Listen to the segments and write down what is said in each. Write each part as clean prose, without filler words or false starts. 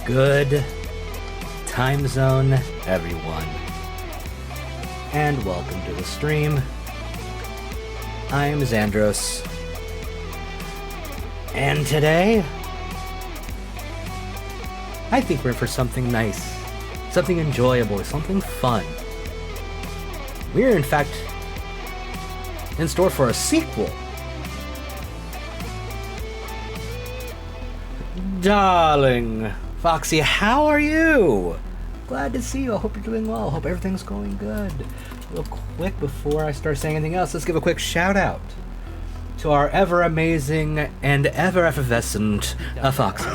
Good time zone, everyone, and welcome to the stream. I am Xandros, and today, I think we're in for something nice, something enjoyable, something fun. We're, in fact, in store for a sequel. Darling Foxy, how are you? Glad to see you. I hope you're doing well. Hope everything's going good. Real quick, before I start saying anything else, let's give a quick shout out to our ever amazing and ever effervescent Foxy.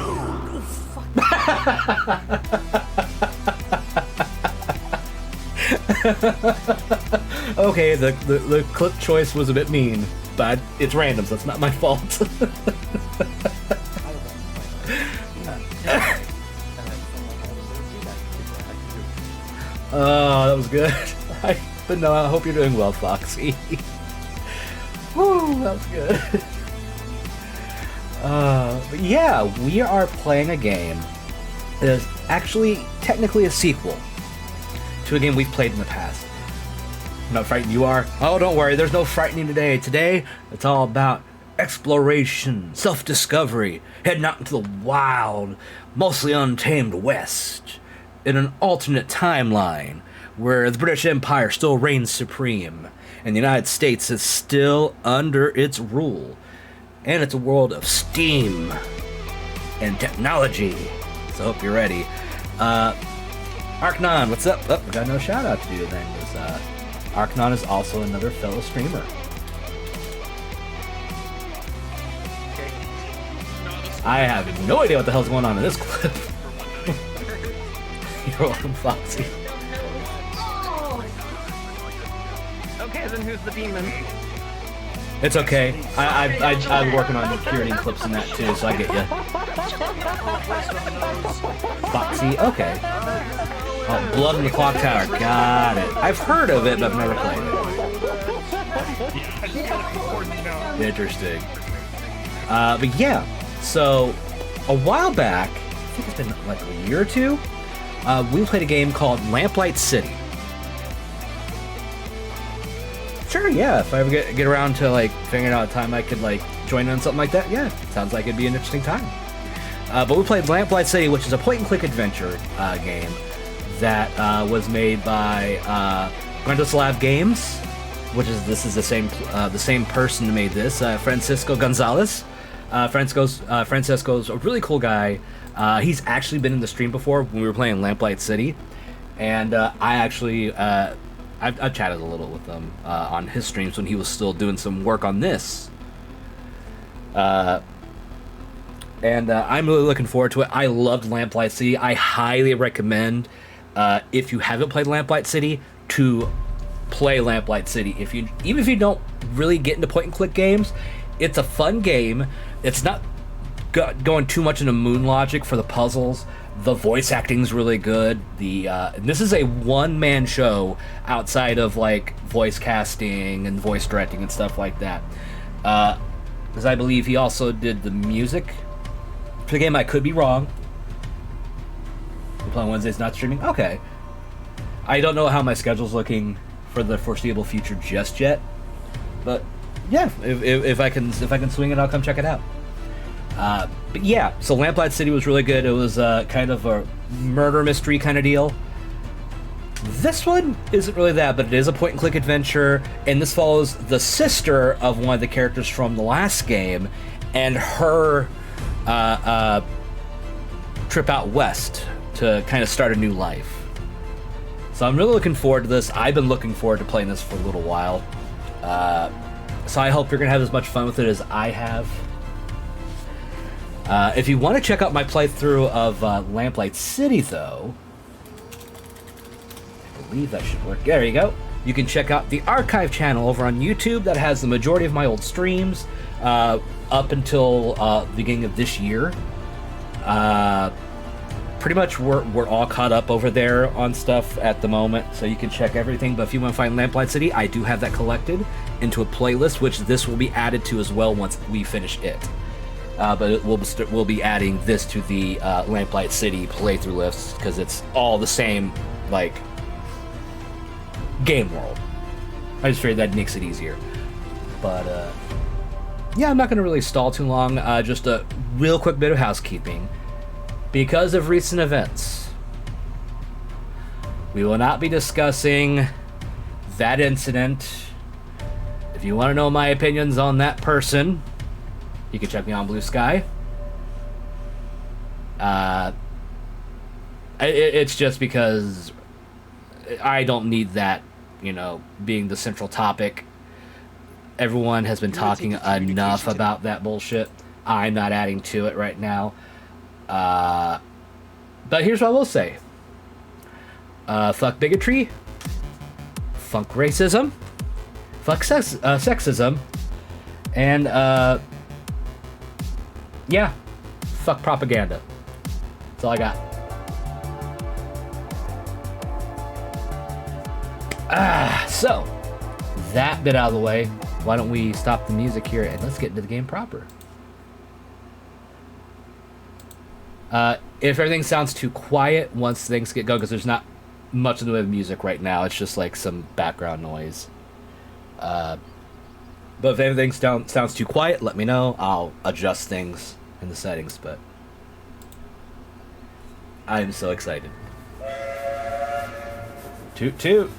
Okay, the clip choice was a bit mean, but it's random, so it's not my fault. Oh, that was good. But no, I hope you're doing well, Foxy. Woo, that was good. But yeah, we are playing a game that is actually technically a sequel to a game we've played in the past. Not frightened you are? Oh, don't worry, there's no frightening today. Today, it's all about exploration, self-discovery, heading out into the wild, mostly untamed West, in an alternate timeline where the British Empire still reigns supreme, and the United States is still under its rule. And it's a world of steam and technology. So I hope you're ready. Arknon, what's up? Oh, we got no shout out to do then. Arknon is also another fellow streamer. I have no idea what the hell's going on in this clip. You're welcome, Foxy. Okay, then who's the demon? It's okay. I'm working on curating clips in that too, so I get you. Foxy, okay. Oh, Blood in the Clock Tower, got it. I've heard of it, but I've never played it. Interesting. But yeah, so a while back, I think it's been like a year or two, we played a game called Lamplight City. Sure, yeah, if I ever get around to like figuring out a time I could like join on something like that, yeah, sounds like it'd be an interesting time. But we played Lamplight City, which is a point-and-click adventure game that was made by Grandoslav Games, which is the same person who made this, Francisco Gonzalez. Francisco's a really cool guy. He's actually been in the stream before when we were playing Lamplight City, and I've chatted a little with him on his streams when he was still doing some work on this. And I'm really looking forward to it. I loved Lamplight City. I highly recommend, if you haven't played Lamplight City, to play Lamplight City. Even if you don't really get into point-and-click games, it's a fun game. It's not going too much into moon logic for the puzzles. The voice acting's really good. This is a one-man show outside of like voice casting and voice directing and stuff like that. Because I believe he also did the music for the game. I could be wrong. We're playing Wednesdays, not streaming. Okay. I don't know how my schedule's looking for the foreseeable future just yet, but yeah, if I can swing it, I'll come check it out. But yeah, so Lamplight City was really good. It was kind of a murder mystery kind of deal. This one isn't really that, but it is a point-and-click adventure, and this follows the sister of one of the characters from the last game and her trip out west to kind of start a new life. So I'm really looking forward to this. I've been looking forward to playing this for a little while. So I hope you're going to have as much fun with it as I have. If you want to check out my playthrough of Lamplight City, though, I believe that should work. There you go. You can check out the archive channel over on YouTube that has the majority of my old streams up until the beginning of this year. Pretty much we're all caught up over there on stuff at the moment, so you can check everything. But if you want to find Lamplight City, I do have that collected into a playlist, which this will be added to as well once we finish it. but we'll be adding this to the Lamplight City playthrough list because it's all the same, like, game world. I just figured that makes it easier. But yeah, I'm not going to really stall too long. Just a real quick bit of housekeeping. Because of recent events, we will not be discussing that incident. If you want to know my opinions on that person, you can check me on Blue Sky. It's just because I don't need that, being the central topic. Everyone has been talking enough about that bullshit. I'm not adding to it right now. But here's what I will say. Fuck bigotry. Fuck racism. Fuck sexism. And, yeah. Fuck propaganda. That's all I got. So, that bit out of the way, why don't we stop the music here and let's get into the game proper. If everything sounds too quiet once things get going, because there's not much in the way of music right now, it's just like some background noise. But if anything sounds too quiet, let me know. I'll adjust things in the settings, but I'm so excited. Toot toot.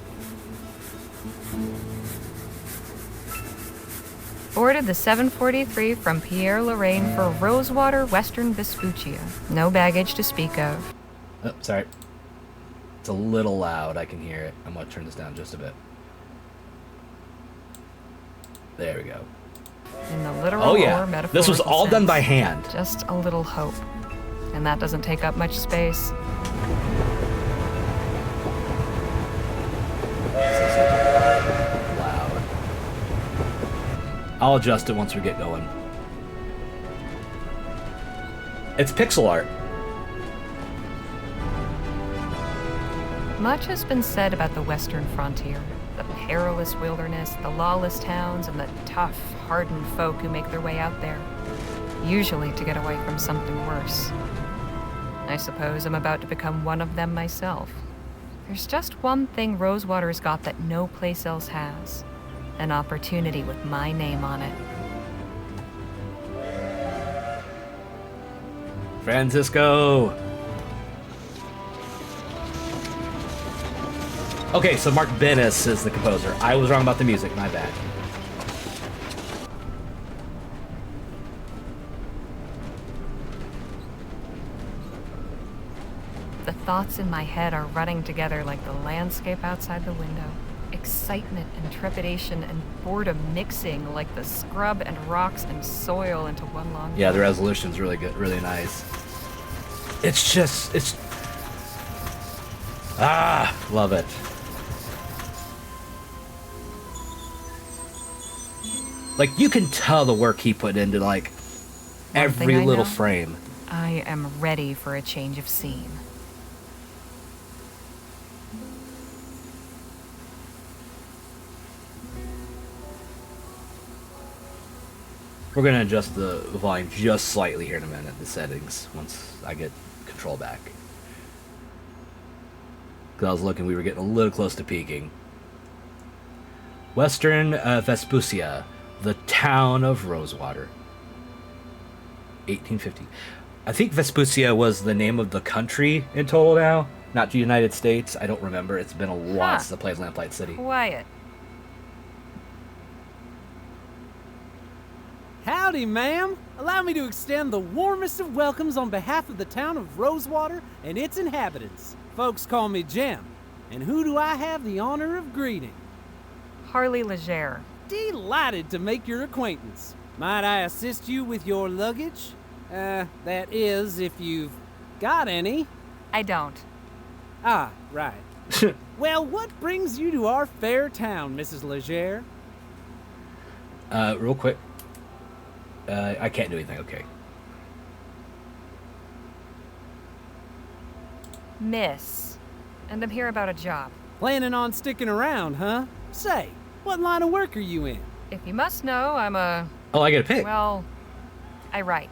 Boarded the 743 from Pierre-Lorraine for Rosewater, Western Vespuccia. No baggage to speak of. Oh, sorry. It's a little loud. I can hear it. I'm going to turn this down just a bit. There we go. In the literal or metaphorical this was all sense, done by hand. Just a little hope. And that doesn't take up much space. Loud. I'll adjust it once we get going. It's pixel art. Much has been said about the western frontier. The perilous wilderness, the lawless towns, and the tough, hardened folk who make their way out there. Usually to get away from something worse. I suppose I'm about to become one of them myself. There's just one thing Rosewater's got that no place else has. An opportunity with my name on it. Francisco! Okay, so Mark Bennis is the composer. I was wrong about the music, my bad. The thoughts in my head are running together like the landscape outside the window. Excitement and trepidation and boredom mixing like the scrub and rocks and soil into one long... Yeah, the resolution's really good, really nice. It's love it. Like, you can tell the work he put into, like, every little frame. I am ready for a change of scene. We're going to adjust the volume just slightly here in a minute, the settings, once I get control back. Because I was looking, we were getting a little close to peaking. Western Vespuccia, the town of Rosewater. 1850. I think Vespuccia was the name of the country in total now, not the United States. I don't remember. It's been a while since I played Lamplight City. Quiet. Howdy, ma'am. Allow me to extend the warmest of welcomes on behalf of the town of Rosewater and its inhabitants. Folks call me Jem. And who do I have the honor of greeting? Harley Legere. Delighted to make your acquaintance. Might I assist you with your luggage? That is, if you've got any. I don't. Ah, right. Well, what brings you to our fair town, Mrs. Legere? Real quick. I can't do anything, okay. Miss. And I'm here about a job. Planning on sticking around, huh? Say, what line of work are you in? If you must know, I'm a... Oh, I get a pick. Well, I write.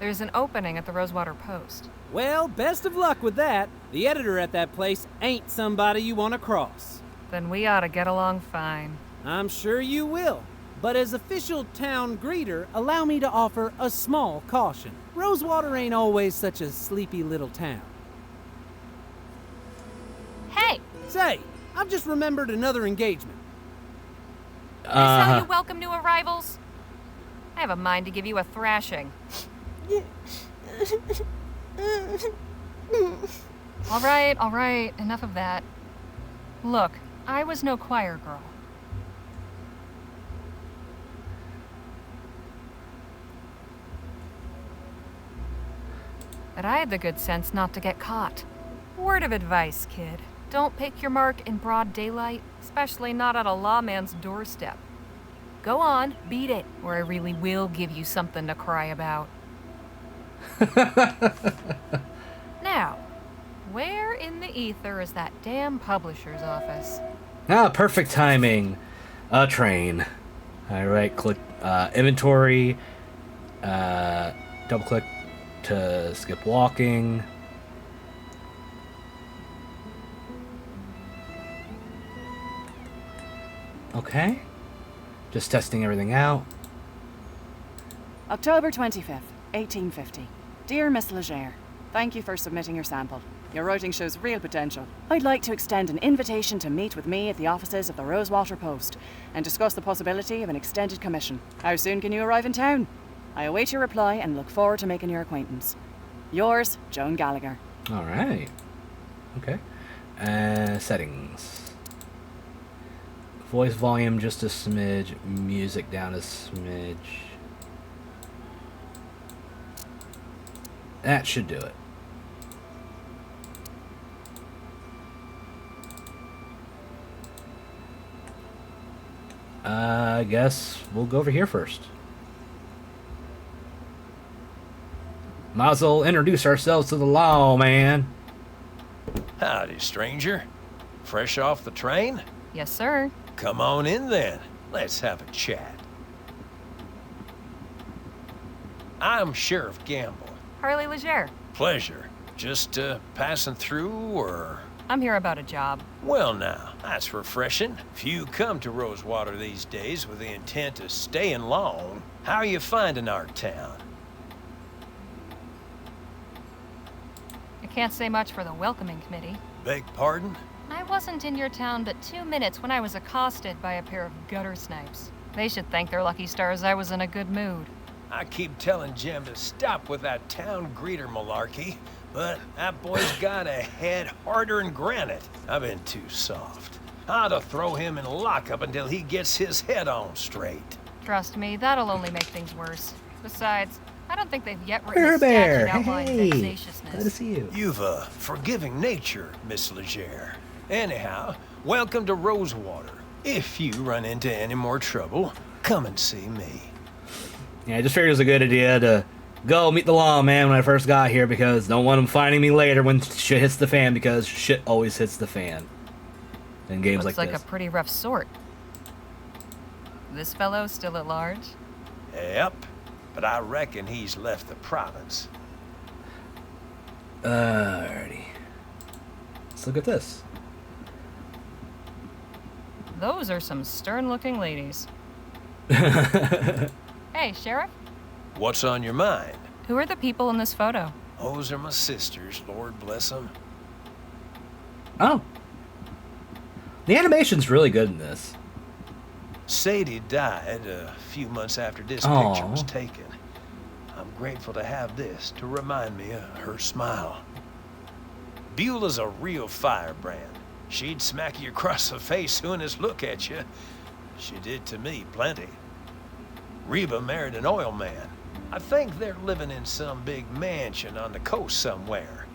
There's an opening at the Rosewater Post. Well, best of luck with that. The editor at that place ain't somebody you want to cross. Then we ought to get along fine. I'm sure you will. But as official town greeter, allow me to offer a small caution. Rosewater ain't always such a sleepy little town. Hey! Say, I've just remembered another engagement. Is this how you welcome new arrivals? I have a mind to give you a thrashing. All right, enough of that. Look, I was no choir girl. But I had the good sense not to get caught. Word of advice, kid. Don't pick your mark in broad daylight, especially not at a lawman's doorstep. Go on, beat it, or I really will give you something to cry about. Now, where in the ether is that damn publisher's office? Ah, perfect timing. A train. I right-click inventory. Double-click to skip walking. Okay. Just testing everything out. October 25th, 1850. Dear Miss Leger, thank you for submitting your sample. Your writing shows real potential. I'd like to extend an invitation to meet with me at the offices of the Rosewater Post and discuss the possibility of an extended commission. How soon can you arrive in town? I await your reply and look forward to making your acquaintance. Yours, Joan Gallagher. All right. Okay. Settings. Voice volume just a smidge. Music down a smidge. That should do it. I guess we'll go over here first. Might as well introduce ourselves to the law, man. Howdy, stranger. Fresh off the train? Yes, sir. Come on in then. Let's have a chat. I'm Sheriff Gamble. Harley Leger. Pleasure. Just passing through, or... I'm here about a job. Well now, that's refreshing. Few come to Rosewater these days with the intent of staying long. How are you finding our town? I can't say much for the welcoming committee. Beg pardon? I wasn't in your town but 2 minutes when I was accosted by a pair of gutter snipes. They should thank their lucky stars I was in a good mood. I keep telling Jim to stop with that town greeter malarkey, but that boy's got a head harder than granite. I've been too soft. I ought to throw him in lockup until he gets his head on straight. Trust me, that'll only make things worse. Besides, I don't think they've yet written Bear a Bear, statute outlining hey, vexatiousness. glad to see you. You've a forgiving nature, Miss Leger. Anyhow, welcome to Rosewater. If you run into any more trouble, come and see me. Yeah, I just figured it was a good idea to go meet the lawman when I first got here because don't want him finding me later when shit hits the fan, because shit always hits the fan in games Looks like like this. a pretty rough sort. This fellow still at large? Yep, but I reckon he's left the province. Alrighty. Let's look at this. Those are some stern-looking ladies. Hey, Sheriff? What's on your mind? Who are the people in this photo? Those are my sisters, Lord bless them. Oh. The animation's really good in this. Sadie died a few months after this Aw. picture was taken. I'm grateful to have this to remind me of her smile. Beulah's a real firebrand. She'd smack you across the face soon as look at you. She did to me plenty. Reba married an oil man. I think they're living in some big mansion on the coast somewhere.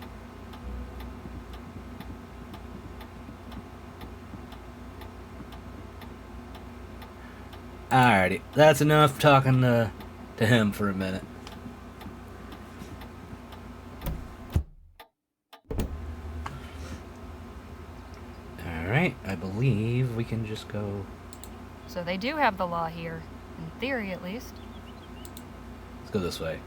Alrighty, that's enough talking to him for a minute. Alright, I believe we can just go... So they do have the law here. In theory, at least. Let's go this way.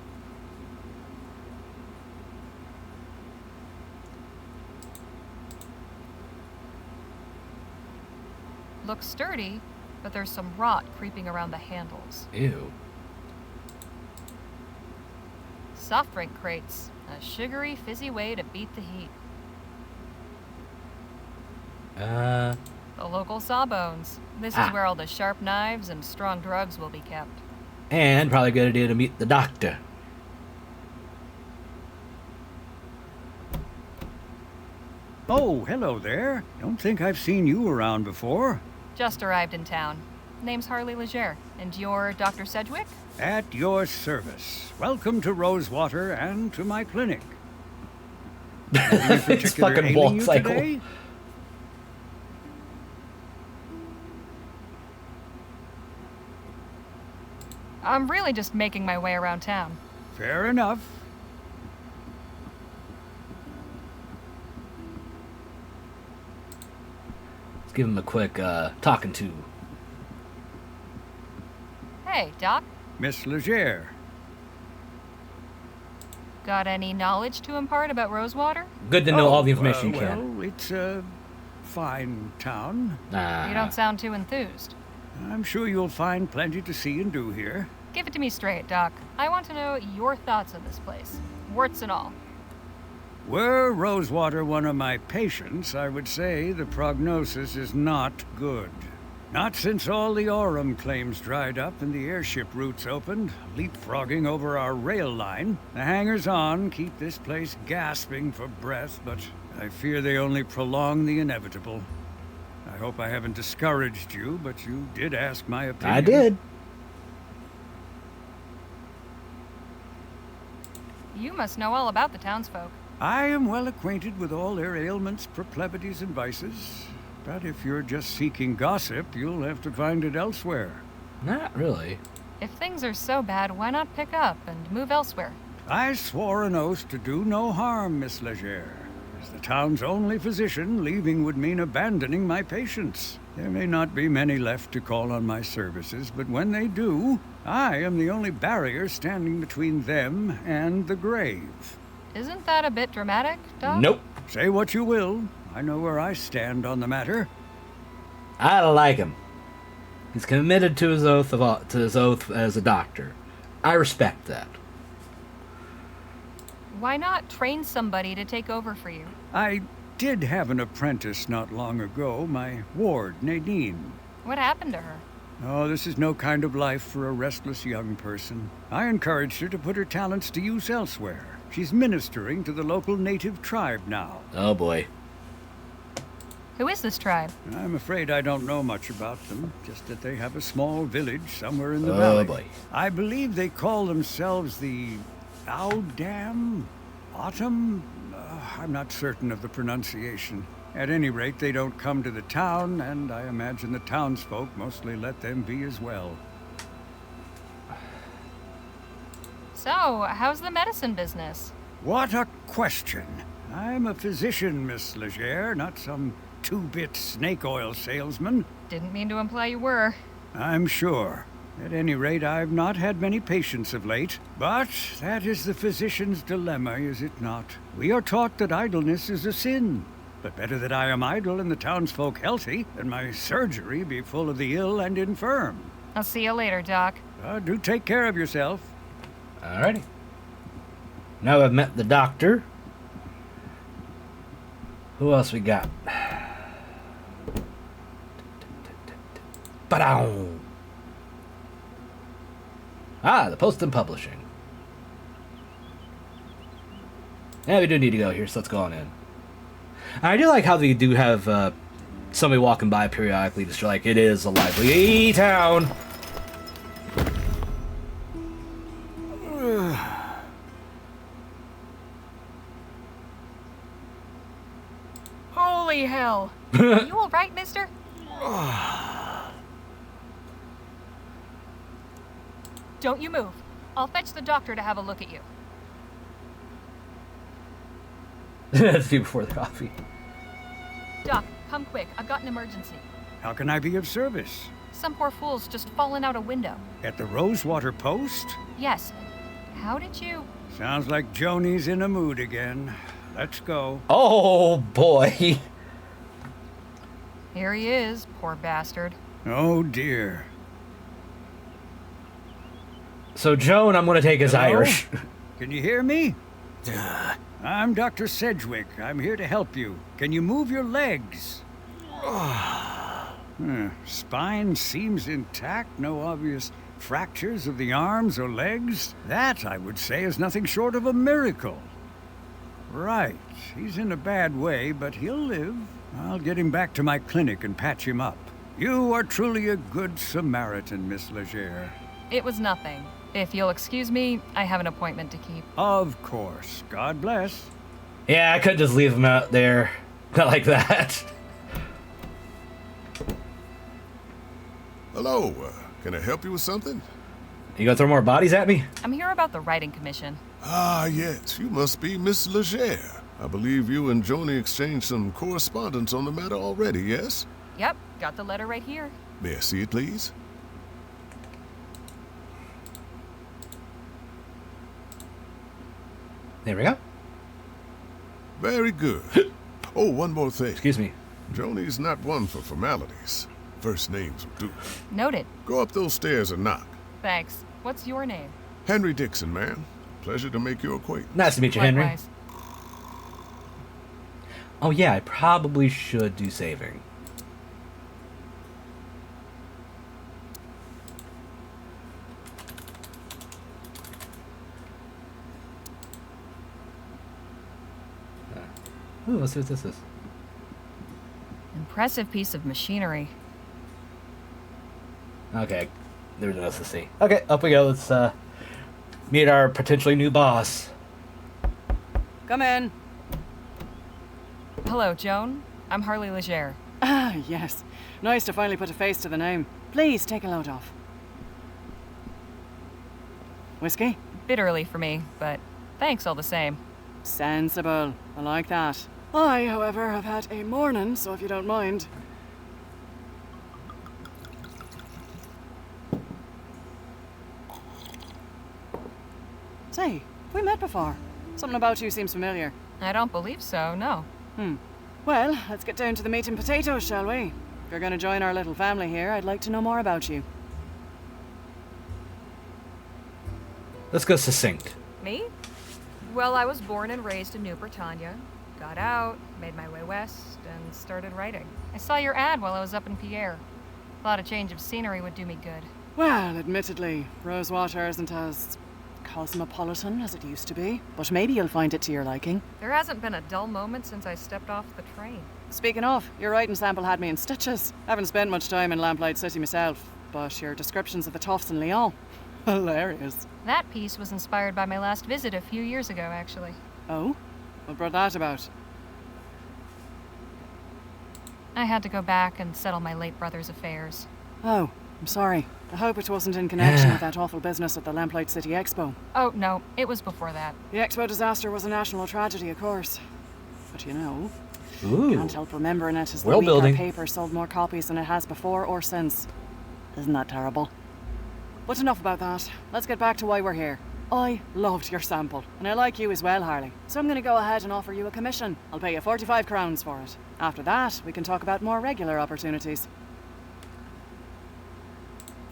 looks sturdy, but there's some rot creeping around the handles. Ew. Soft drink crates. A sugary, fizzy way to beat the heat. The local sawbones. This is where all the sharp knives and strong drugs will be kept. And probably a good idea to meet the doctor. Oh, hello there. Don't think I've seen you around before. Just arrived in town. Name's Harley Leger. And you're Dr. Sedgwick? At your service. Welcome to Rosewater and to my clinic. Anything in It's particular fucking ailing wall you cycle. today? I'm really just making my way around town. Fair enough. Let's give him a quick talking to. Hey, Doc. Miss Leger. Got any knowledge to impart about Rosewater? Good to know all the information you can. Well, it's a fine town. You don't sound too enthused. I'm sure you'll find plenty to see and do here. Give it to me straight, Doc. I want to know your thoughts on this place. Warts and all. Were Rosewater one of my patients, I would say the prognosis is not good. Not since all the Aurum claims dried up and the airship routes opened, leapfrogging over our rail line. The hangers-on keep this place gasping for breath, but I fear they only prolong the inevitable. I hope I haven't discouraged you, but you did ask my opinion. I did. You must know all about the townsfolk. I am well acquainted with all their ailments, proclivities, and vices. But if you're just seeking gossip, you'll have to find it elsewhere. Not really. If things are so bad, why not pick up and move elsewhere? I swore an oath to do no harm, Miss Leger. As the town's only physician, leaving would mean abandoning my patients. There may not be many left to call on my services, but when they do, I am the only barrier standing between them and the grave. Isn't that a bit dramatic, Doc? Nope. Say what you will, I know where I stand on the matter. I like him. He's committed to his oath as a doctor. I respect that. Why not train somebody to take over for you? I did have an apprentice not long ago, my ward, Nadine. What happened to her? Oh, this is no kind of life for a restless young person. I encouraged her to put her talents to use elsewhere. She's ministering to the local native tribe now. Oh boy. Who is this tribe? I'm afraid I don't know much about them, just that they have a small village somewhere in the Oh valley. boy. I believe they call themselves the Audam? Autumn? I'm not certain of the pronunciation. At any rate, they don't come to the town, and I imagine the townsfolk mostly let them be as well. So, how's the medicine business? What a question! I'm a physician, Miss Leger, not some two-bit snake oil salesman. Didn't mean to imply you were. I'm sure. At any rate, I've not had many patients of late. But that is the physician's dilemma, is it not? We are taught that idleness is a sin. But better that I am idle and the townsfolk healthy than my surgery be full of the ill and infirm. I'll see you later, Doc. Do take care of yourself. Alrighty. Now I've met the doctor. Who else we got? Ba-dow. The Post and Publishing. Yeah, we do need to go here, so let's go on in. I do like how they do have somebody walking by periodically, just like it is a lively town. Holy hell! Are you alright, mister? Don't you move. I'll fetch the doctor to have a look at you. That's before the coffee. Doc, come quick. I've got an emergency. How can I be of service? Some poor fool's just fallen out a window. At the Rosewater Post? Yes. How did you... Sounds like Joni's in a mood again. Let's go. Oh boy. Here he is, poor bastard. Oh dear. So Joan, I'm gonna take as Hello? Irish. Can you hear me? I'm Dr. Sedgwick. I'm here to help you. Can you move your legs? Spine seems intact, no obvious fractures of the arms or legs. That, I would say, is nothing short of a miracle. Right. He's in a bad way, but he'll live. I'll get him back to my clinic and patch him up. You are truly a good Samaritan, Miss Leger. It was nothing. If you'll excuse me, I have an appointment to keep. Of course. God bless. Yeah, I could just leave him out there. Not like that. Hello, can I help you with something? You gonna throw more bodies at me? I'm here about the writing commission. Ah, yes, you must be Miss Leger. I believe you and Joni exchanged some correspondence on the matter already, yes? Yep, got the letter right here. May I see it, please? There we go. Very good. Oh, one more thing. Excuse me. Joni's not one for formalities. First names will do. Noted. Go up those stairs and knock. Thanks. What's your name? Henry Dixon, ma'am. Pleasure to make your acquaintance. Nice to meet you, Henry. Likewise. Oh yeah, I probably should do saving. Ooh, let's see what this is. Impressive piece of machinery. Okay, there's nothing else to see. Okay, up we go. Let's meet our potentially new boss. Come in. Hello, Joan. I'm Harley Leger. Ah, yes. Nice to finally put a face to the name. Please take a load off. Whiskey? Bit early for me, but thanks all the same. Sensible. I like that. I, however, have had a morning, so if you don't mind. Say, we met before. Something about you seems familiar. I don't believe so, no. Well, let's get down to the meat and potatoes, shall we? If you're going to join our little family here, I'd like to know more about you. Let's go succinct. Me? Well, I was born and raised in New Britannia. Got out, made my way west, and started writing. I saw your ad while I was up in Pierre. Thought a change of scenery would do me good. Well, admittedly, Rosewater isn't as cosmopolitan as it used to be, but maybe you'll find it to your liking. There hasn't been a dull moment since I stepped off the train. Speaking of, your writing sample had me in stitches. Haven't spent much time in Lamplight City myself, but your descriptions of the toffs in Lyon, hilarious. That piece was inspired by my last visit a few years ago, actually. Oh? What brought that about? I had to go back and settle my late brother's affairs. Oh, I'm sorry. I hope it wasn't in connection with that awful business at the Lamplight City Expo. Oh, no, it was before that. The Expo disaster was a national tragedy, of course. But you know, Ooh. can't help remembering it as the World week our building. paper sold more copies than it has before or since. Isn't that terrible? But enough about that. Let's get back to why we're here. I loved your sample, and I like you as well, Harley. So I'm going to go ahead and offer you a commission. I'll pay you 45 crowns for it. After that, we can talk about more regular opportunities.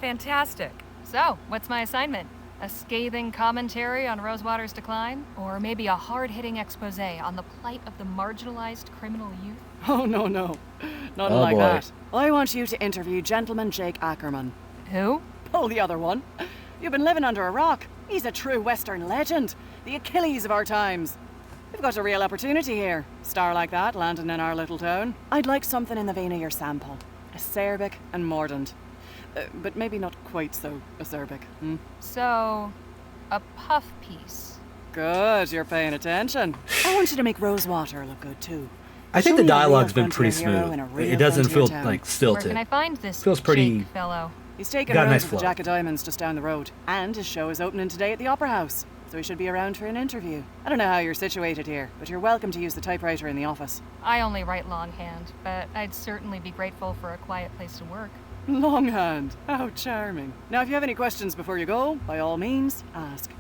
Fantastic. So, what's my assignment? A scathing commentary on Rosewater's decline? Or maybe a hard-hitting expose on the plight of the marginalized criminal youth? Oh, no. Nothing Oh, like boy. that. I want you to interview Gentleman Jake Ackerman. Who? Oh, the other one. You've been living under a rock. He's a true Western legend. The Achilles of our times. We've got a real opportunity here. Star like that landing in our little town. I'd like something in the vein of your sample. Acerbic and mordant. But maybe not quite so acerbic. So, a puff piece. Good, you're paying attention. I want you to make Rosewater look good too. I think Show the me a real dialogue's been frontier pretty hero smooth. in a real It doesn't frontier feel town. like Where stilted. can I find this Feels pretty- Jake fellow? He's taking Got a runs nice at flow. the Jack of Diamonds just down the road. And his show is opening today at the Opera House. So he should be around for an interview. I don't know how you're situated here, but you're welcome to use the typewriter in the office. I only write longhand, but I'd certainly be grateful for a quiet place to work. Longhand. How charming. Now, if you have any questions before you go, by all means, ask.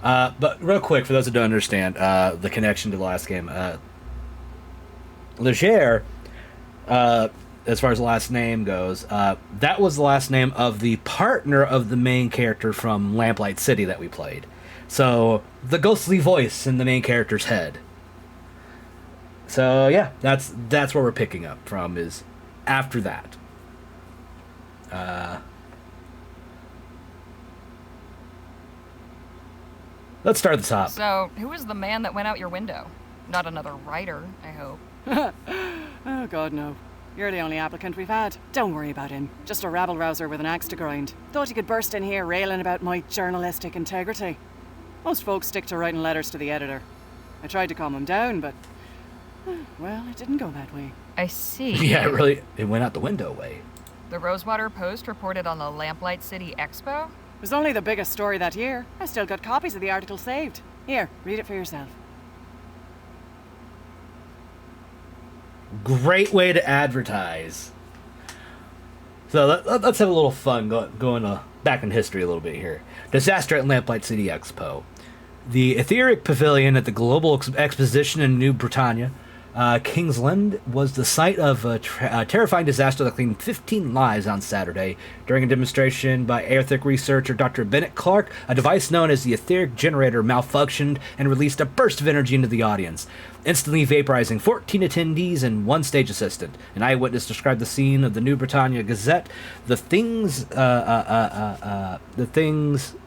But real quick, for those that don't understand the connection to the last game, Leger as far as the last name goes, that was the last name of the partner of the main character from Lamplight City that we played. So, the ghostly voice in the main character's head. So, yeah, that's where we're picking up from, is after that. Let's start at the top. So, who was the man that went out your window? Not another writer, I hope. Oh, God, no. You're the only applicant we've had. Don't worry about him. Just a rabble-rouser with an axe to grind. Thought he could burst in here railing about my journalistic integrity. Most folks stick to writing letters to the editor. I tried to calm him down, but... well, it didn't go that way. I see. Yeah, it went out the window way. The Rosewater Post reported on the Lamplight City Expo? It was only the biggest story that year. I still got copies of the article saved. Here, read it for yourself. Great way to advertise. So let's have a little fun going back in history a little bit here. Disaster at Lamplight City Expo. The Etheric Pavilion at the Global Exposition in New Britannia, Kingsland, was the site of a terrifying disaster that claimed 15 lives on Saturday. During a demonstration by Etheric researcher Dr. Bennett Clark, a device known as the Etheric Generator malfunctioned and released a burst of energy into the audience, instantly vaporizing 14 attendees and one stage assistant. An eyewitness described the scene of the New Britannia Gazette. The things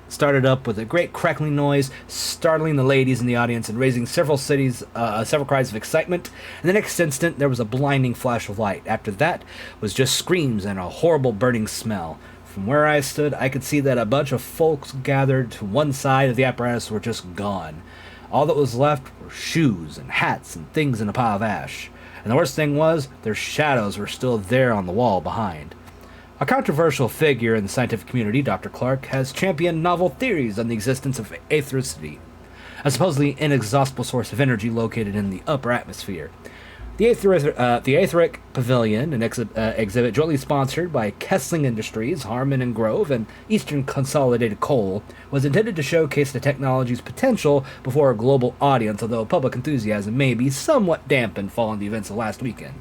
started up with a great crackling noise, startling the ladies in the audience and raising several cries of excitement. In the next instant, there was a blinding flash of light. After that was just screams and a horrible burning smell. From where I stood, I could see that a bunch of folks gathered to one side of the apparatus were just gone. All that was left were shoes and hats and things in a pile of ash. And the worst thing was, their shadows were still there on the wall behind. A controversial figure in the scientific community, Dr. Clark has championed novel theories on the existence of aethericity, a supposedly inexhaustible source of energy located in the upper atmosphere. The Etheric Pavilion, an exhibit jointly sponsored by Kessling Industries, Harmon and Grove, and Eastern Consolidated Coal, was intended to showcase the technology's potential before a global audience, although public enthusiasm may be somewhat dampened following the events of last weekend.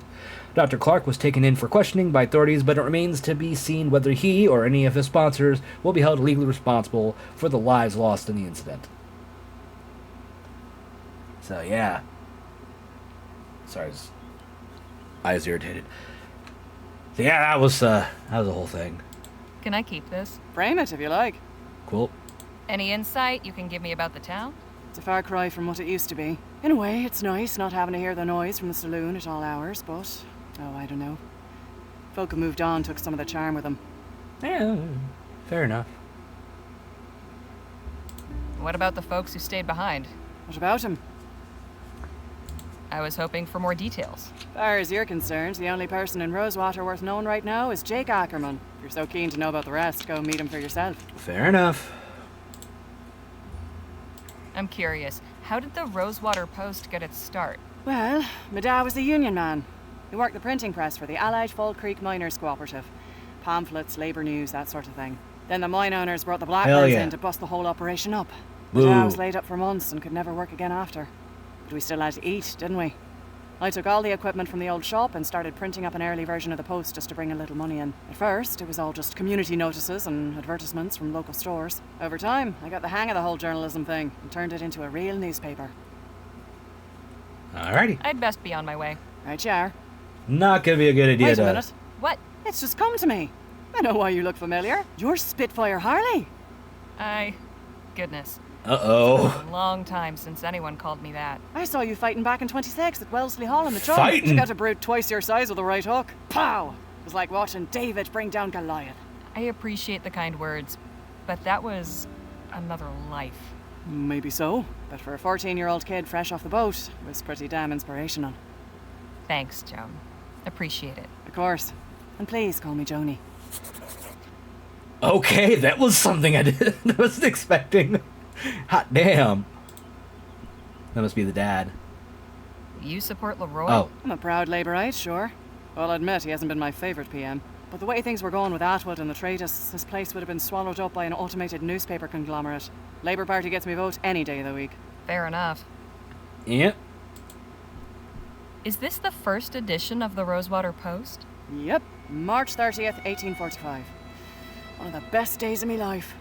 Dr. Clark was taken in for questioning by authorities, but it remains to be seen whether he or any of his sponsors will be held legally responsible for the lives lost in the incident. So, yeah. Sorry, his eyes irritated. So, yeah, that was the whole thing. Can I keep this? Frame it if you like. Cool. Any insight you can give me about the town? It's a far cry from what it used to be. In a way, it's nice not having to hear the noise from the saloon at all hours, but... oh, I don't know. Folk who moved on took some of the charm with them. Yeah, fair enough. What about the folks who stayed behind? What about him? I was hoping for more details. As far as you're concerned, the only person in Rosewater worth knowing right now is Jake Ackerman. If you're so keen to know about the rest, go meet him for yourself. Fair enough. I'm curious, how did the Rosewater Post get its start? Well, my dad was a union man. He worked the printing press for the Allied Fall Creek Miners Cooperative. Pamphlets, labour news, that sort of thing. Then the mine owners brought the Blackbirds in to bust the whole operation up. My dad was laid up for months and could never work again after. But we still had to eat, didn't we? I took all the equipment from the old shop and started printing up an early version of the Post just to bring a little money in. At first, it was all just community notices and advertisements from local stores. Over time, I got the hang of the whole journalism thing and turned it into a real newspaper. Alrighty. I'd best be on my way. Right you are. Not gonna be a good idea Wait a minute. What? It's just come to me. I know why you look familiar. You're Spitfire Harley. Goodness. Uh-oh. A long time since anyone called me that. I saw you fighting back in 26 at Wellesley Hall in the Chum. Fighting? You got a brute twice your size with a right hook. Pow! It was like watching David bring down Goliath. I appreciate the kind words, but that was another life. Maybe so, but for a 14-year-old kid fresh off the boat, it was pretty damn inspirational. Thanks, Joan. Appreciate it. Of course. And please call me Joni. Okay, that was something I wasn't expecting. Hot damn. That must be the dad. You support Leroy? Oh. I'm a proud Labourite, sure. I'll admit he hasn't been my favourite PM. But the way things were going with Atwood and the Traitus, this place would have been swallowed up by an automated newspaper conglomerate. Labour Party gets me vote any day of the week. Fair enough. Yep. Is this the first edition of the Rosewater Post? Yep, March 30th, 1845. One of the best days of my life.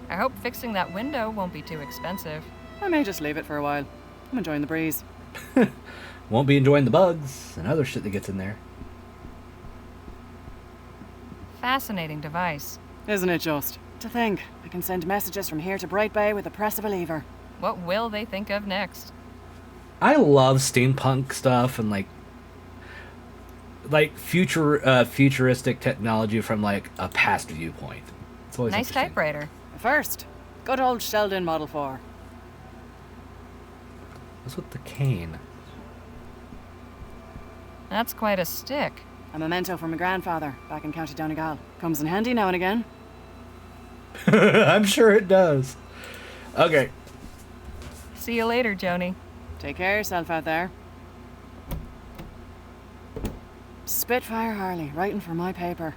I hope fixing that window won't be too expensive. I may just leave it for a while. I'm enjoying the breeze. Won't be enjoying the bugs and other shit that gets in there. Fascinating device. Isn't it just? To think, I can send messages from here to Bright Bay with the press of a lever. What will they think of next? I love steampunk stuff and futuristic technology from like a past viewpoint. It's always Nice interesting. typewriter. First, good old Sheldon Model 4. What's with the cane? That's quite a stick. A memento from my grandfather back in County Donegal. Comes in handy now and again. I'm sure it does. Okay. See you later, Joni. Take care of yourself out there. Spitfire Harley, writing for my paper.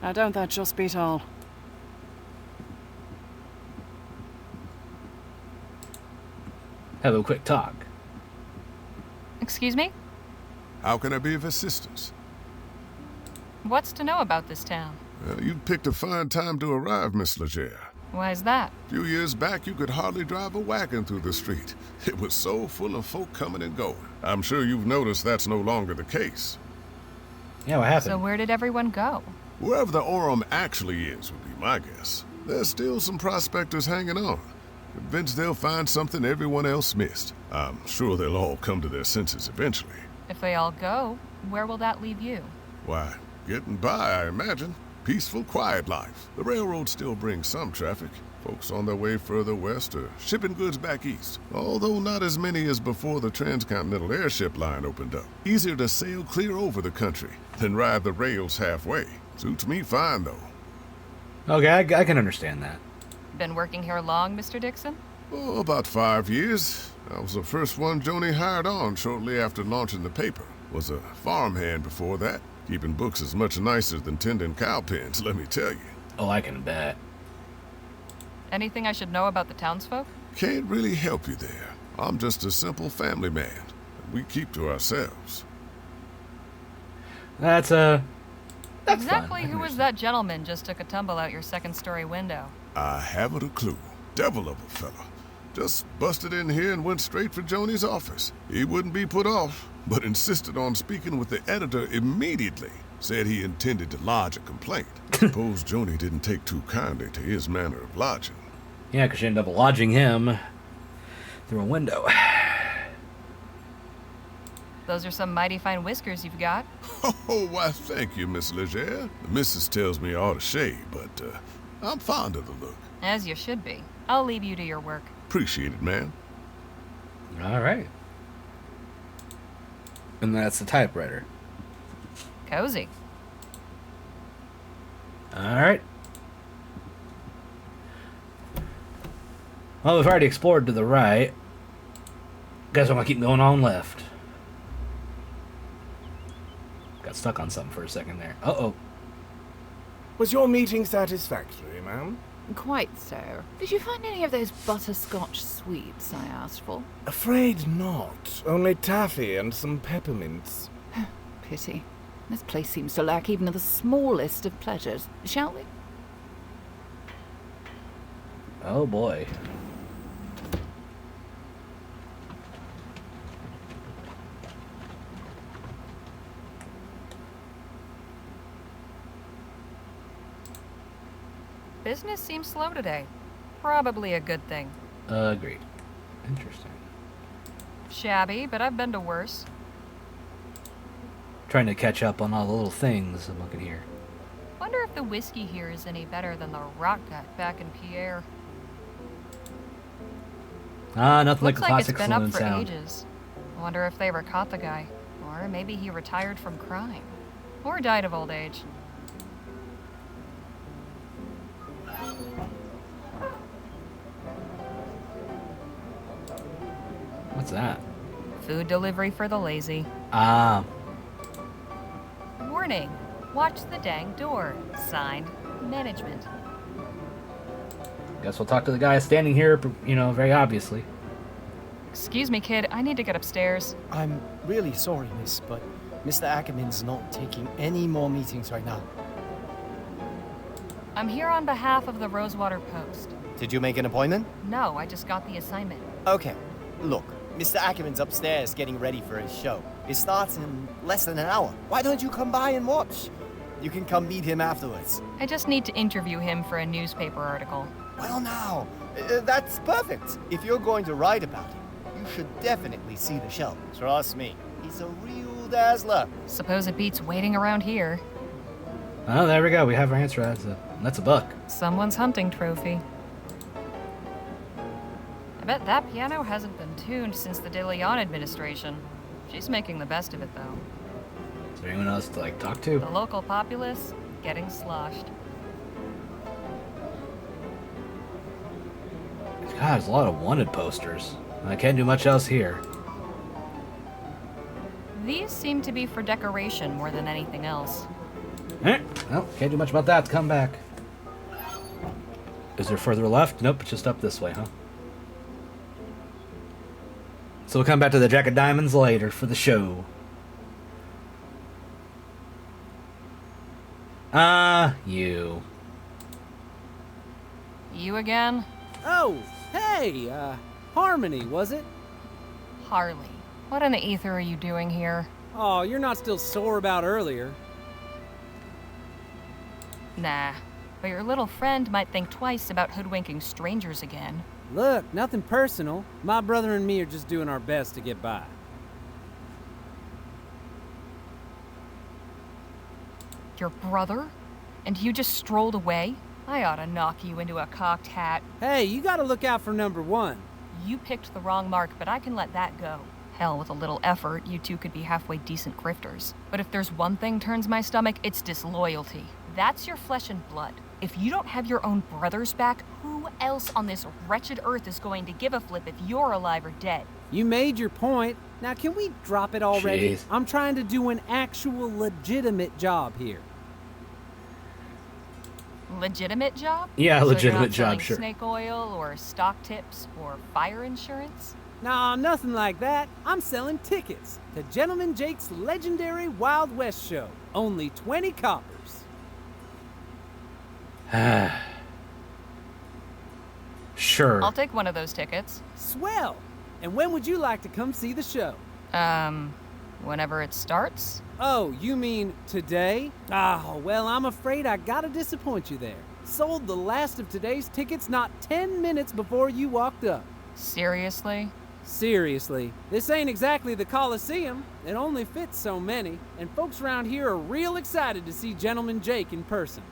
Now don't that just beat all? Have a quick talk. Excuse me? How can I be of assistance? What's to know about this town? You picked a fine time to arrive, Miss Leger. Why's that? A few years back, you could hardly drive a wagon through the street. It was so full of folk coming and going. I'm sure you've noticed that's no longer the case. Yeah, what happened? So where did everyone go? Wherever the Orem actually is would be my guess. There's still some prospectors hanging on. Convinced they'll find something everyone else missed. I'm sure they'll all come to their senses eventually. If they all go, where will that leave you? Why, getting by, I imagine. Peaceful, quiet life. The railroad still brings some traffic. Folks on their way further west or shipping goods back east. Although not as many as before the transcontinental airship line opened up. Easier to sail clear over the country than ride the rails halfway. Suits me fine, though. Okay, I can understand that. Been working here long, Mr. Dixon? Oh, about 5 years. I was the first one Joni hired on shortly after launching the paper. Was a farmhand before that. Keeping books is much nicer than tending cow pens, let me tell you. Oh, I can bet. Anything I should know about the townsfolk? Can't really help you there. I'm just a simple family man. And we keep to ourselves. That's Exactly fine. who was that gentleman just took a tumble out your second-story window? I haven't a clue. Devil of a fella. Just busted in here and went straight for Joni's office. He wouldn't be put off, but insisted on speaking with the editor immediately. Said he intended to lodge a complaint. Suppose Joni didn't take too kindly to his manner of lodging. Yeah, because she ended up lodging him through a window. Those are some mighty fine whiskers you've got. Oh, why, thank you, Miss Leger. The missus tells me I ought to shave, but I'm fond of the look. As you should be. I'll leave you to your work. Appreciate it, ma'am. All right. And that's the typewriter. Cozy. All right. Well, we've already explored to the right. Guess I'm gonna keep going on left. Got stuck on something for a second there. Uh-oh. Was your meeting satisfactory, ma'am? Quite so. Did you find any of those butterscotch sweets I asked for? Afraid not. Only taffy and some peppermints. Pity. This place seems to lack even the smallest of pleasures. Shall we? Oh boy. Business seems slow today. Probably a good thing. Agreed. Interesting. Shabby, but I've been to worse. Trying to catch up on all the little things I'm looking here. Wonder if the whiskey here is any better than the rock gut back in Pierre. Ah, nothing like Looks a like it's classic been up saloon for sound. ages. Wonder if they ever caught the guy. Or maybe he retired from crime. Or died of old age. What's that? Food delivery for the lazy. Ah, Warning. Watch the dang door. Signed, Management. Guess we'll talk to the guy standing here, you know, very obviously. Excuse me, kid. I need to get upstairs. I'm really sorry, miss, but Mr. Ackerman's not taking any more meetings right now. I'm here on behalf of the Rosewater Post. Did you make an appointment? No, I just got the assignment. Okay. Look, Mr. Ackerman's upstairs getting ready for his show. It starts in less than an hour. Why don't you come by and watch? You can come meet him afterwards. I just need to interview him for a newspaper article. Well, now, that's perfect. If you're going to write about him, you should definitely see the show. Trust me, he's a real dazzler. Suppose it beats waiting around here. Oh, there we go. We have our answer. That's a buck. Someone's hunting trophy. I bet that piano hasn't been tuned since the De Leon administration. She's making the best of it, though. Is there anyone else to, like, talk to? The local populace getting sloshed. God, there's a lot of wanted posters. I can't do much else here. These seem to be for decoration more than anything else. Well, can't do much about that. Come back. Is there further left? Nope, it's just up this way, huh? So we'll come back to the Jack of Diamonds later for the show. You. You again? Oh, hey, Harmony, was it? Harley. What in the ether are you doing here? Oh, you're not still sore about earlier. Nah, but your little friend might think twice about hoodwinking strangers again. Look, nothing personal. My brother and me are just doing our best to get by. Your brother? And you just strolled away? I ought to knock you into a cocked hat. Hey, you gotta look out for number one. You picked the wrong mark, but I can let that go. Hell, with a little effort, you two could be halfway decent grifters. But if there's one thing turns my stomach, it's disloyalty. That's your flesh and blood. If you don't have your own brothers back, who else on this wretched earth is going to give a flip if you're alive or dead? You made your point. Now can we drop it already? Jeez. I'm trying to do an actual legitimate job here. Legitimate job? Yeah, So legitimate you're not job, selling sure. snake oil or stock tips or fire insurance? Nah, nothing like that. I'm selling tickets to Gentleman Jake's legendary Wild West show. Only 20 coppers. Sure. I'll take one of those tickets. Swell! And when would you like to come see the show? Whenever it starts? Oh, you mean today? Oh, well, I'm afraid I gotta disappoint you there. Sold the last of today's tickets not 10 minutes before you walked up. Seriously? Seriously, this ain't exactly the Coliseum. It only fits so many, and folks around here are real excited to see Gentleman Jake in person.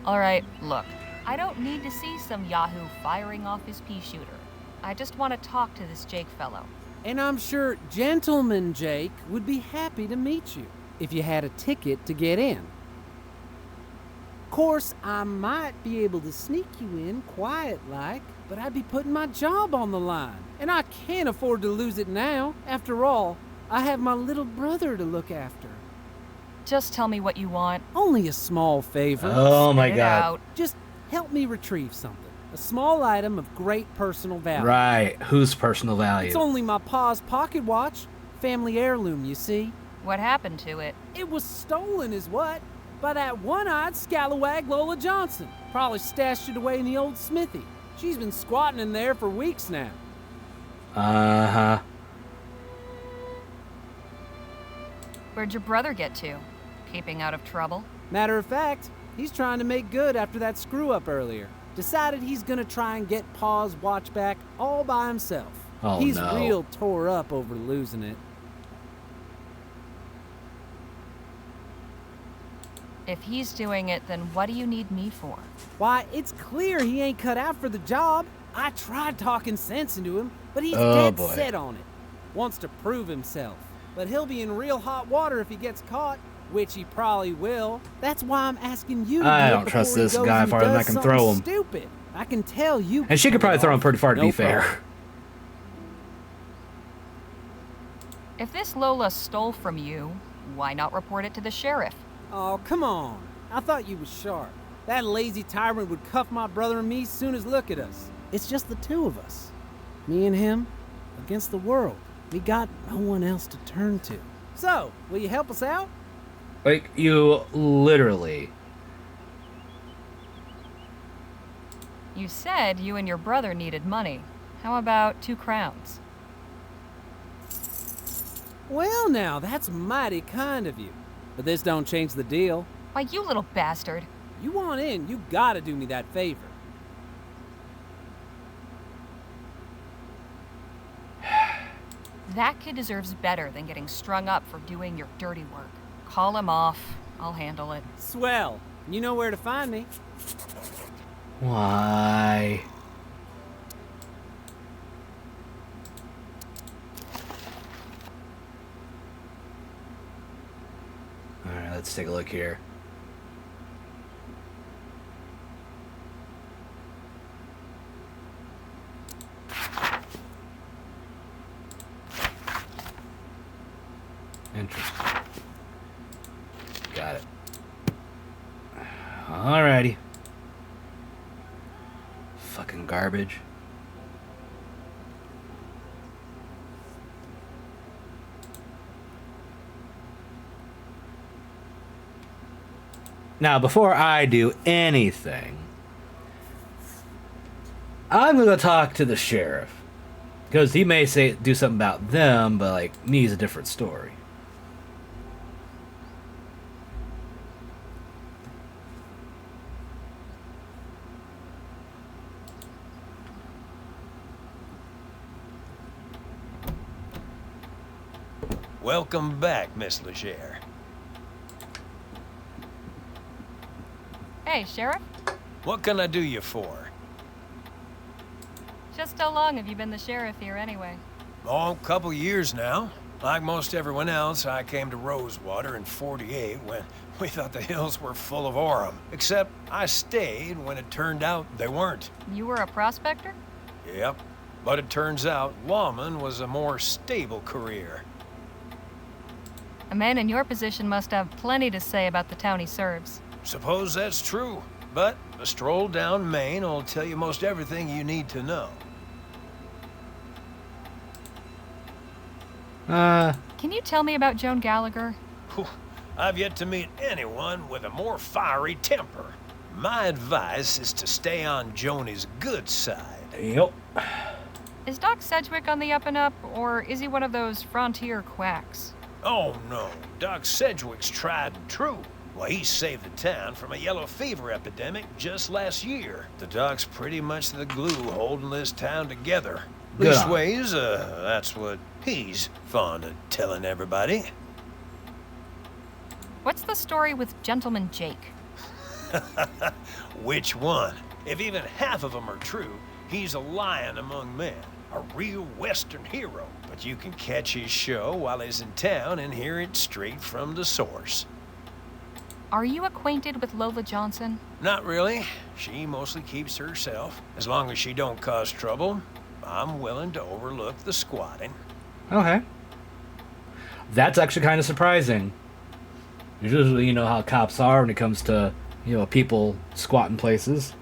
All right, look. I don't need to see some yahoo firing off his pea shooter. I just want to talk to this Jake fellow. And I'm sure Gentleman Jake would be happy to meet you if you had a ticket to get in. Course, I might be able to sneak you in quiet-like, but I'd be putting my job on the line. And I can't afford to lose it now. After all, I have my little brother to look after. Just tell me what you want. Only a small favor. Oh my Spit it God. out. Just help me retrieve something. A small item of great personal value. Right. Whose personal value? It's only my pa's pocket watch. Family heirloom, you see. What happened to it? It was stolen is what? By that one-eyed scalawag Lola Johnson. Probably stashed it away in the old smithy. She's been squatting in there for weeks now. Uh-huh. Where'd your brother get to? Keeping out of trouble? Matter of fact, he's trying to make good after that screw-up earlier. Decided he's gonna try and get pa's watch back all by himself. Oh, he's no. real tore up over losing it. If he's doing it, then what do you need me for? Why, it's clear he ain't cut out for the job. I tried talking sense into him, but he's Oh, dead boy. set on it. Wants to prove himself. But he'll be in real hot water if he gets caught, which he probably will. That's why I'm asking you to I do it don't trust before he this goes guy and farther than I does can something throw him. Stupid. I can tell you. And she could probably throw him pretty far, to No be fair. problem. If this Lola stole from you, why not report it to the sheriff? Oh, come on. I thought you was sharp. That lazy tyrant would cuff my brother and me soon as look at us. It's just the two of us. Me and him against the world. We got no one else to turn to. So, will you help us out? Like, you literally... You said you and your brother needed money. How about 2 crowns? Well now, that's mighty kind of you. But this don't change the deal. Why, you little bastard. You want in, you gotta do me that favor. That kid deserves better than getting strung up for doing your dirty work. Call him off. I'll handle it. Swell. You know where to find me. Why? Alright, let's take a look here. Interesting. Got it. Alrighty. Fucking garbage. Now, before I do anything, I'm gonna talk to the sheriff. Because he may do something about them, but like me is a different story. Welcome back, Miss Leger. Hey, Sheriff. What can I do you for? Just how long have you been the sheriff here anyway? Oh, a couple years now. Like most everyone else, I came to Rosewater in '48 when we thought the hills were full of Orem. Except I stayed when it turned out they weren't. You were a prospector? Yep. But it turns out lawman was a more stable career. A man in your position must have plenty to say about the town he serves. Suppose that's true. But a stroll down Main will tell you most everything you need to know. Can you tell me about Joan Gallagher? I've yet to meet anyone with a more fiery temper. My advice is to stay on Joni's good side. Yep. Is Doc Sedgwick on the up and up, or is he one of those frontier quacks? Oh no, Doc Sedgwick's tried and true. Well, he saved the town from a yellow fever epidemic just last year. The Doc's pretty much the glue holding this town together. Leastways, that's what he's fond of telling everybody. What's the story with Gentleman Jake? Which one? If even half of them are true, he's a lion among men. A real Western hero. But you can catch his show while he's in town and hear it straight from the source. Are you acquainted with Lola Johnson? Not really. She mostly keeps to herself. As long as she don't cause trouble, I'm willing to overlook the squatting. Okay. That's actually kind of surprising. Usually, you know how cops are when it comes to, you know, people squatting places.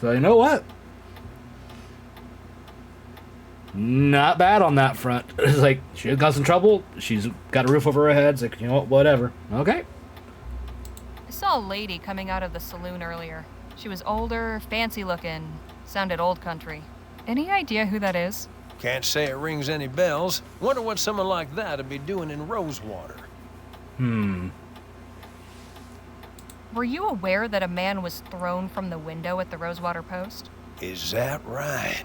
So, you know what? Not bad on that front. It's like, she has got some trouble. She's got a roof over her head. It's like, you know what, whatever. Okay. I saw a lady coming out of the saloon earlier. She was older, fancy looking, sounded old country. Any idea who that is? Can't say it rings any bells. Wonder what someone like that would be doing in Rosewater. Were you aware that a man was thrown from the window at the Rosewater Post? Is that right?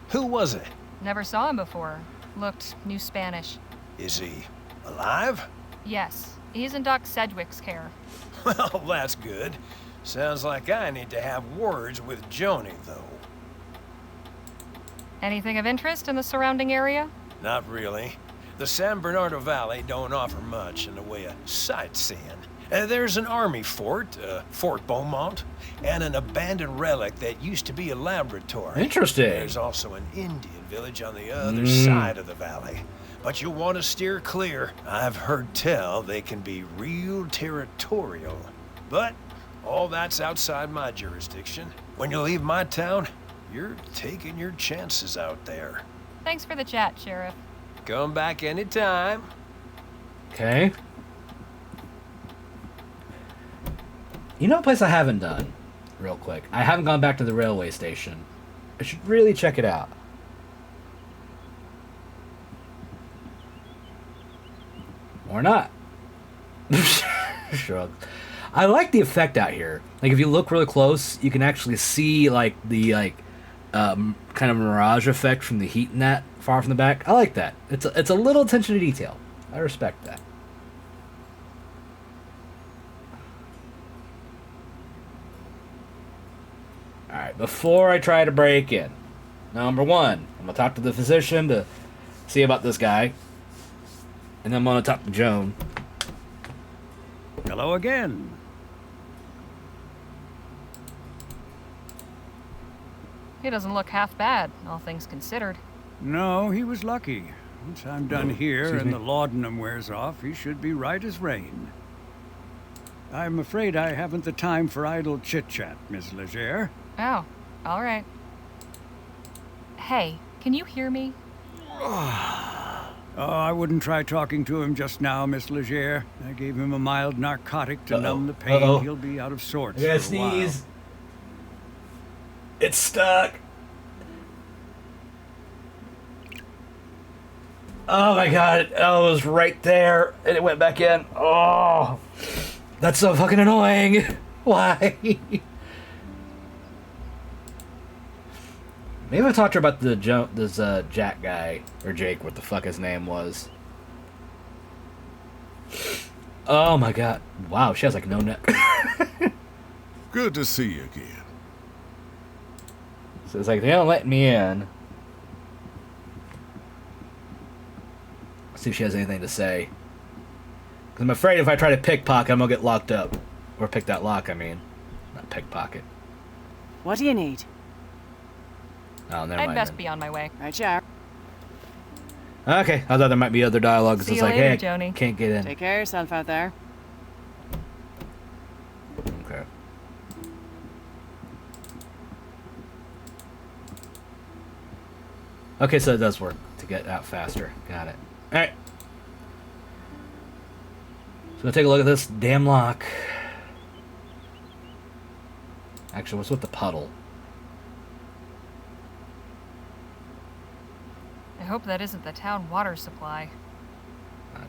Who was it? Never saw him before. Looked New Spanish. Is he alive? Yes, he's in Doc Sedgwick's care. Well, that's good. Sounds like I need to have words with Joni, though. Anything of interest in the surrounding area? Not really. The San Bernardino Valley don't offer much in the way of sightseeing. There's an army fort, Fort Beaumont, and an abandoned relic that used to be a laboratory. Interesting. There's also an Indian village on the other side of the valley. But you'll want to steer clear. I've heard tell they can be real territorial. But all that's outside my jurisdiction. When you leave my town, you're taking your chances out there. Thanks for the chat, Sheriff. Come back anytime. Okay. You know a place I haven't done, real quick. I haven't gone back to the railway station. I should really check it out. Or not. Shrug. I like the effect out here. Like, if you look really close, you can actually see, like, the, kind of mirage effect from the heat in that far from the back. I like that. It's a little attention to detail. I respect that. Alright, before I try to break in, number one, I'm going to talk to the physician to see about this guy. And then I'm going to talk to Joan. Hello again. He doesn't look half bad, all things considered. No, he was lucky. Once I'm done here and the laudanum wears off, he should be right as rain. I'm afraid I haven't the time for idle chit-chat, Miss Leger. Oh, all right. Hey, can you hear me? Oh, I wouldn't try talking to him just now, Miss Leger. I gave him a mild narcotic to numb the pain. He'll be out of sorts for a sneeze. It's stuck. Oh my god, it was right there, and it went back in. Oh, that's so fucking annoying. Why? Maybe I talked to her about this Jack guy, or Jake, what the fuck his name was. Oh my god. Wow, she has like no neck. Good to see you again. So it's like, they don't let me in. Let's see if she has anything to say. Because I'm afraid if I try to pickpocket, I'm going to get locked up. Or pick that lock, I mean. Not pickpocket. What do you need? Oh, never I'd mind. best be on my way. Right, yeah. Okay, I thought there might be other dialogue. See It's you like, later, hey, Joni. Can't get in. Take care of yourself out there. Okay. Okay, so it does work to get out faster. Got it. Alright. So we'll take a look at this damn lock. Actually, what's with the puddle? I hope that isn't the town water supply. Okay.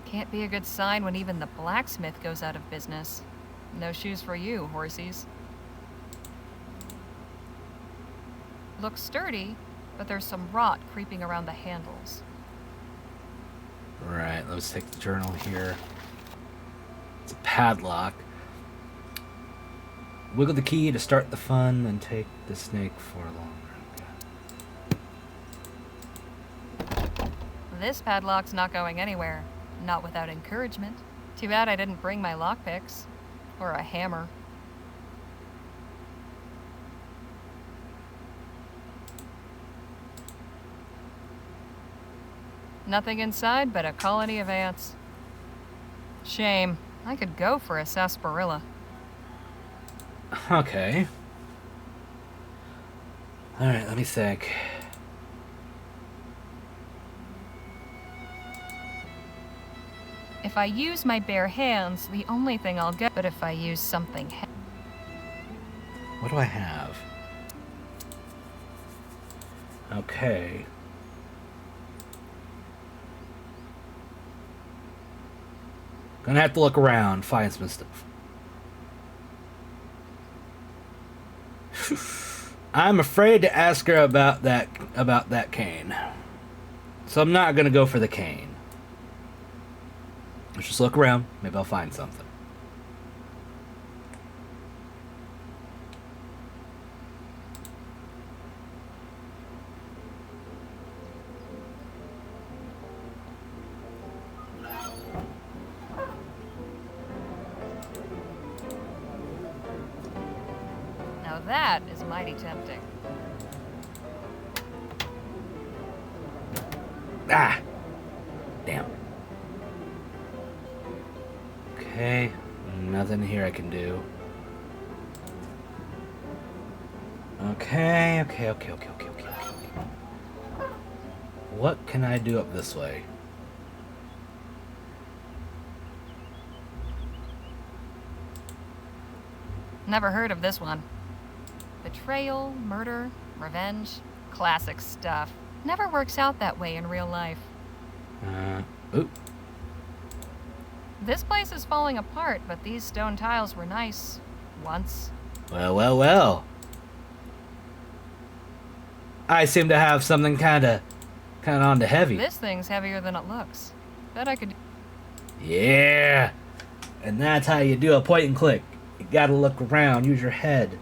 Can't be a good sign when even the blacksmith goes out of business. No shoes for you, horsies. Looks sturdy, but there's some rot creeping around the handles. Right, let's take the journal here. It's a padlock. Wiggle the key to start the fun, and take the snake for a long run. This padlock's not going anywhere. Not without encouragement. Too bad I didn't bring my lockpicks. Or a hammer. Nothing inside but a colony of ants. Shame. I could go for a sarsaparilla. Okay. Alright, let me think. If I use my bare hands, the only thing I'll get. But if I use something What do I have? Okay. Gonna have to look around, find some stuff. I'm afraid to ask her about that cane. So I'm not gonna go for the cane. Let's just look around. Maybe I'll find something. Now that is mighty tempting. Ah! Damn. Okay, nothing here I can do. Okay. What can I do up this way? Never heard of this one. Betrayal, murder, revenge, classic stuff. Never works out that way in real life. Ooh. This place is falling apart, but these stone tiles were nice. Once. Well. I seem to have something kinda on the heavy. This thing's heavier than it looks. Bet I could... Yeah! And that's how you do a point and click. You gotta look around, use your head.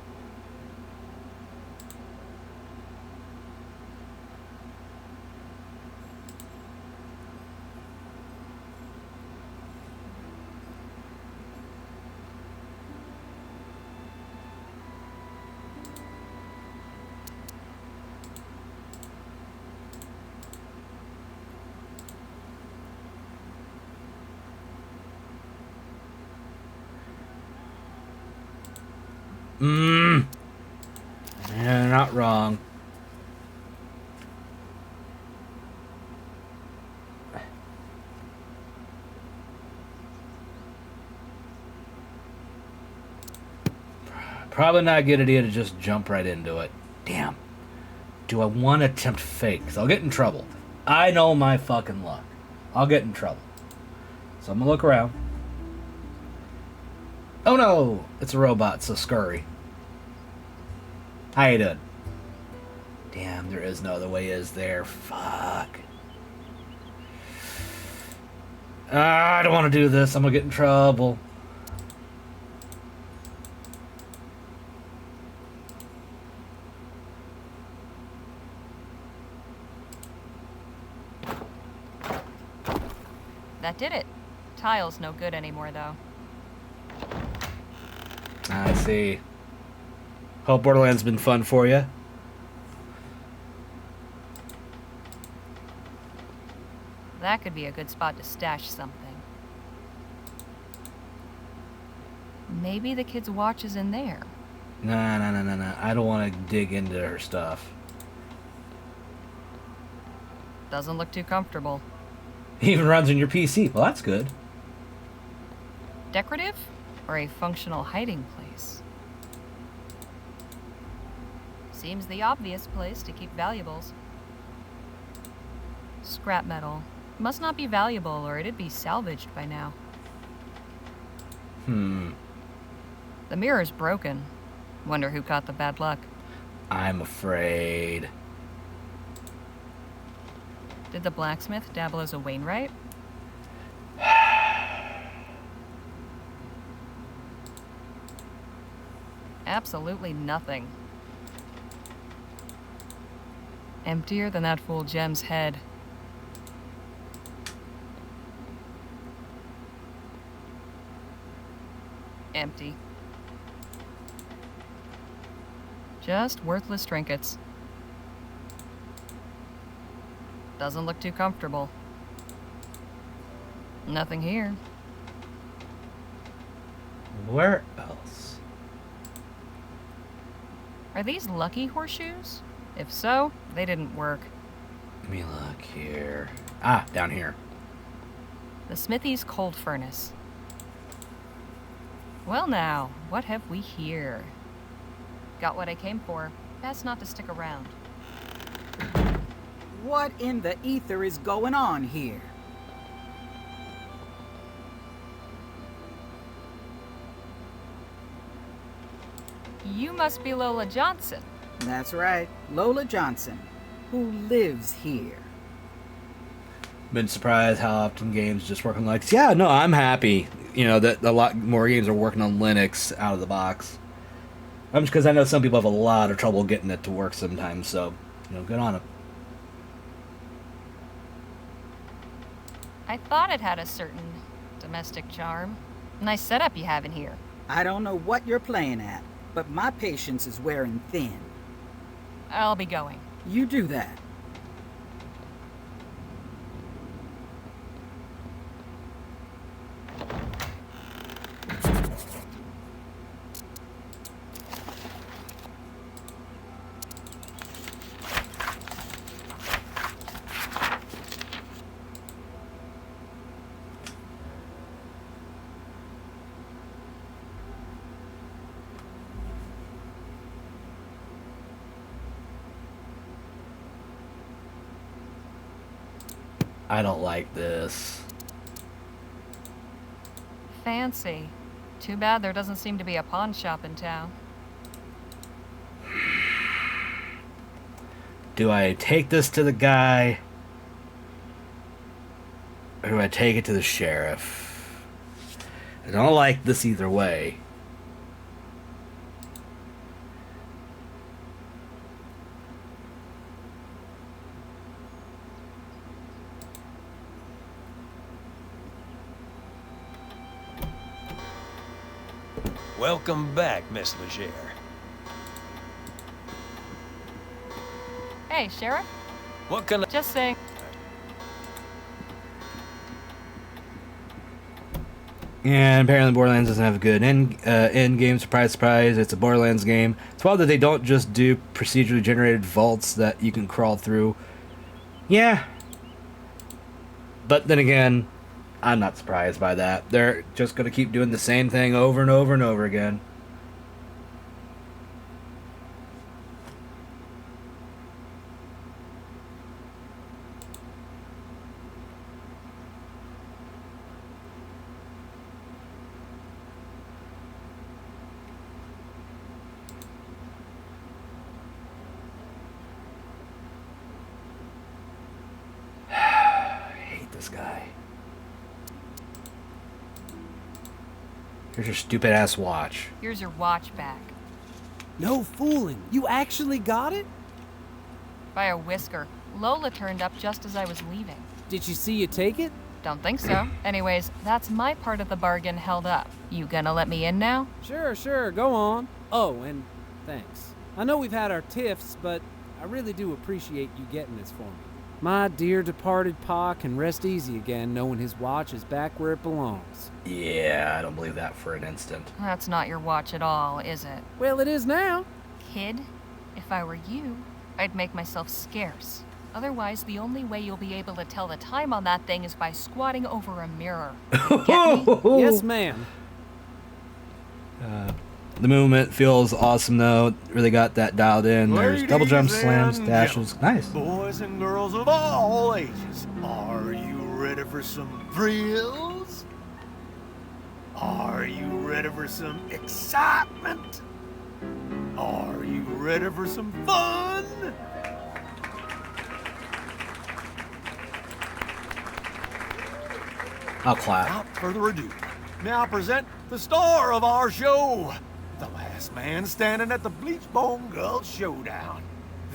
Yeah, not wrong. Probably not a good idea to just jump right into it. Damn. Do I want to attempt fake? 'Cause I'll get in trouble. I know my fucking luck. I'll get in trouble. So I'm gonna look around. Oh no! It's a robot, so scurry. How you doing? Damn, there is no other way, is there? Fuck. I don't want to do this. I'm gonna get in trouble. That did it. Tile's no good anymore, though. I see. Hope Borderlands been fun for you. That could be a good spot to stash something. Maybe the kid's watch is in there. Nah. I don't want to dig into her stuff. Doesn't look too comfortable. Even runs on your PC. Well, that's good. Decorative? Or a functional hiding place? Seems the obvious place to keep valuables. Scrap metal. Must not be valuable or it'd be salvaged by now. The mirror's broken. Wonder who caught the bad luck. I'm afraid. Did the blacksmith dabble as a Wainwright? Absolutely nothing. Emptier than that fool Jem's head. Empty. Just worthless trinkets. Doesn't look too comfortable. Nothing here. Where else? Are these lucky horseshoes? If so, they didn't work. Let me look here. Ah, down here. The Smithy's cold furnace. Well now, what have we here? Got what I came for. Best not to stick around. What in the ether is going on here? You must be Lola Johnson. That's right, Lola Johnson, who lives here. Been surprised how often games just work on Linux. Yeah, no, I'm happy. You know, that a lot more games are working on Linux out of the box. I'm just because I know some people have a lot of trouble getting it to work sometimes, so, good on them. I thought it had a certain domestic charm. Nice setup you have in here. I don't know what you're playing at, but my patience is wearing thin. I'll be going. You do that. I don't like this. Fancy. Too bad there doesn't seem to be a pawn shop in town. Do I take this to the guy? Or do I take it to the sheriff? I don't like this either way. Welcome back, Miss Leger. Hey, Sheriff? What can I... Just saying. And apparently Borderlands doesn't have a good end game. Surprise, surprise. It's a Borderlands game. It's wild that they don't just do procedurally generated vaults that you can crawl through. Yeah. But then again, I'm not surprised by that. They're just going to keep doing the same thing over and over and over again. This guy. Here's your stupid ass watch. Here's your watch back. No fooling. You actually got it? By a whisker. Lola turned up just as I was leaving. Did she see you take it? Don't think so. Anyways, that's my part of the bargain held up. You gonna let me in now? Sure, go on. Oh, and thanks. I know we've had our tiffs, but I really do appreciate you getting this for me. My dear departed pa can rest easy again knowing his watch is back where it belongs. Yeah, I don't believe that for an instant. That's not your watch at all, is it? Well, it is now. Kid, if I were you, I'd make myself scarce. Otherwise, the only way you'll be able to tell the time on that thing is by squatting over a mirror. Get me? Yes, ma'am. The movement feels awesome, though. Really got that dialed in. There's double jumps, slams, dashes. Nice. Boys and girls of all ages, are you ready for some thrills? Are you ready for some excitement? Are you ready for some fun? I'll clap. Without further ado, now present the star of our show. The last man standing at the Bleachbone Gulch Showdown.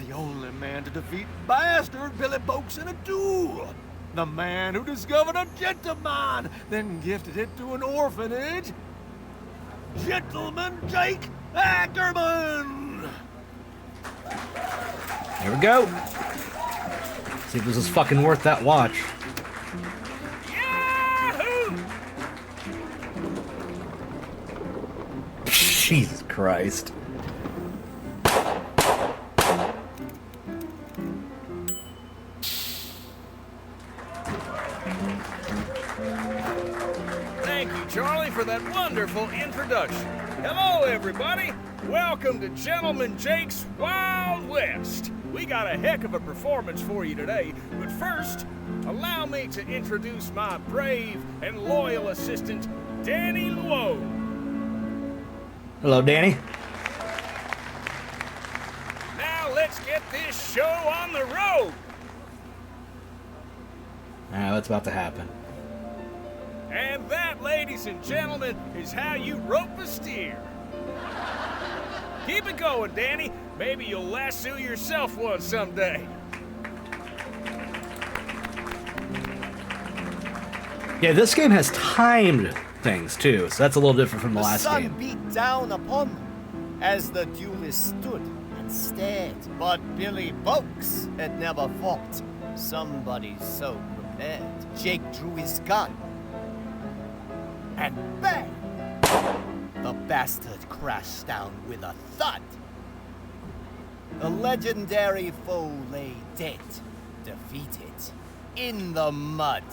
The only man to defeat Bastard Billy Boakes in a duel. The man who discovered a gentleman, then gifted it to an orphanage. Gentleman Jake Ackerman! Here we go. See if this is fucking worth that watch. Jesus Christ. Thank you, Charlie, for that wonderful introduction. Hello, everybody. Welcome to Gentleman Jake's Wild West. We got a heck of a performance for you today, but first, allow me to introduce my brave and loyal assistant, Danny Luo. Hello, Danny. Now let's get this show on the road. What's about to happen? And that, ladies and gentlemen, is how you rope a steer. Keep it going, Danny. Maybe you'll lasso yourself one someday. Yeah, this game has timed things too, so that's a little different from the last sun game. beat down upon them as the duelists stood and stared. But Billy Boakes had never fought somebody so prepared. Jake drew his gun, and bang! The bastard crashed down with a thud. The legendary foe lay dead, defeated, in the mud.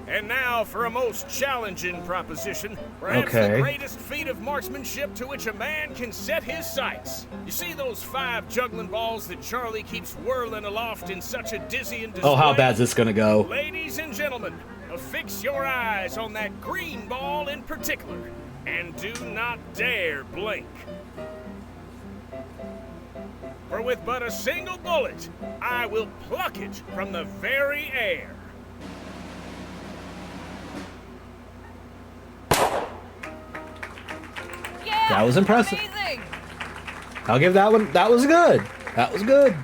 And now Now for a most challenging proposition. Perhaps the greatest feat of marksmanship to which a man can set his sights. You see those 5 juggling balls that Charlie keeps whirling aloft in such a dizzying display? Oh, how bad's this gonna go? Ladies and gentlemen, fix your eyes on that green ball in particular, and do not dare blink. For with but a single bullet, I will pluck it from the very air. Yeah, that was impressive. Amazing. I'll give that one. That was good. That was good.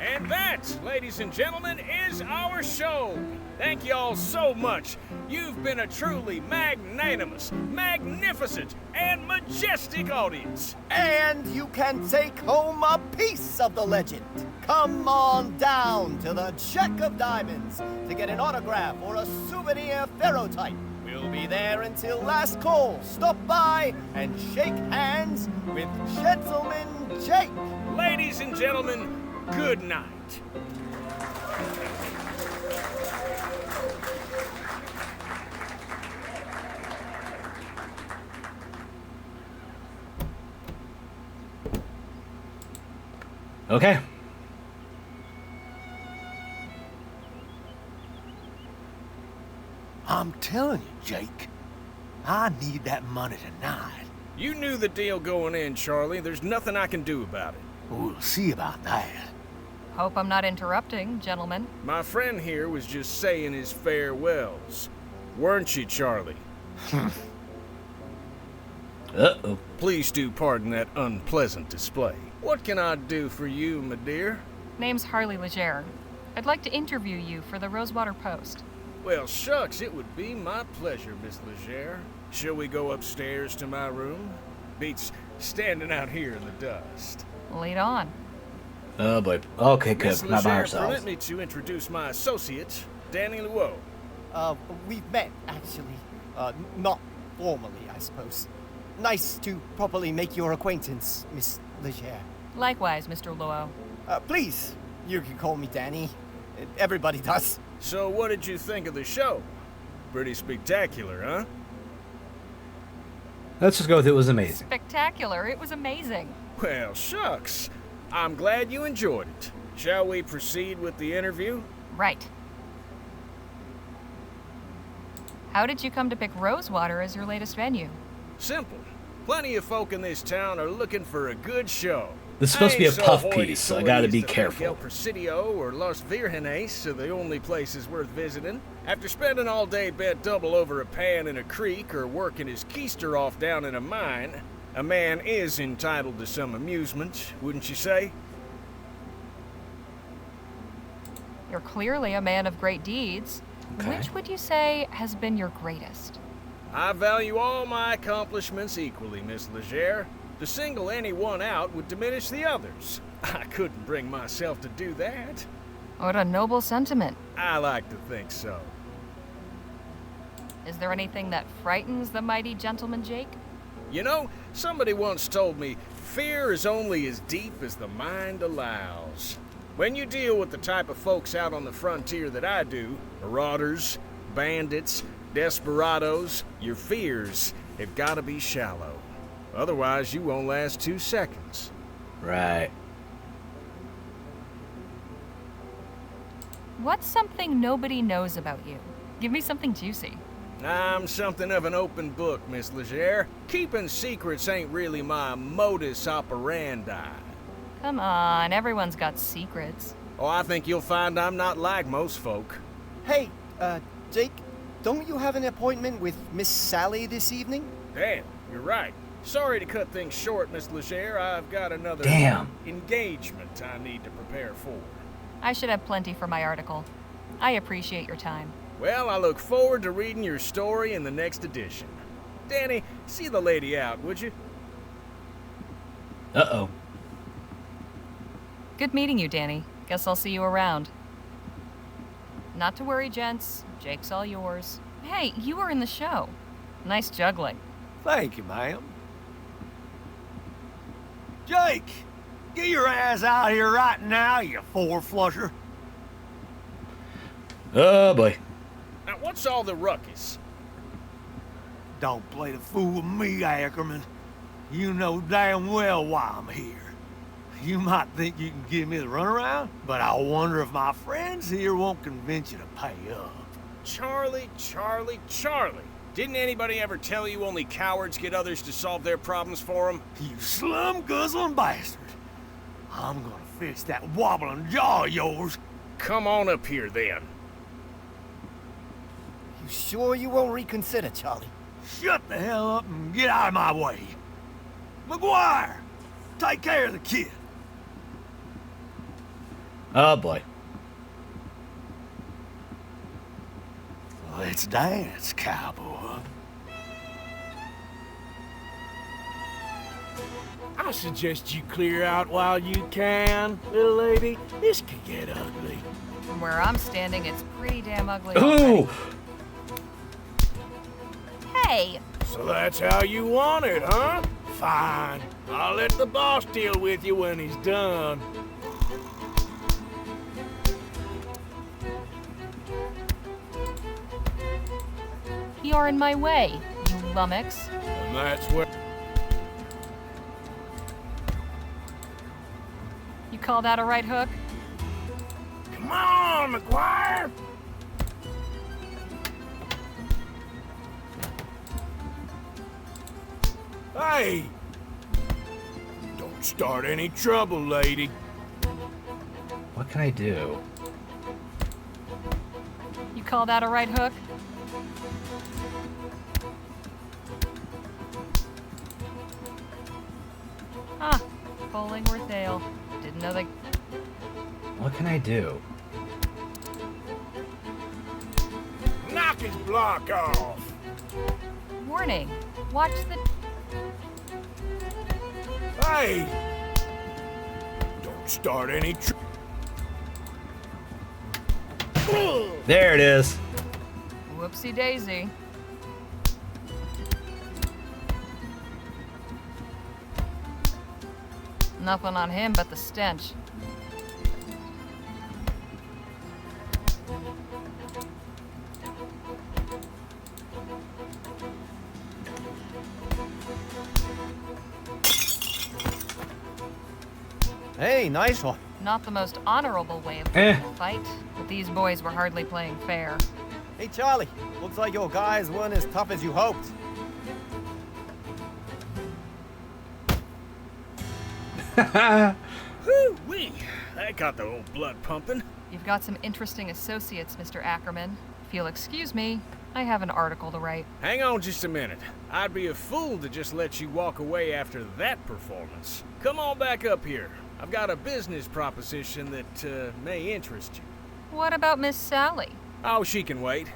And that, ladies and gentlemen, is our show. Thank you all so much. You've been a truly magnanimous, magnificent, and majestic audience. And you can take home a piece of the legend. Come on down to the Jack of Diamonds to get an autograph or a souvenir ferrotype. We'll be there until last call. Stop by and shake hands with Gentleman Jake. Ladies and gentlemen, good night. Okay. I'm telling you, Jake, I need that money tonight. You knew the deal going in, Charlie. There's nothing I can do about it. We'll see about that. Hope I'm not interrupting, gentlemen. My friend here was just saying his farewells. Weren't you, Charlie? Uh-oh. Please do pardon that unpleasant display. What can I do for you, my dear? Name's Harley Leger. I'd like to interview you for the Rosewater Post. Well, shucks, it would be my pleasure, Miss Leger. Shall we go upstairs to my room? Beats standing out here in the dust. Lead on. Oh boy. Okay, good. Miss Not by Leger, ourselves. permit me to introduce my associate, Danny Luo. We've met, actually. Not formally, I suppose. Nice to properly make your acquaintance, Miss Leger. Likewise, Mr. Luo. Please, you can call me Danny. Everybody does. So what did you think of the show? Pretty spectacular, huh? Let's just go with it was amazing. Spectacular. It was amazing. Well, shucks. I'm glad you enjoyed it. Shall we proceed with the interview? Right. How did you come to pick Rosewater as your latest venue? Simple. Plenty of folk in this town are looking for a good show. This is supposed to be a puff piece, so I gotta be careful. El Presidio or Los Virgenes are the only places worth visiting. After spending all day bent double over a pan in a creek or working his keister off down in a mine, a man is entitled to some amusement, wouldn't you say? You're clearly a man of great deeds. Okay. Which would you say has been your greatest? I value all my accomplishments equally, Miss Leger. To single any one out would diminish the others. I couldn't bring myself to do that. What a noble sentiment. I like to think so. Is there anything that frightens the mighty Gentleman Jake? You know, somebody once told me, fear is only as deep as the mind allows. When you deal with the type of folks out on the frontier that I do, marauders, bandits, desperados, your fears have got to be shallow. Otherwise, you won't last 2 seconds. Right. What's something nobody knows about you? Give me something juicy. I'm something of an open book, Miss Leger. Keeping secrets ain't really my modus operandi. Come on, everyone's got secrets. Oh, I think you'll find I'm not like most folk. Hey, Jake, don't you have an appointment with Miss Sally this evening? Damn, you're right. Sorry to cut things short, Miss Leger. I've got another engagement I need to prepare for. I should have plenty for my article. I appreciate your time. Well, I look forward to reading your story in the next edition. Danny, see the lady out, would you? Uh-oh. Good meeting you, Danny. Guess I'll see you around. Not to worry, gents. Jake's all yours. Hey, you were in the show. Nice juggling. Thank you, ma'am. Jake, get your ass out here right now, you four-flusher. Oh, boy. Now, What's all the ruckus? Don't play the fool with me, Ackerman. You know damn well why I'm here. You might think you can give me the runaround, but I wonder if my friends here won't convince you to pay up. Charlie. Didn't anybody ever tell you only cowards get others to solve their problems for them? You slum-guzzling bastard. I'm gonna fix that wobbling jaw of yours. Come on up here, then. You sure you won't reconsider, Charlie? Shut the hell up and get out of my way. McGuire, take care of the kid. Oh boy. Let's dance, cowboy. I suggest you clear out while you can, little lady. This could get ugly. From where I'm standing, it's pretty damn ugly. Ooh! Hey! So that's how you want it, huh? Fine. I'll let the boss deal with you when he's done. You're in my way, you lummox. And that's where... You call that a right hook? Come on, McGuire! Hey! Don't start any trouble, lady. What can I do? You call that a right hook? Ah, Bollingworth Dale. Didn't know they... What can I do? Knock his block off! Warning. Watch the... Hey! Don't start any There it is. Whoopsie daisy. Nothing on him but the stench. Hey, nice one. Not the most honorable way of winning a fight, but these boys were hardly playing fair. Hey, Charlie. Looks like your guys weren't as tough as you hoped. Whoo-wee! That got the old blood pumping. You've got some interesting associates, Mr. Ackerman. If you'll excuse me, I have an article to write. Hang on just a minute. I'd be a fool to just let you walk away after that performance. Come on back up here. I've got a business proposition that may interest you. What about Miss Sally? Oh, she can wait.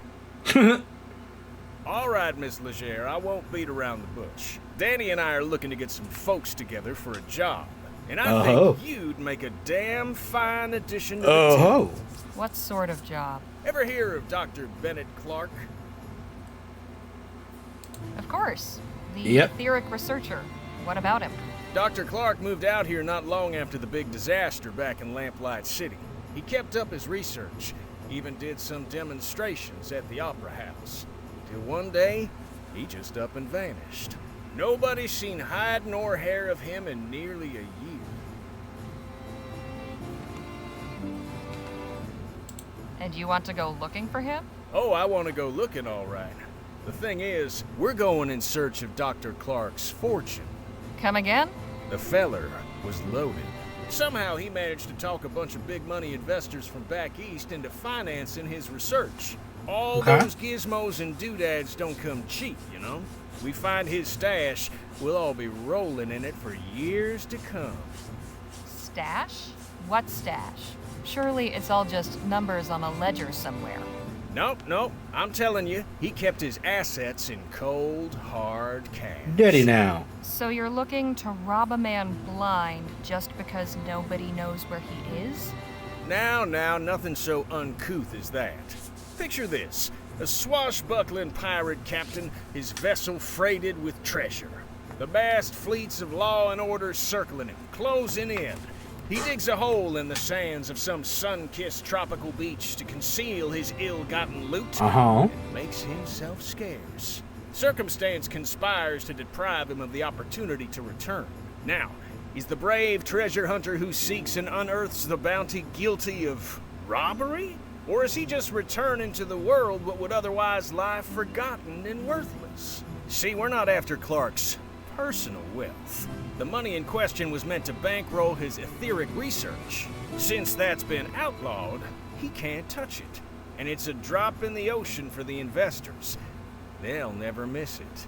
All right, Miss Legere, I won't beat around the bush. Danny and I are looking to get some folks together for a job. And I think you'd make a damn fine addition to the team. What sort of job? Ever hear of Dr. Bennett Clark? Of course. The etheric researcher. What about him? Dr. Clark moved out here not long after the big disaster back in Lamplight City. He kept up his research, even did some demonstrations at the Opera House. Till one day, he just up and vanished. Nobody's seen hide nor hair of him in nearly a year. And you want to go looking for him? Oh, I want to go looking, all right. The thing is, we're going in search of Dr. Clark's fortune. Come again? The feller was loaded. Somehow he managed to talk a bunch of big money investors from back east into financing his research. All those gizmos and doodads don't come cheap, you know? We find his stash, we'll all be rolling in it for years to come. Stash? What stash? Surely it's all just numbers on a ledger somewhere. Nope. I'm telling you, he kept his assets in cold, hard cash. Did he now? So you're looking to rob a man blind just because nobody knows where he is? Now, nothing so uncouth as that. Picture this. A swashbuckling pirate captain, his vessel freighted with treasure. The vast fleets of law and order circling him, closing in. He digs a hole in the sands of some sun-kissed tropical beach to conceal his ill-gotten loot and makes himself scarce. Circumstance conspires to deprive him of the opportunity to return. Now, he's the brave treasure hunter who seeks and unearths the bounty guilty of robbery? Or is he just returning to the world what would otherwise lie forgotten and worthless? See, we're not after Clark's personal wealth. The money in question was meant to bankroll his etheric research. Since that's been outlawed, he can't touch it. And it's a drop in the ocean for the investors. They'll never miss it.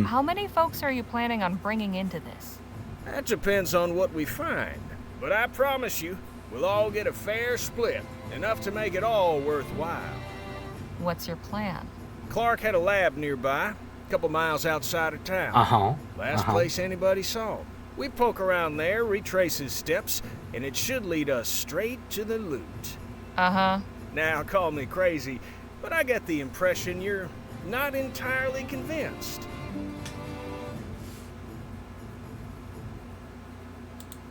How many folks are you planning on bringing into this? That depends on what we find. But I promise you, we'll all get a fair split. Enough to make it all worthwhile. What's your plan? Clark had a lab nearby, a couple miles outside of town. Last place anybody saw him. We poke around there, retrace his steps, and it should lead us straight to the loot. Now, call me crazy, but I get the impression you're not entirely convinced.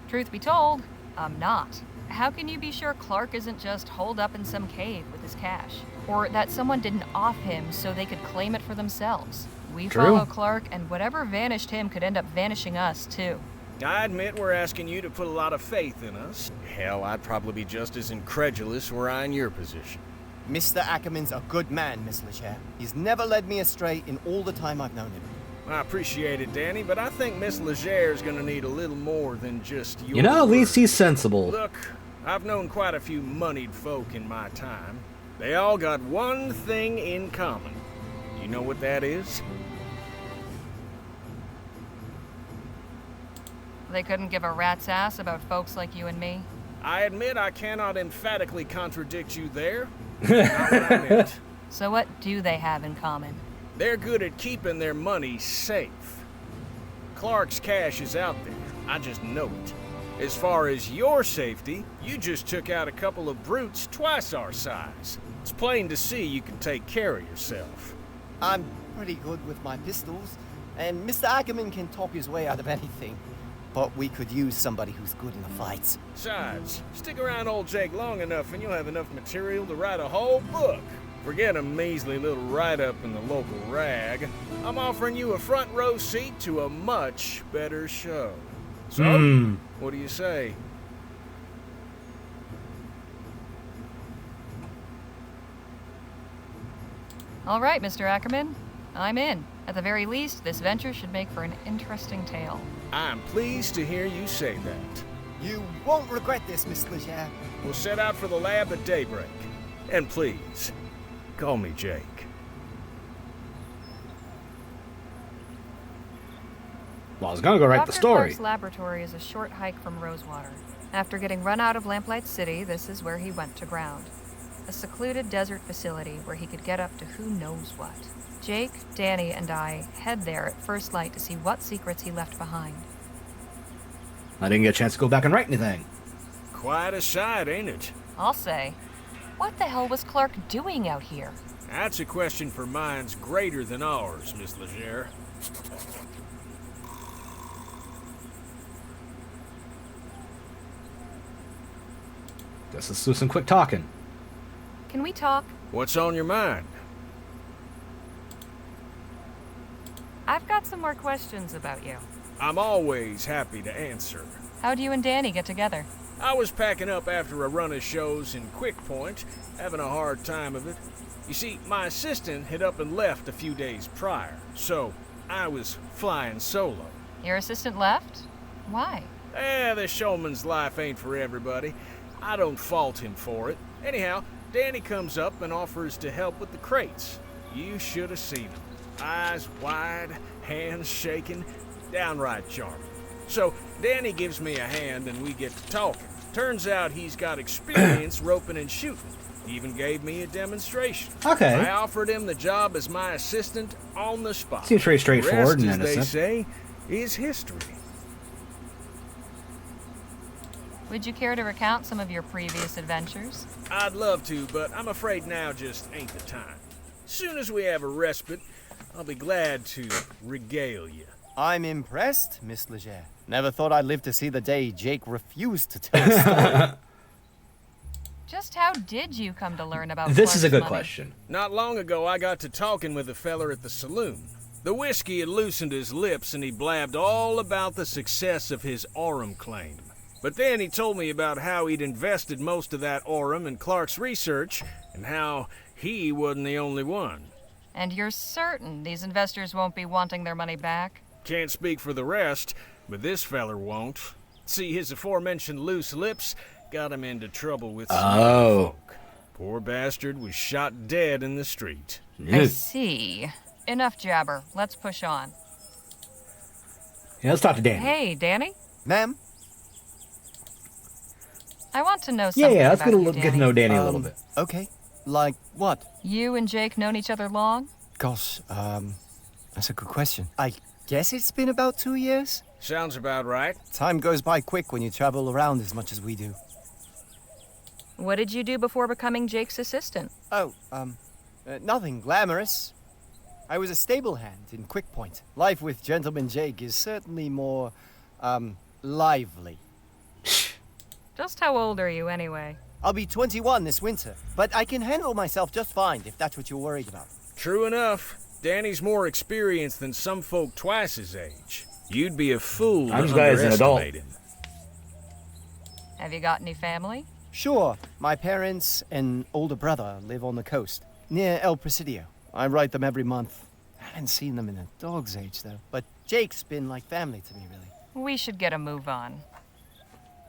Truth be told, I'm not. How can you be sure Clark isn't just holed up in some cave with his cash? Or that someone didn't off him so they could claim it for themselves? We follow Clark, and whatever vanished him could end up vanishing us, too. I admit we're asking you to put a lot of faith in us. Hell, I'd probably be just as incredulous were I in your position. Mr. Ackerman's a good man, Miss Leger. He's never led me astray in all the time I've known him. I appreciate it, Danny, but I think Miss Leger is gonna need a little more than just your at least he's sensible. Look, I've known quite a few moneyed folk in my time. They all got one thing in common. You know what that is? They couldn't give a rat's ass about folks like you and me. I admit I cannot emphatically contradict you there. Not what I meant. So what do they have in common? They're good at keeping their money safe. Clark's cash is out there. I just know it. As far as your safety, you just took out a couple of brutes twice our size. It's plain to see you can take care of yourself. I'm pretty good with my pistols, and Mr. Ackerman can talk his way out of anything. But we could use somebody who's good in the fights. Besides, stick around old Jake long enough and you'll have enough material to write a whole book. Forget a measly little write-up in the local rag. I'm offering you a front row seat to a much better show. So, what do you say? All right, Mr. Ackerman. I'm in. At the very least, this venture should make for an interesting tale. I'm pleased to hear you say that. You won't regret this, Miss Leger. We'll set out for the lab at daybreak. And please, call me Jake. Well, I was gonna go write the story. Clark's laboratory is a short hike from Rosewater. After getting run out of Lamplight City, this is where he went to ground. A secluded desert facility where he could get up to who knows what. Jake, Danny, and I head there at first light to see what secrets he left behind. I didn't get a chance to go back and write anything. Quite a sight, ain't it? I'll say. What the hell was Clark doing out here? That's a question for minds greater than ours, Miss Leger. Guess let's do some quick talking. Can we talk? What's on your mind? I've got some more questions about you. I'm always happy to answer. How'd you and Danny get together? I was packing up after a run of shows in Quick Point, having a hard time of it. You see, my assistant had up and left a few days prior, so I was flying solo. Your assistant left? Why? The showman's life ain't for everybody. I don't fault him for it. Anyhow, Danny comes up and offers to help with the crates. You should have seen him. Eyes wide, hands shaking, downright charming. So Danny gives me a hand and we get to talking. Turns out he's got experience roping and shooting. He even gave me a demonstration. Okay. I offered him the job as my assistant on the spot. Seems pretty straightforward and the rest, innocent. as they say, is history. Would you care to recount some of your previous adventures? I'd love to, but I'm afraid now just ain't the time. Soon as we have a respite, I'll be glad to regale you. I'm impressed, Miss Leger. Never thought I'd live to see the day Jake refused to tell a story. Just how did you come to learn about This is a Clark's good money? question. Not long ago, I got to talking with a feller at the saloon. The whiskey had loosened his lips, and he blabbed all about the success of his Aurum claim. But then he told me about how he'd invested most of that Aurum in Clark's research, and how he wasn't the only one. And you're certain these investors won't be wanting their money back? Can't speak for the rest, but this feller won't. See, his aforementioned loose lips got him into trouble with some folk. Poor bastard was shot dead in the street. I see. Enough jabber. Let's push on. Yeah, let's talk to Danny. Hey, Danny? Ma'am? I want to know something Yeah, let's about you, get to know Danny a little bit. Okay. Like what? You and Jake known each other long? Gosh, that's a good question. I guess it's been about 2 years? Sounds about right. Time goes by quick when you travel around as much as we do. What did you do before becoming Jake's assistant? Oh, nothing glamorous. I was a stable hand in Quick Point. Life with Gentleman Jake is certainly more, lively. Just how old are you, anyway? I'll be 21 this winter, but I can handle myself just fine if that's what you're worried about. True enough. Danny's more experienced than some folk twice his age. You'd be a fool to underestimate him. Have you got any family? Sure. My parents and older brother live on the coast, near El Presidio. I write them every month. I haven't seen them in a dog's age, though. But Jake's been like family to me, really. We should get a move on.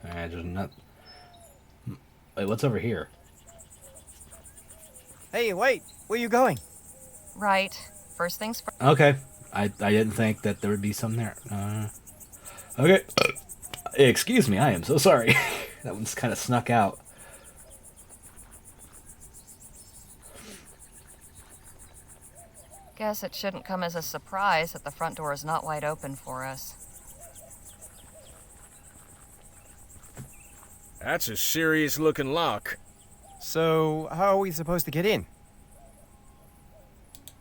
Just not... Wait, what's over here? Hey, wait. Where you going? Right. First things first. Okay. I didn't think that there would be some there. Okay. Excuse me, I am so sorry. That one's kind of snuck out. Guess it shouldn't come as a surprise that the front door is not wide open for us. That's a serious-looking lock. So, how are we supposed to get in?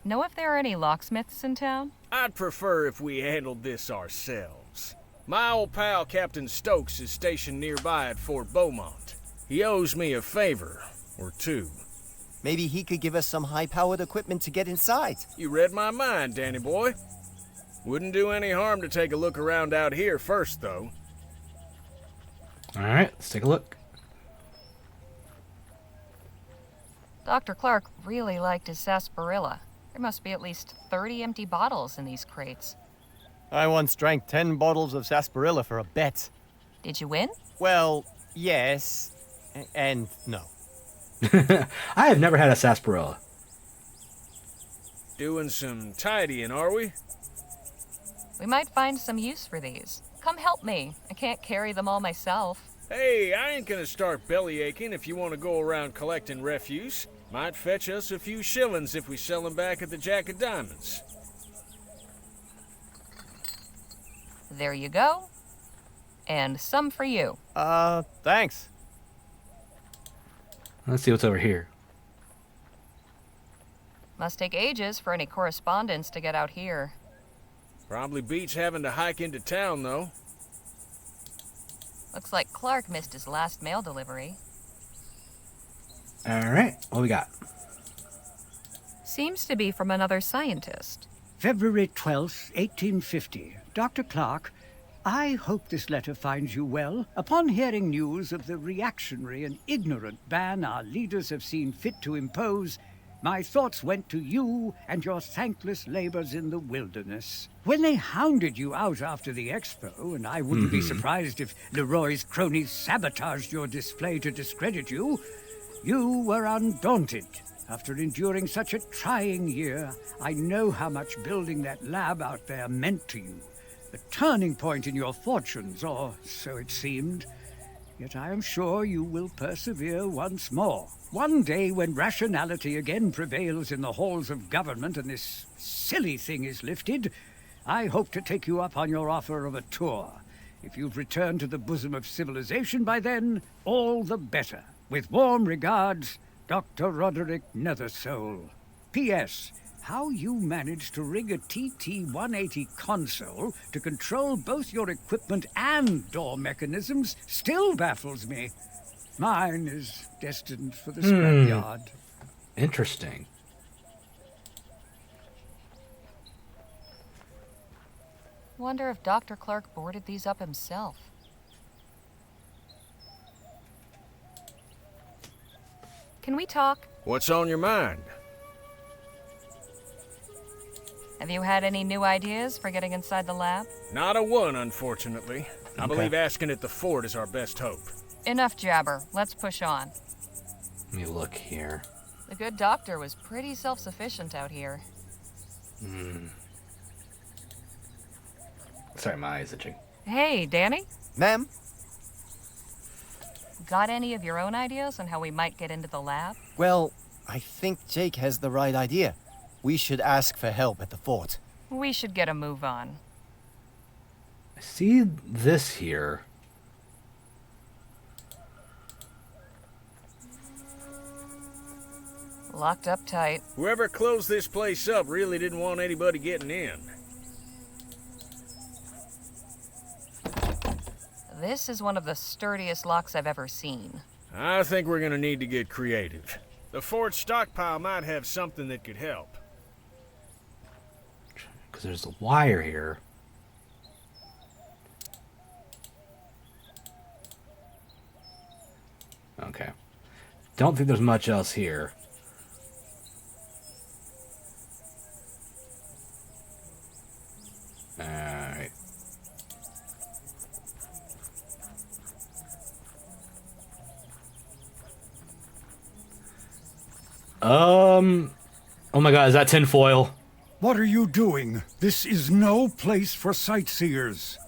Know if there are any locksmiths in town? I'd prefer if we handled this ourselves. My old pal Captain Stokes is stationed nearby at Fort Beaumont. He owes me a favor, or two. Maybe he could give us some high-powered equipment to get inside. You read my mind, Danny boy. Wouldn't do any harm to take a look around out here first, though. Alright, let's take a look. Dr. Clark really liked his sarsaparilla. There must be at least 30 empty bottles in these crates. I once drank 10 bottles of sarsaparilla for a bet. Did you win? Well, yes, and no. I have never had a sarsaparilla. Doing some tidying, are we? We might find some use for these. Come help me. I can't carry them all myself. Hey, I ain't gonna start belly aching if you want to go around collecting refuse. Might fetch us a few shillings if we sell them back at the Jack of Diamonds. There you go. And some for you. Thanks. Let's see what's over here. Must take ages for any correspondence to get out here. Probably beats having to hike into town, though. Looks like Clark missed his last mail delivery. Alright, what we got? Seems to be from another scientist. February 12th, 1850. Dr. Clark, I hope this letter finds you well. Upon hearing news of the reactionary and ignorant ban our leaders have seen fit to impose, my thoughts went to you and your thankless labors in the wilderness. When they hounded you out after the expo, and I wouldn't be surprised if Leroy's cronies sabotaged your display to discredit you, you were undaunted. After enduring such a trying year, I know how much building that lab out there meant to you. A turning point in your fortunes, or so it seemed. Yet I am sure you will persevere once more. One day when rationality again prevails in the halls of government and this silly thing is lifted, I hope to take you up on your offer of a tour. If you've returned to the bosom of civilization by then, all the better. With warm regards, Dr. Roderick Nethersole. P.S. how you managed to rig a TT-180 console to control both your equipment and door mechanisms still baffles me. Mine is destined for the scrapyard. Interesting. Wonder if Dr. Clark boarded these up himself. Can we talk? What's on your mind? Have you had any new ideas for getting inside the lab? Not a one, unfortunately. I believe asking at the fort is our best hope. Enough jabber. Let's push on. Let me look here. The good doctor was pretty self-sufficient out here. Sorry, my eye's itching. Hey, Danny? Ma'am? Got any of your own ideas on how we might get into the lab? Well, I think Jake has the right idea. We should ask for help at the fort. We should get a move on. I see this here. Locked up tight. Whoever closed this place up really didn't want anybody getting in. This is one of the sturdiest locks I've ever seen. I think we're gonna need to get creative. The fort stockpile might have something that could help. Because there's a wire here. Okay. Don't think there's much else here. Alright. Oh my god, is that tinfoil? What are you doing? This is no place for sightseers.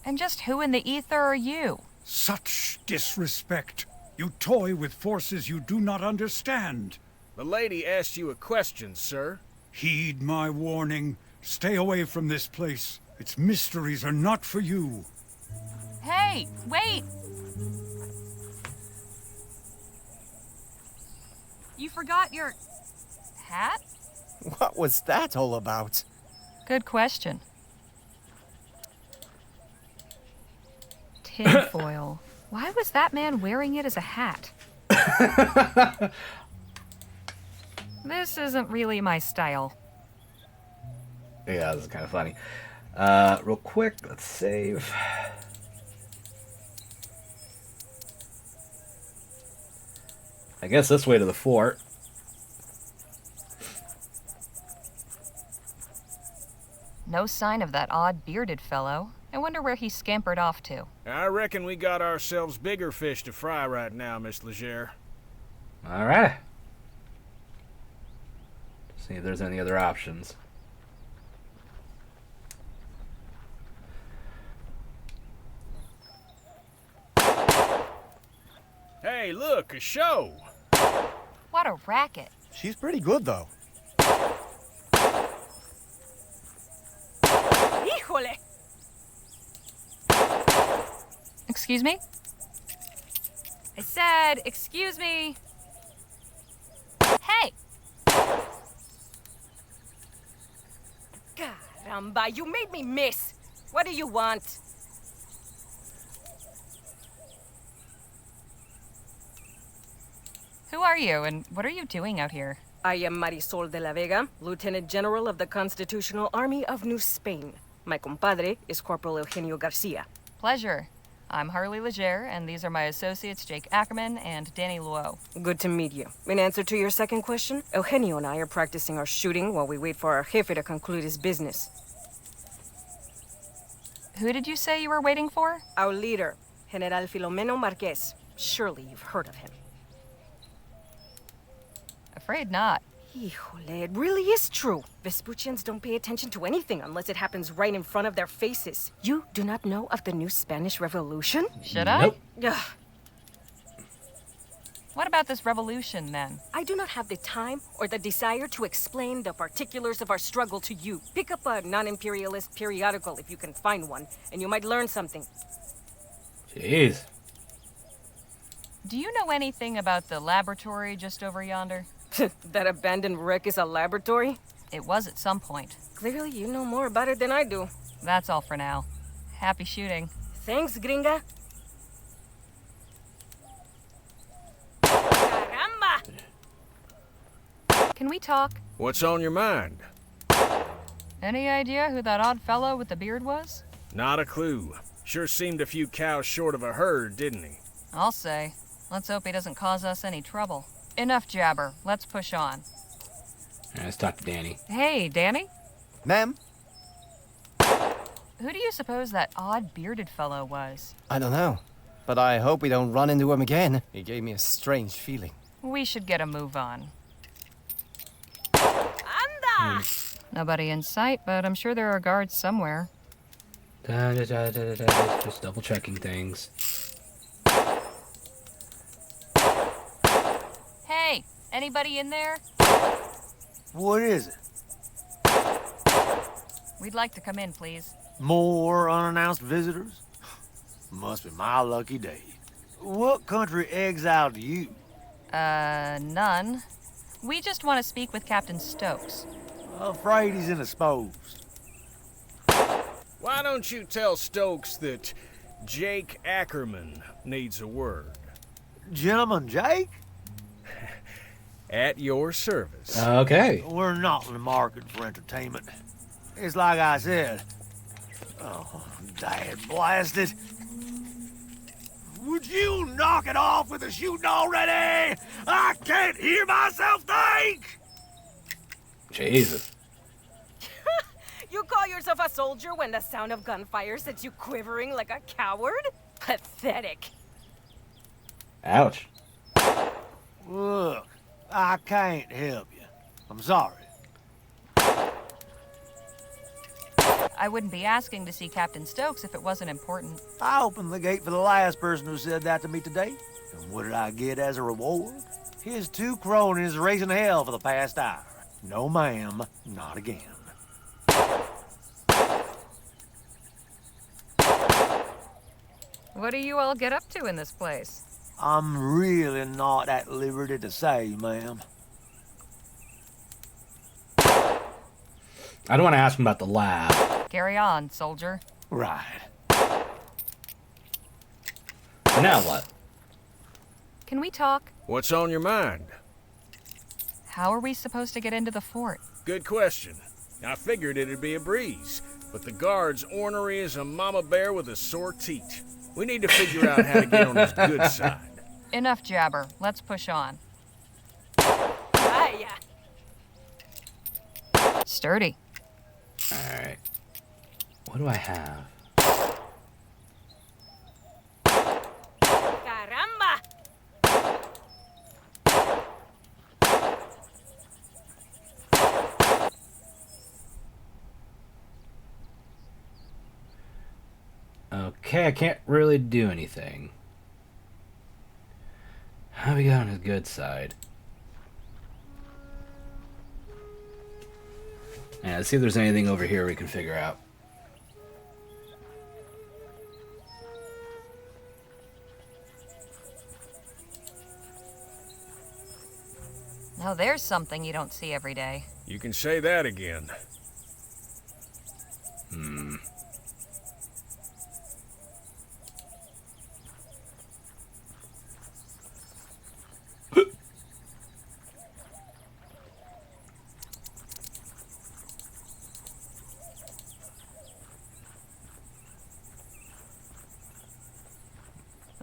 And just who in the ether are you? Such disrespect. You toy with forces you do not understand. The lady asked you a question, sir. Heed my warning. Stay away from this place. Its mysteries are not for you. Hey, wait! You forgot your... hat? What was that all about? Good question. Tinfoil. Why was that man wearing it as a hat? This isn't really my style. Yeah, this is kind of funny. Real quick, let's save. I guess this way to the fort. No sign of that odd bearded fellow. I wonder where he scampered off to. I reckon we got ourselves bigger fish to fry right now, Miss Leger. Alright. See if there's any other options. Hey, look, a show! What a racket. She's pretty good, though. Híjole! Excuse me? I said, excuse me. Hey! Caramba, you made me miss. What do you want? Who are you, and what are you doing out here? I am Marisol de la Vega, Lieutenant General of the Constitutional Army of New Spain. My compadre is Corporal Eugenio Garcia. Pleasure. I'm Harley Leger, and these are my associates Jake Ackerman and Danny Luo. Good to meet you. In answer to your second question, Eugenio and I are practicing our shooting while we wait for our jefe to conclude his business. Who did you say you were waiting for? Our leader, General Filomeno Marquez. Surely you've heard of him. Afraid not. Híjole, it really is true. Vespuccians don't pay attention to anything unless it happens right in front of their faces. You do not know of the new Spanish Revolution? Should I? Ugh. What about this revolution, then? I do not have the time or the desire to explain the particulars of our struggle to you. Pick up a non-imperialist periodical if you can find one, and you might learn something. Jeez. Do you know anything about the laboratory just over yonder? That abandoned wreck is a laboratory? It was at some point. Clearly you know more about it than I do. That's all for now. Happy shooting. Thanks, gringa. Caramba! Can we talk? What's on your mind? Any idea who that odd fellow with the beard was? Not a clue. Sure seemed a few cows short of a herd, didn't he? I'll say. Let's hope he doesn't cause us any trouble. Enough jabber. Let's push on. Let's talk to Danny. Hey, Danny? Ma'am? Who do you suppose that odd bearded fellow was? I don't know, but I hope we don't run into him again. He gave me a strange feeling. We should get a move on. Anda! Nobody in sight, but I'm sure there are guards somewhere. Just double checking things. Hey, anybody in there? What is it? We'd like to come in, please. More unannounced visitors? Must be my lucky day. What country exiled you? None. We just want to speak with Captain Stokes. Afraid he's indisposed. Why don't you tell Stokes that Jake Ackerman needs a word? Gentleman Jake? At your service. Okay. We're not in the market for entertainment. It's like I said. Oh, dad blasted. Would you knock it off with the shooting already? I can't hear myself think! Jesus. You call yourself a soldier when the sound of gunfire sets you quivering like a coward? Pathetic. Ouch. Look, I can't help you. I'm sorry. I wouldn't be asking to see Captain Stokes if it wasn't important. I opened the gate for the last person who said that to me today. And what did I get as a reward? His 2 cronies raising hell for the past hour. No, ma'am, not again. What do you all get up to in this place? I'm really not at liberty to say, ma'am. I don't want to ask him about the lab. Carry on, soldier. Right. Now what? Can we talk? What's on your mind? How are we supposed to get into the fort? Good question. I figured it'd be a breeze, but the guard's ornery as a mama bear with a sore teat. We need to figure out how to get on his good side. Enough jabber. Let's push on. Hiya. Sturdy. Alright. What do I have? Caramba! Okay, I can't really do anything. How do we get on his good side? Yeah, let's see if there's anything over here we can figure out. Now there's something you don't see every day. You can say that again.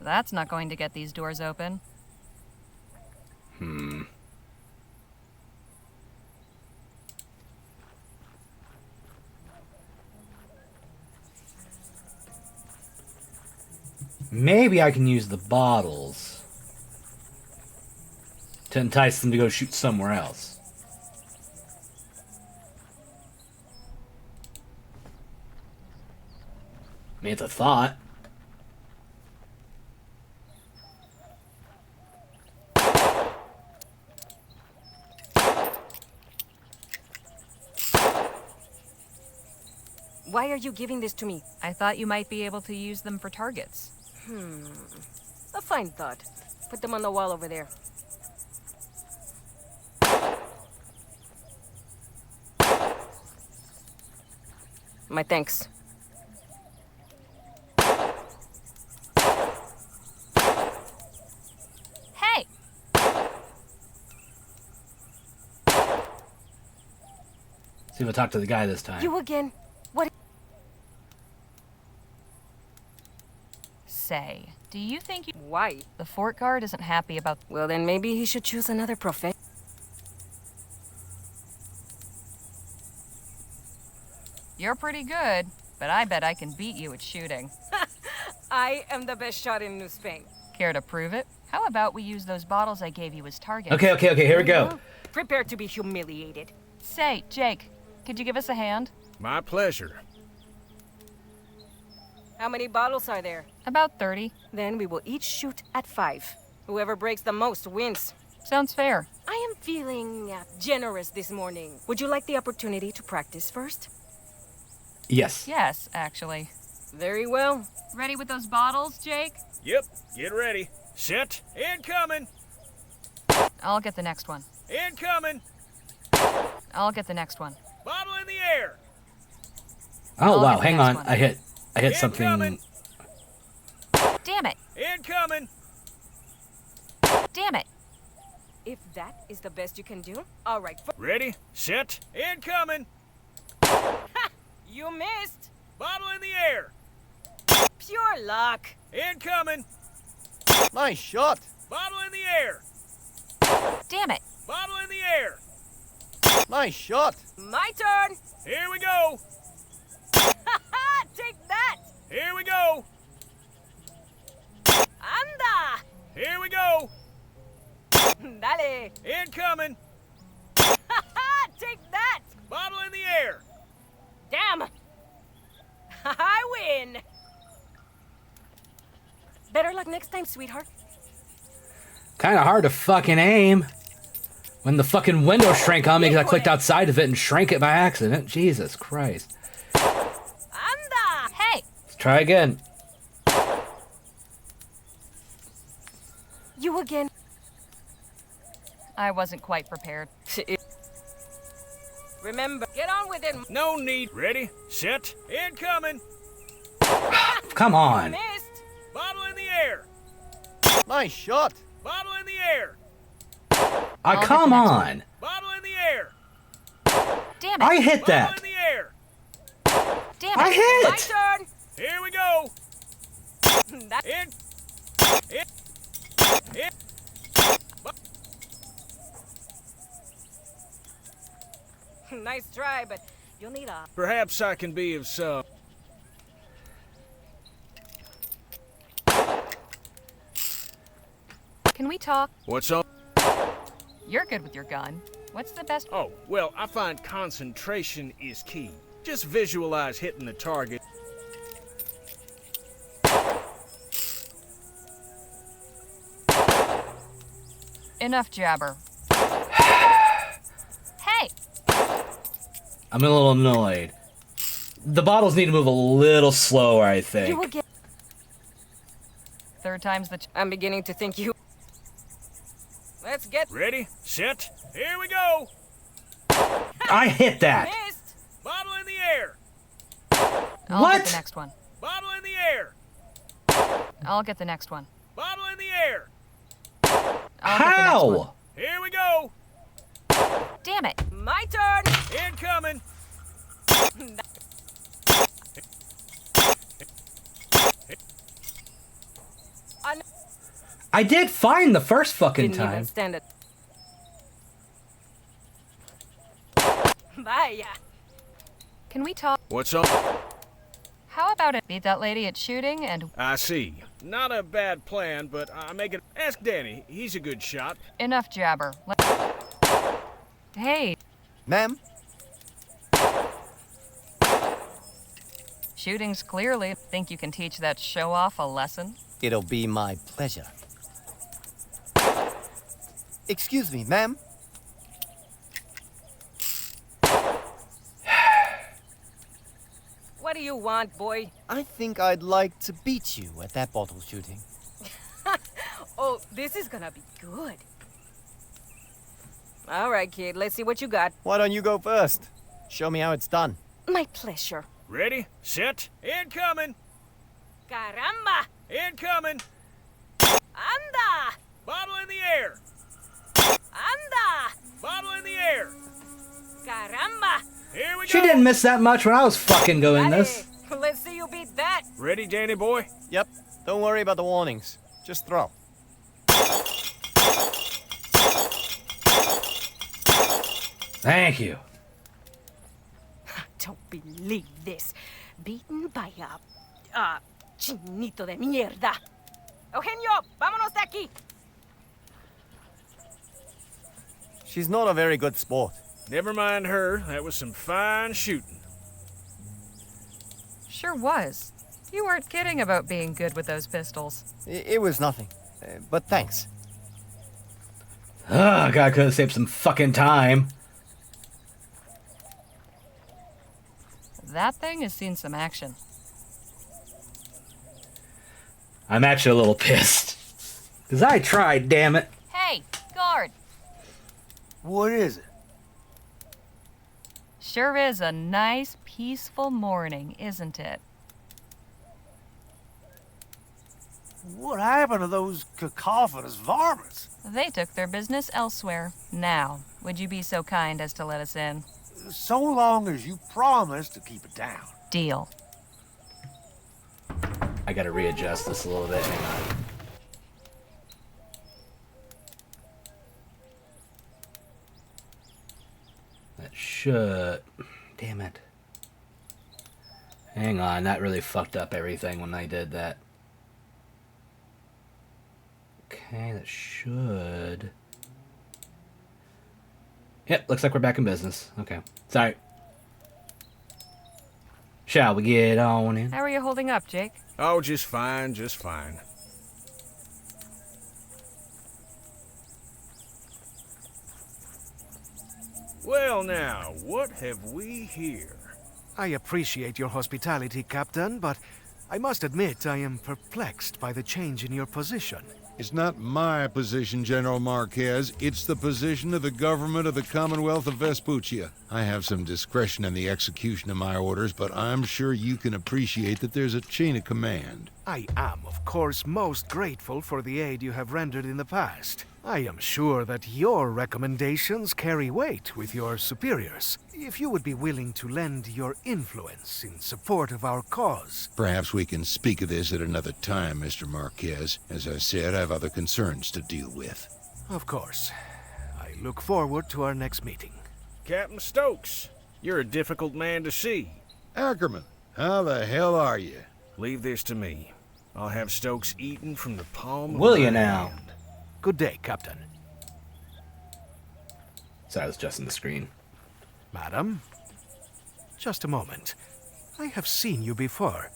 That's not going to get these doors open. Maybe I can use the bottles to entice them to go shoot somewhere else. I mean, it's a thought. Why are you giving this to me? I thought you might be able to use them for targets. A fine thought. Put them on the wall over there. My thanks. Hey! See if I talk to the guy this time. You again? What? Say, do you think you... Why? The fort guard isn't happy about... Well, then maybe he should choose another profession. You're pretty good, but I bet I can beat you at shooting. I am the best shot in New Spain. Care to prove it? How about we use those bottles I gave you as targets? Okay, here we go. Prepare to be humiliated. Say, Jake, could you give us a hand? My pleasure. How many bottles are there? About 30. Then we will each shoot at 5. Whoever breaks the most wins. Sounds fair. I am feeling generous this morning. Would you like the opportunity to practice first? Yes. Yes, actually. Very well. Ready with those bottles, Jake? Yep, get ready. Set, incoming! I'll get the next one. Incoming! I'll get the next one. Bottle in the air! Oh, wow, get the hang next on. one. I hit something. Incoming! Damn it! Incoming! Damn it! If that is the best you can do, all right. Ready, set, incoming! You missed! Bottle in the air! Pure luck! Incoming! Nice shot. Bottle in the air! Damn it! Bottle in the air! Nice shot. My turn! Here we go! Take that! Here we go! Anda! Here we go! Dale! Incoming! Take that! Bottle in the air! Damn! I win! Better luck next time, sweetheart. Kind of hard to fucking aim. When the fucking window shrank on me because I clicked outside of it and shrank it by accident. Jesus Christ. Anda! Hey! Let's try again. You again. I wasn't quite prepared. Remember, get on with it. No need. Ready, set, incoming! Come on. Missed! Bottle in the air! Nice shot. Bottle in the air! Come on. Bottle in the air! Damn it! I hit Bottle that. in the air! Damn it! I hit. My turn! Here we go! That In! nice try, but you'll need a... Perhaps I can be of some... Can we talk? What's up? You're good with your gun. What's the best... Oh, well, I find concentration is key. Just visualize hitting the target. Enough jabber. Hey! I'm a little annoyed. The bottles need to move a little slower, I You think. will get... Third time's the... I'm beginning to think you... Let's get... Ready, set, here we go! I hit that. Missed! Bottle in the air! I'll What? get the next one. Bottle in the air! I'll get the next one. Bottle in the air! I'll get the next one. How? Here we go! Damn it! My turn! Incoming! I did fine the first fucking Didn't even time. stand it. Vaya. Can we talk? What's up? How about it? Beat that lady at shooting and... I see. Not a bad plan, but I make it... Ask Danny. He's a good shot. Enough jabber. Hey, Ma'am? shooting's clearly... Think you can teach that show-off a lesson? It'll be my pleasure. Excuse me, ma'am? What do you want, boy? I think I'd like to beat you at that bottle shooting. Oh, this is gonna be good. All right, kid. Let's see what you got. Why don't you go first? Show me how it's done. My pleasure. Ready, set, incoming! Caramba! Incoming! Anda! Bottle in the air! Anda! Bottle in the air! Caramba! Here we go! She didn't miss that much when I was fucking doing this. Let's see you beat that. Ready, Danny boy? Yep. Don't worry about the warnings. Just throw. Thank you. Don't believe this. Beaten by a chinito de mierda. Eugenio, vámonos de aquí. She's not a very good sport. Never mind her. That was some fine shooting. Sure was. You weren't kidding about being good with those pistols. It was nothing. But thanks. Oh, God, could have saved some fucking time. That thing has seen some action. I'm actually a little pissed. Because I tried, damn it. Hey, guard! What is it? Sure is a nice, peaceful morning, isn't it? What happened to those cacophonous varmints? They took their business elsewhere. Now, would you be so kind as to let us in? So long as you promise to keep it down. Deal. I gotta readjust this a little bit. Hang on. That should... Damn it. Hang on, that really fucked up everything when I did that. Okay, that should... Yep, looks like we're back in business. Okay. Sorry. Shall we get on in? How are you holding up, Jake? Oh, just fine, just fine. Well now, what have we here? I appreciate your hospitality, Captain, but I must admit I am perplexed by the change in your position. It's not my position, General Marquez. It's the position of the government of the Commonwealth of Vespuccia. I have some discretion in the execution of my orders, but I'm sure you can appreciate that there's a chain of command. I am, of course, most grateful for the aid you have rendered in the past. I am sure that your recommendations carry weight with your superiors. If you would be willing to lend your influence in support of our cause. Perhaps we can speak of this at another time, Mr. Marquez. As I said, I have other concerns to deal with. Of course. I look forward to our next meeting. Captain Stokes, you're a difficult man to see. Ackerman, how the hell are you? Leave this to me. I'll have Stokes eaten from the palm Will of you my now? hand. Good day, Captain. Sorry, I was adjusting the screen. Madam? Just a moment. I have seen you before.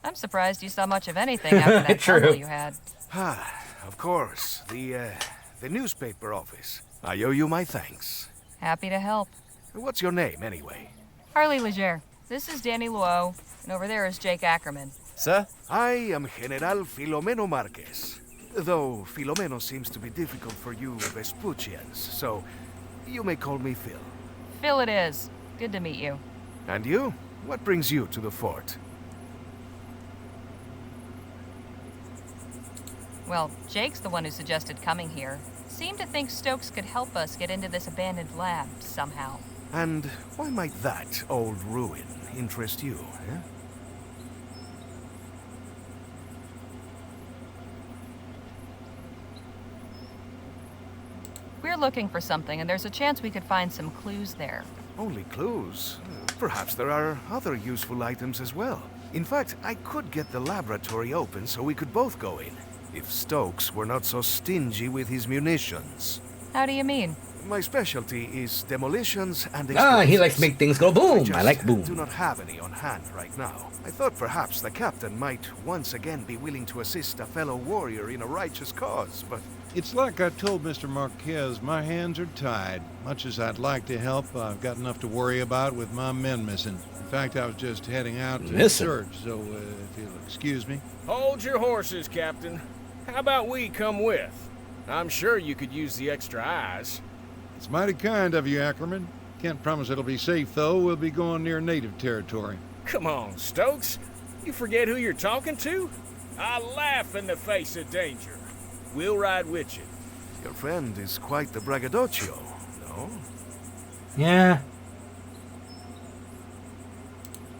I'm surprised you saw much of anything after that tumble you had. Ah, of course. The newspaper office. I owe you my thanks. Happy to help. What's your name, anyway? Harley Leger. This is Danny Luo, and over there is Jake Ackerman. Sir? I am General Filomeno Marquez. Though Filomeno seems to be difficult for you Vespuccians, so you may call me Phil. Phil it is. Good to meet you. And you? What brings you to the fort? Well, Jake's the one who suggested coming here. Seemed to think Stokes could help us get into this abandoned lab somehow. And why might that old ruin interest you, eh? We're looking for something, and there's a chance we could find some clues there. Only clues? Perhaps there are other useful items as well. In fact, I could get the laboratory open so we could both go in, if Stokes were not so stingy with his munitions. How do you mean? My specialty is demolitions and explosives. Ah, he likes to make things go boom. I like boom. Do not have any on hand right now. I thought perhaps the captain might once again be willing to assist a fellow warrior in a righteous cause, but... It's like I told Mr. Marquez, my hands are tied. Much as I'd like to help, I've got enough to worry about with my men missing. In fact, I was just heading out to search, so if you'll excuse me. Hold your horses, Captain. How about we come with? I'm sure you could use the extra eyes. It's mighty kind of you, Ackerman. Can't promise it'll be safe, though. We'll be going near native territory. Come on, Stokes. You forget who you're talking to? I laugh in the face of danger. We'll ride with you. Your friend is quite the braggadocio, no? Yeah.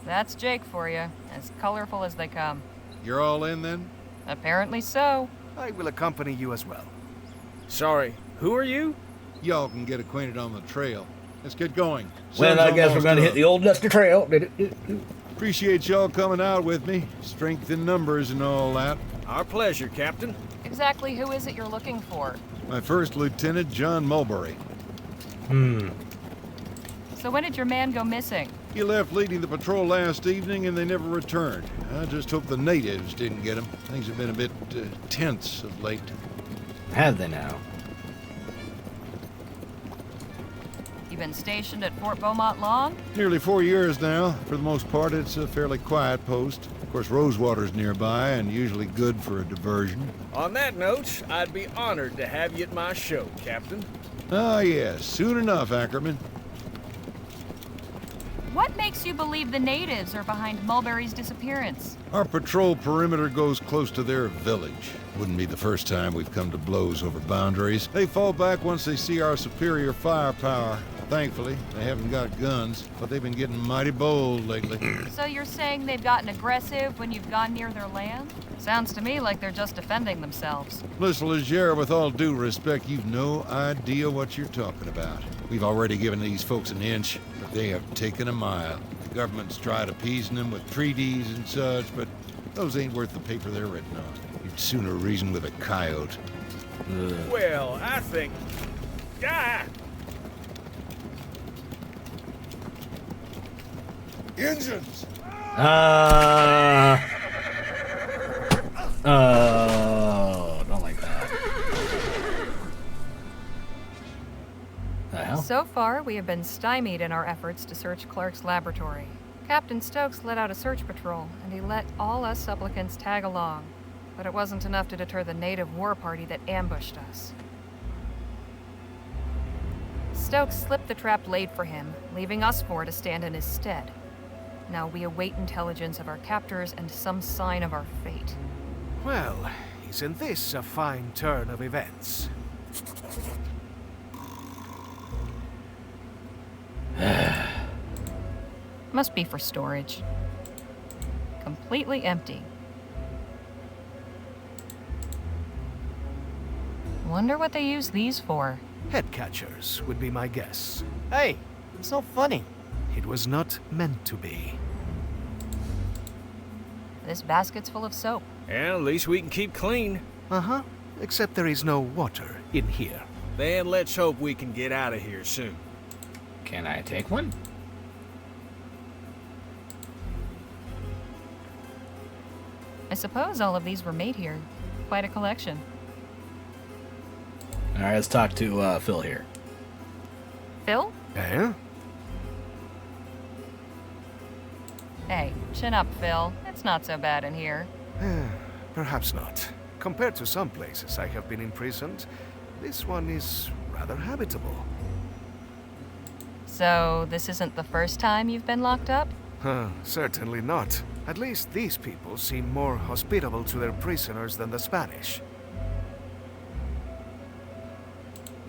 That's Jake for you, as colorful as they come. You're all in, then? Apparently so. I will accompany you as well. Sorry, who are you? Y'all can get acquainted on the trail. Let's get going. Well, I guess we're gonna hit the old dusty trail. Appreciate y'all coming out with me. Strength in numbers and all that. Our pleasure, Captain. Exactly who is it you're looking for? My first lieutenant, John Mulberry. So when did your man go missing? He left leading the patrol last evening and they never returned. I just hope the natives didn't get him. Things have been a bit tense of late. Have they now? You been stationed at Fort Beaumont long? Nearly 4 years now. For the most part, it's a fairly quiet post. Of course, Rosewater's nearby and usually good for a diversion. On that note, I'd be honored to have you at my show, Captain. Ah, yes. Soon enough, Ackerman. What makes you believe the natives are behind Mulberry's disappearance? Our patrol perimeter goes close to their village. Wouldn't be the first time we've come to blows over boundaries. They fall back once they see our superior firepower. Thankfully, they haven't got guns, but they've been getting mighty bold lately. So you're saying they've gotten aggressive when you've gone near their land? Sounds to me like they're just defending themselves. Listen, Legere, with all due respect, you've no idea what you're talking about. We've already given these folks an inch, but they have taken a mile. The government's tried appeasing them with treaties and such, but those ain't worth the paper they're written on. You'd sooner reason with a coyote. Well, I think... Engines! Don't like that. The hell? So far, we have been stymied in our efforts to search Clark's laboratory. Captain Stokes led out a search patrol, and he let all us supplicants tag along. But it wasn't enough to deter the native war party that ambushed us. Stokes slipped the trap laid for him, leaving us four to stand in his stead. Now we await intelligence of our captors and some sign of our fate. Well, isn't this a fine turn of events? Must be for storage. Completely empty. Wonder what they use these for. Head catchers would be my guess. Hey, it's so funny. It was not meant to be. This basket's full of soap. Yeah, at least we can keep clean. Uh-huh. Except there is no water in here. Then let's hope we can get out of here soon. Can I take one? I suppose all of these were made here. Quite a collection. All right, let's talk to Phil here. Phil? Eh? Hey, chin up, Phil. It's not so bad in here. Perhaps not. Compared to some places I have been imprisoned, this one is rather habitable. So, this isn't the first time you've been locked up? Certainly not. At least these people seem more hospitable to their prisoners than the Spanish.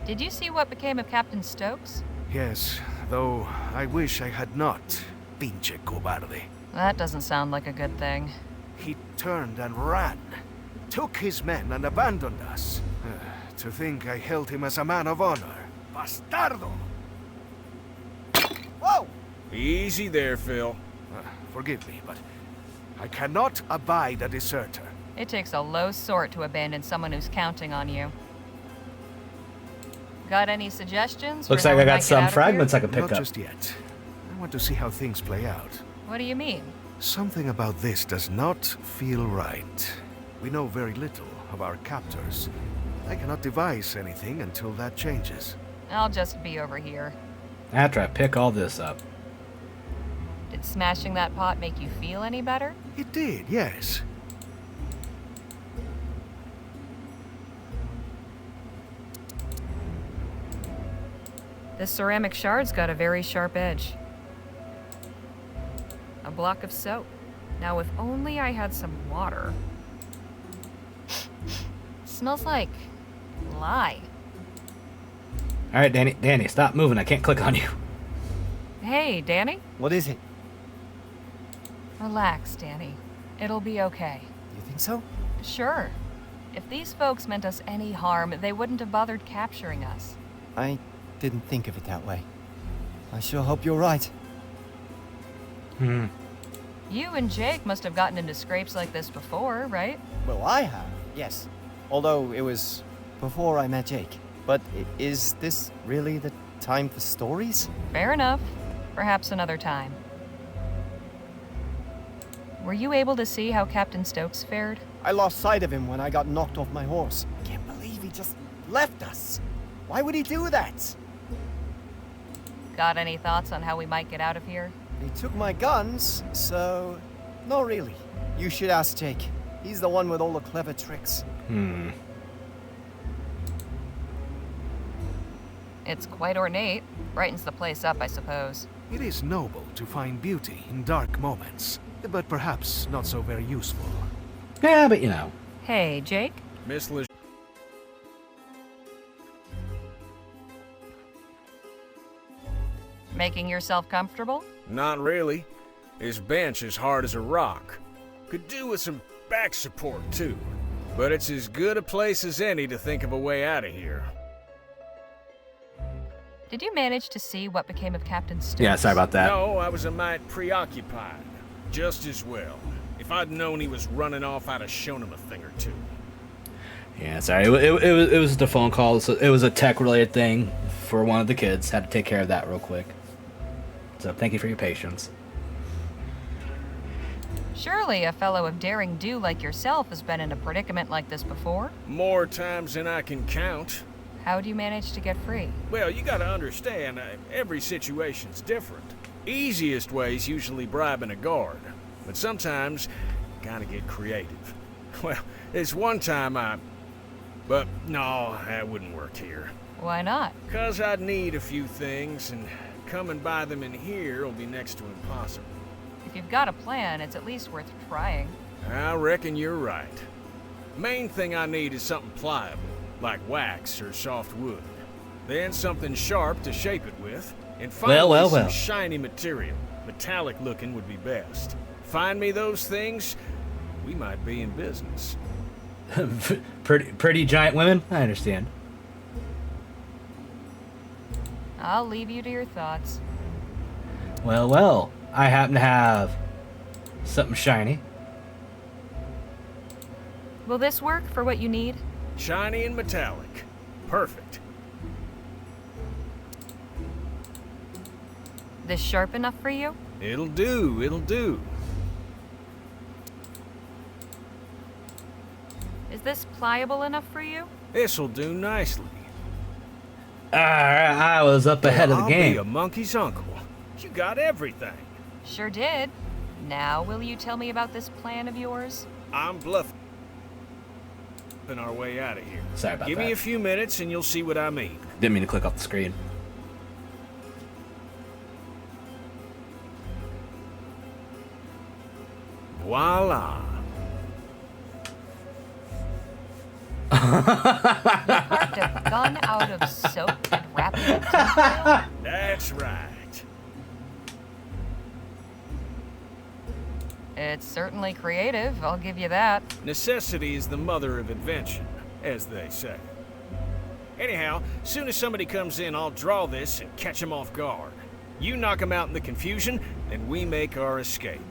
Did you see what became of Captain Stokes? Yes, though I wish I had not. Pinche cobarde. That doesn't sound like a good thing. He turned and ran. Took his men and abandoned us. To think I held him as a man of honor. Bastardo! Whoa! Easy there, Phil. Forgive me, but I cannot abide a deserter. It takes a low sort to abandon someone who's counting on you. Got any suggestions? Looks like I got some fragments I can pick up. Not just yet. I want to see how things play out. What do you mean? Something about this does not feel right. We know very little of our captors. I cannot devise anything until that changes. I'll just be over here. After I pick all this up. Did smashing that pot make you feel any better? It did, yes. This ceramic shard's got a very sharp edge. A block of soap. Now, if only I had some water. Smells like lye. All right, Danny, stop moving. I can't click on you. Hey, Danny? What is it? Relax, Danny. It'll be okay. You think so? Sure. If these folks meant us any harm, they wouldn't have bothered capturing us. I didn't think of it that way. I sure hope you're right. You and Jake must have gotten into scrapes like this before, right? Well, I have, yes. Although it was before I met Jake. But is this really the time for stories? Fair enough. Perhaps another time. Were you able to see how Captain Stokes fared? I lost sight of him when I got knocked off my horse. Can't believe he just left us. Why would he do that? Got any thoughts on how we might get out of here? He took my guns, so... No, really. You should ask Jake. He's the one with all the clever tricks. It's quite ornate. Brightens the place up, I suppose. It is noble to find beauty in dark moments, but perhaps not so very useful. Yeah, but you know. Hey, Jake? Miss Lejeune. Making yourself comfortable? Not really. His bench is hard as a rock. Could do with some back support, too. But it's as good a place as any to think of a way out of here. Did you manage to see what became of Captain Stokes? Yeah, sorry about that. No, I was a mite preoccupied. Just as well. If I'd known he was running off, I'd have shown him a thing or two. Yeah, sorry. It was the phone call. So it was a tech-related thing for one of the kids. Had to take care of that real quick. So thank you for your patience. Surely a fellow of daring do like yourself has been in a predicament like this before? More times than I can count. How'd you manage to get free? Well, you gotta understand, every situation's different. Easiest way's usually bribing a guard. But sometimes, gotta get creative. Well, there's one time But no, that wouldn't work here. Why not? 'Cause I'd need a few things, and coming by them in here will be next to impossible. If you've got a plan, it's at least worth trying. I reckon you're right. Main thing I need is something pliable, like wax or soft wood. Then something sharp to shape it with, and finally some shiny material. Metallic looking would be best. Find me those things, we might be in business. pretty giant women? I understand. I'll leave you to your thoughts. Well, I happen to have something shiny. Will this work for what you need? Shiny and metallic. Perfect. This sharp enough for you? It'll do. Is this pliable enough for you? This'll do nicely. I was up ahead of the game. I'll be a monkey's uncle. You got everything. Sure did. Now, will you tell me about this plan of yours? I'm bluffing our way out of here. Sorry about that. Give me a few minutes and you'll see what I mean. Didn't mean to click off the screen. Voila. Carved a gun out of soap and wrapped it in tinfoil? That's right. It's certainly creative, I'll give you that. Necessity is the mother of invention, as they say. Anyhow, soon as somebody comes in, I'll draw this and catch them off guard. You knock them out in the confusion, and we make our escape.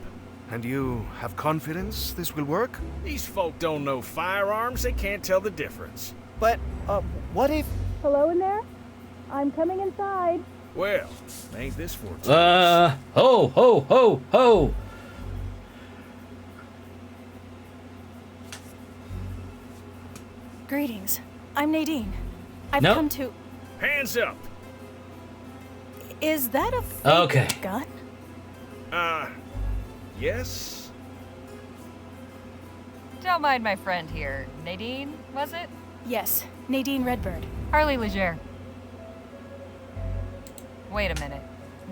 And you have confidence this will work? These folk don't know firearms, they can't tell the difference. But, what if... Hello in there? I'm coming inside. Well, ain't this for ho! Greetings. I'm Nadine. I've Nope. come to... Hands up! Is that a fake gun? Yes? Don't mind my friend here. Nadine, was it? Yes, Nadine Redbird. Harley Leger. Wait a minute.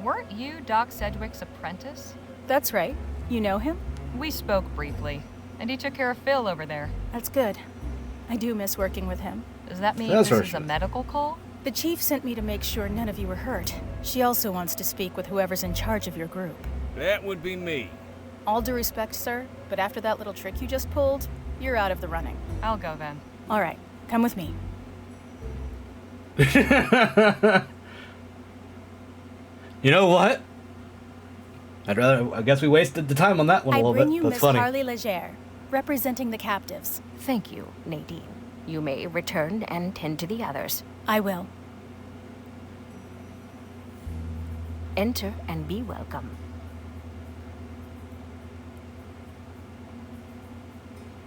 Weren't you Doc Sedgwick's apprentice? That's right. You know him? We spoke briefly, and he took care of Phil over there. That's good. I do miss working with him. Does that mean That's this for is sure. a medical call? The chief sent me to make sure none of you were hurt. She also wants to speak with whoever's in charge of your group. That would be me. All due respect, sir, but after that little trick you just pulled, you're out of the running. I'll go then. All right, come with me. You know what? I guess we wasted the time on that one a I little bring bit. you That's Miss funny. Harley Legere, representing the captives. Thank you, Nadine. You may return and tend to the others. I will. Enter and be welcome.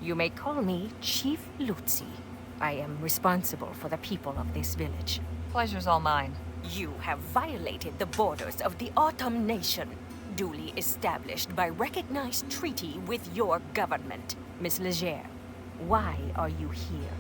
You may call me Chief Lutzi. I am responsible for the people of this village. Pleasure's all mine. You have violated the borders of the Autumn Nation, duly established by recognized treaty with your government. Miss Legere, why are you here?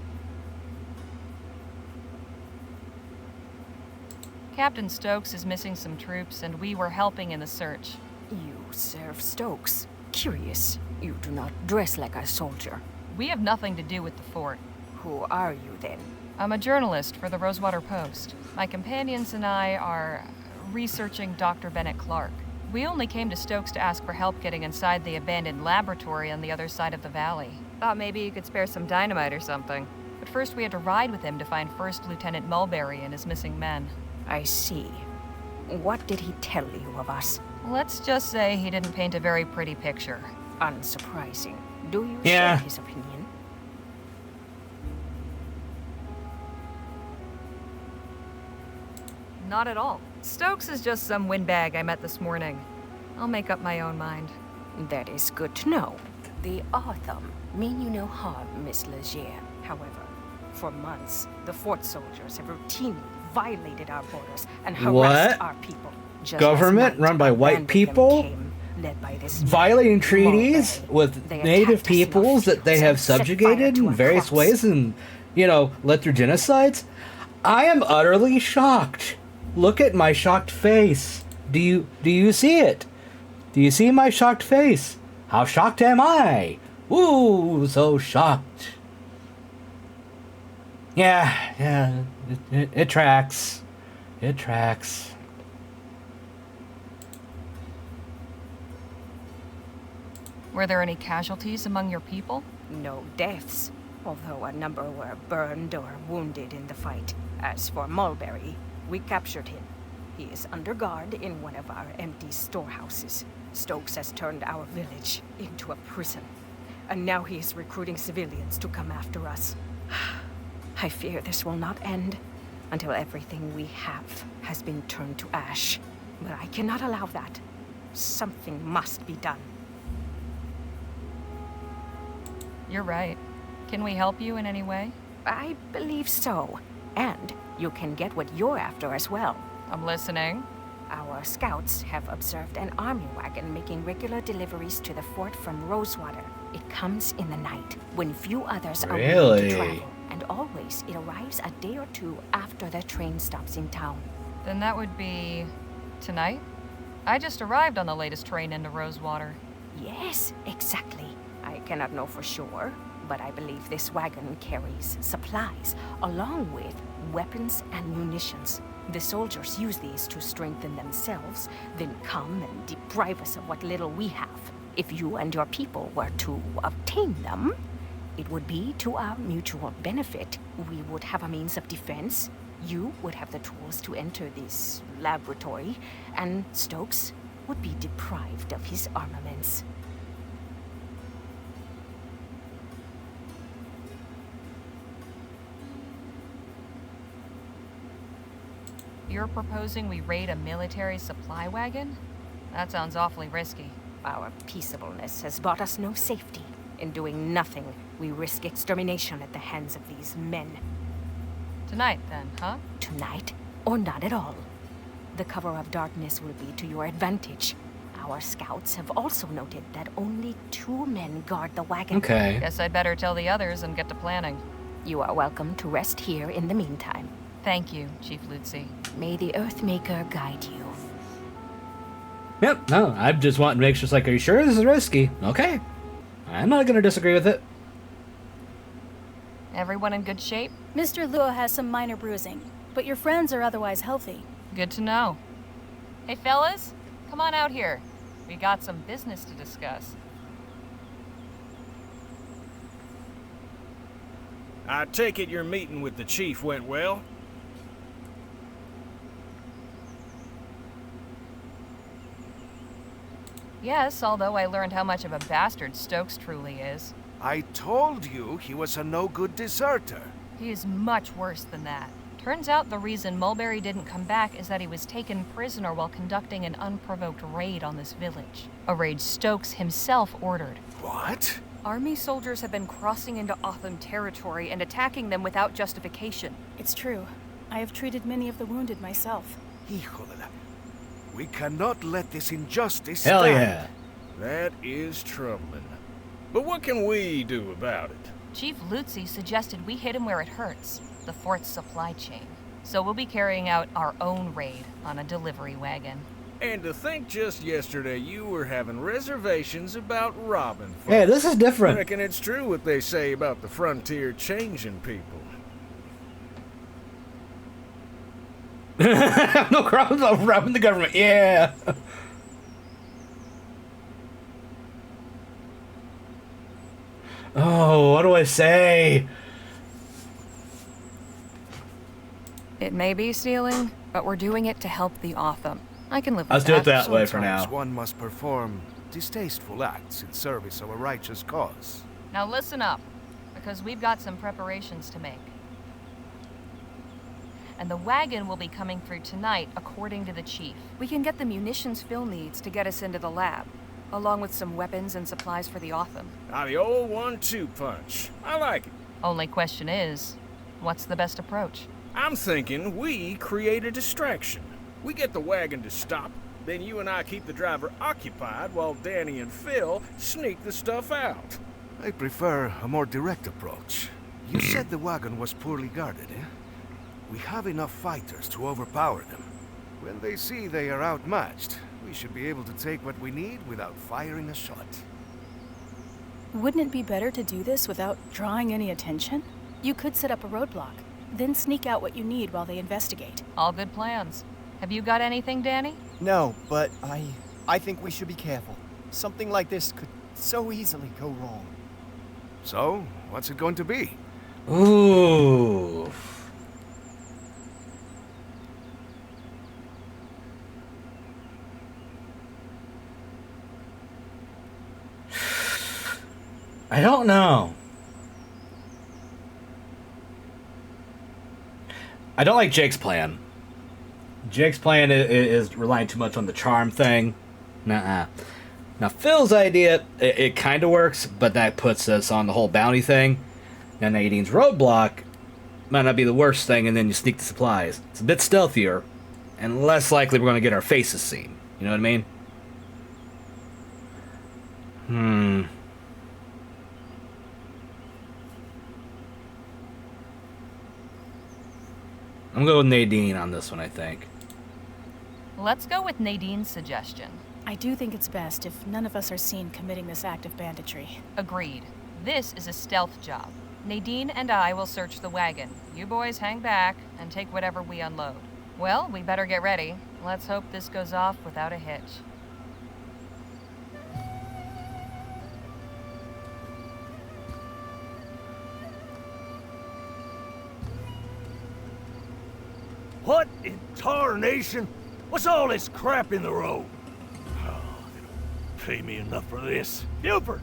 Captain Stokes is missing some troops, and we were helping in the search. You serve Stokes. Curious. You do not dress like a soldier. We have nothing to do with the fort. Who are you then? I'm a journalist for the Rosewater Post. My companions and I are researching Dr. Bennett Clark. We only came to Stokes to ask for help getting inside the abandoned laboratory on the other side of the valley. Thought maybe you could spare some dynamite or something. But first we had to ride with him to find First Lieutenant Mulberry and his missing men. I see. What did he tell you of us? Let's just say he didn't paint a very pretty picture. Unsurprising. Do you Yeah. share his opinion? Not at all. Stokes is just some windbag I met this morning. I'll make up my own mind. That is good to know. The Autumn mean you no harm, Miss Legere. However, for months, the fort soldiers have routinely violated our borders and harassed What? our people. Just Government last night, run by a white band of them people? came, led by this Violating treaties Mulberry. with They native attacked us in our peoples that they fields have and set fire subjugated to in our various crops. ways and, led through genocides? I am utterly shocked. Look at my shocked face. Do you see it? Do you see my shocked face? How shocked am I? Ooh, so shocked. Yeah, it tracks. It tracks. Were there any casualties among your people? No deaths, although a number were burned or wounded in the fight. As for Mulberry, we captured him. He is under guard in one of our empty storehouses. Stokes has turned our village into a prison, and now he is recruiting civilians to come after us. I fear this will not end until everything we have has been turned to ash. But I cannot allow that. Something must be done. You're right. Can we help you in any way? I believe so. And you can get what you're after as well. I'm listening. Our scouts have observed an army wagon making regular deliveries to the fort from Rosewater. It comes in the night, when few others are willing Really? to travel. And always it arrives a day or two after the train stops in town. Then that would be tonight? I just arrived on the latest train into Rosewater. Yes, exactly. I cannot know for sure, but I believe this wagon carries supplies, along with weapons and munitions. The soldiers use these to strengthen themselves, then come and deprive us of what little we have. If you and your people were to obtain them, it would be to our mutual benefit. We would have a means of defense. You would have the tools to enter this laboratory, and Stokes would be deprived of his armaments. You're proposing we raid a military supply wagon? That sounds awfully risky. Our peaceableness has bought us no safety. In doing nothing, we risk extermination at the hands of these men. Tonight, then, huh? Tonight, or not at all. The cover of darkness will be to your advantage. Our scouts have also noted that only 2 men guard the wagon. Okay. Guess I'd better tell the others and get to planning. You are welcome to rest here in the meantime. Thank you, Chief Lutzi. May the Earthmaker guide you. Yep, no, I just want to make sure it's like, are you sure this is risky? Okay. I'm not gonna disagree with it. Everyone in good shape? Mr. Luo has some minor bruising, but your friends are otherwise healthy. Good to know. Hey, fellas, come on out here. We got some business to discuss. I take it your meeting with the chief went well? Yes, although I learned how much of a bastard Stokes truly is. I told you he was a no-good deserter. He is much worse than that. Turns out the reason Mulberry didn't come back is that he was taken prisoner while conducting an unprovoked raid on this village. A raid Stokes himself ordered. What? Army soldiers have been crossing into Otham territory and attacking them without justification. It's true. I have treated many of the wounded myself. Híjole. We cannot let this injustice Hell stand. yeah. That is troubling. But what can we do about it? Chief Lutzi suggested we hit him where it hurts, the fort's supply chain. So we'll be carrying out our own raid on a delivery wagon. And to think just yesterday you were having reservations about robbing folks. Hey, this is different. I reckon it's true what they say about the frontier changing people. No problems of robbing the government. Yeah. Oh, what do I say? It may be stealing, but we're doing it to help the Otham. I can live with Let's do it that way for now. Sometimes one must perform distasteful acts in service of a righteous cause. Now listen up, because we've got some preparations to make. And the wagon will be coming through tonight, according to the chief. We can get the munitions Phil needs to get us into the lab, along with some weapons and supplies for the Otham. Now the old 1-2 punch. I like it. Only question is, what's the best approach? I'm thinking we create a distraction. We get the wagon to stop, then you and I keep the driver occupied while Danny and Phil sneak the stuff out. I prefer a more direct approach. You said the wagon was poorly guarded, eh? We have enough fighters to overpower them. When they see they are outmatched, we should be able to take what we need without firing a shot. Wouldn't it be better to do this without drawing any attention? You could set up a roadblock, then sneak out what you need while they investigate. All good plans. Have you got anything, Danny? No, but I think we should be careful. Something like this could so easily go wrong. So, what's it going to be? Ooh. I don't know. I don't like Jake's plan. Jake's plan is relying too much on the charm thing. Nuh-uh. Now, Phil's idea, it kind of works, but that puts us on the whole bounty thing. Now, Nadine's roadblock might not be the worst thing, and then you sneak the supplies. It's a bit stealthier, and less likely we're going to get our faces seen. You know what I mean? I'm going with Nadine on this one, I think. Let's go with Nadine's suggestion. I do think it's best if none of us are seen committing this act of banditry. Agreed. This is a stealth job. Nadine and I will search the wagon. You boys hang back and take whatever we unload. Well, we better get ready. Let's hope this goes off without a hitch. What in tarnation? What's all this crap in the road? Oh, they don't pay me enough for this. Buford,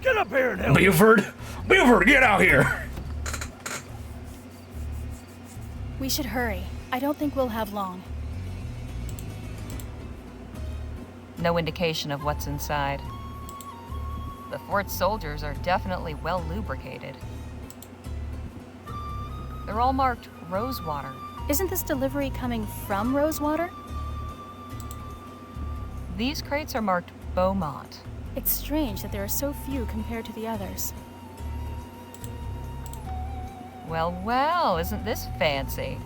get up here and help me. Buford, get out here! We should hurry. I don't think we'll have long. No indication of what's inside. The fort's soldiers are definitely well lubricated. They're all marked Rosewater. Isn't this delivery coming from Rosewater? These crates are marked Beaumont. It's strange that there are so few compared to the others. Well, well, isn't this fancy?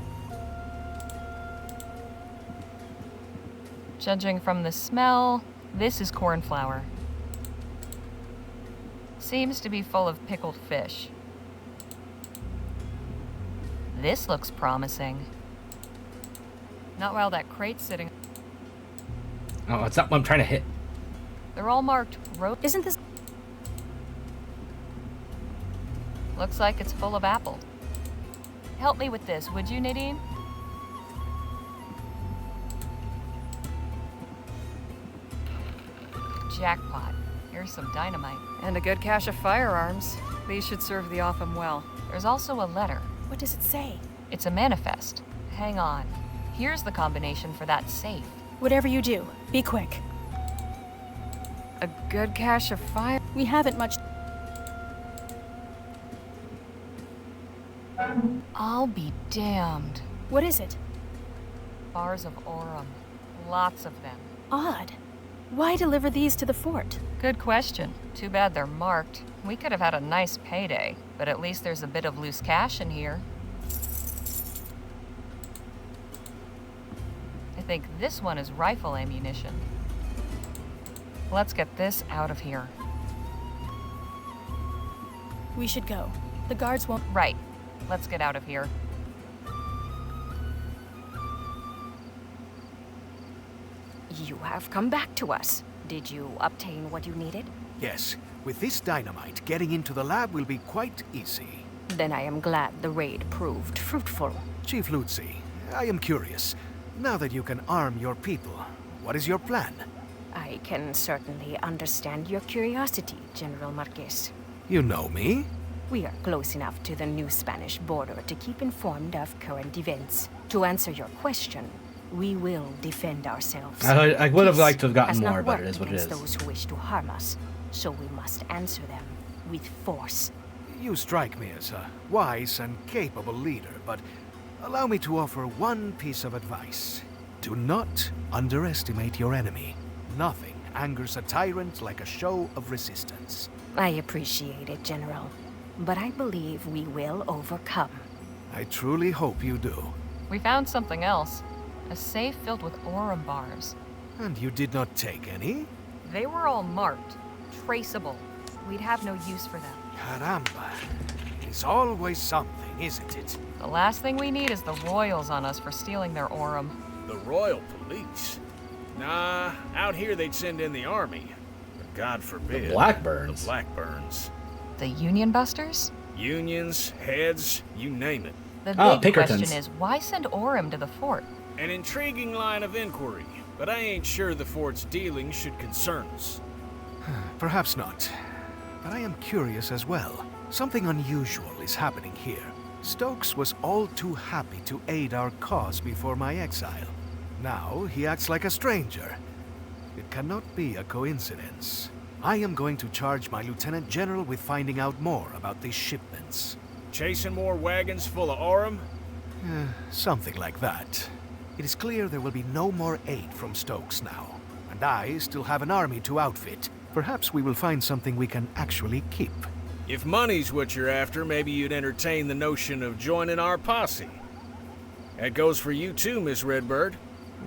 Judging from the smell, this is cornflour. Seems to be full of pickled fish. This looks promising. Not while that crate's sitting. Oh, it's not what I'm trying to hit. They're all marked Isn't this... Looks like it's full of apple. Help me with this, would you, Nadine? Jackpot. Here's some dynamite. And a good cache of firearms. These should serve the Otham well. There's also a letter. What does it say? It's a manifest. Hang on. Here's the combination for that safe. Whatever you do, be quick. A good cache of fire. We haven't much... I'll be damned. What is it? Bars of Aurum. Lots of them. Odd. Why deliver these to the fort? Good question. Too bad they're marked. We could have had a nice payday, but at least there's a bit of loose cash in here. I think this one is rifle ammunition. Let's get this out of here. We should go. The guards won't... Right. Let's get out of here. You have come back to us. Did you obtain what you needed? Yes. With this dynamite, getting into the lab will be quite easy. Then I am glad the raid proved fruitful. Chief Lutzi, I am curious. Now that you can arm your people, what is your plan? I can certainly understand your curiosity, General Marquez. You know me? We are close enough to the new Spanish border to keep informed of current events. To answer your question, we will defend ourselves. I would have liked to have gotten Peace more, has not but it worked is what it is. against those who wish to harm us, so we must answer them with force. You strike me as a wise and capable leader, but allow me to offer one piece of advice. Do not underestimate your enemy. Nothing angers a tyrant like a show of resistance. I appreciate it, General, but I believe we will overcome. I truly hope you do. We found something else. A safe filled with Aurum bars. And you did not take any? They were all marked. Traceable. We'd have no use for them. Caramba. It's always something, isn't it? The last thing we need is the Royals on us for stealing their Aurum. The Royal Police? Nah, out here they'd send in the army. But God forbid. The Blackburns. The Blackburns. The Union Busters? Unions, heads, you name it. The big question is, why send Aurum to the fort? An intriguing line of inquiry, but I ain't sure the fort's dealings should concern us. Perhaps not. But I am curious as well. Something unusual is happening here. Stokes was all too happy to aid our cause before my exile. Now he acts like a stranger. It cannot be a coincidence. I am going to charge my Lieutenant General with finding out more about these shipments. Chasing more wagons full of Aurum? Something like that. It is clear there will be no more aid from Stokes now. And I still have an army to outfit. Perhaps we will find something we can actually keep. If money's what you're after, maybe you'd entertain the notion of joining our posse. That goes for you too, Miss Redbird.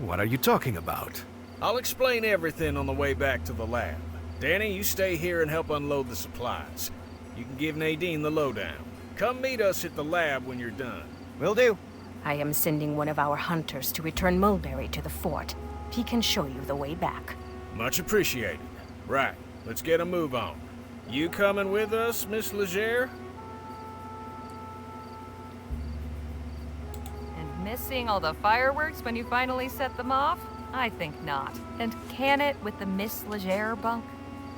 What are you talking about? I'll explain everything on the way back to the lab. Danny, you stay here and help unload the supplies. You can give Nadine the lowdown. Come meet us at the lab when you're done. Will do. I am sending one of our hunters to return Mulberry to the fort. He can show you the way back. Much appreciated. Right, let's get a move on. You coming with us, Miss Legere? And missing all the fireworks when you finally set them off? I think not. And can it with the Miss Legere bunk?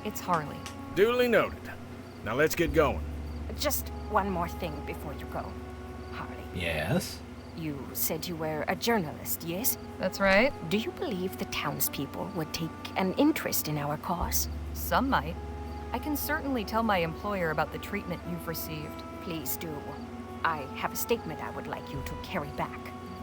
It's Harley. Duly noted. Now let's get going. Just one more thing before you go. Harley. Yes? You said you were a journalist, yes? That's right. Do you believe the townspeople would take an interest in our cause? Some might. I can certainly tell my employer about the treatment you've received. Please do. I have a statement I would like you to carry back.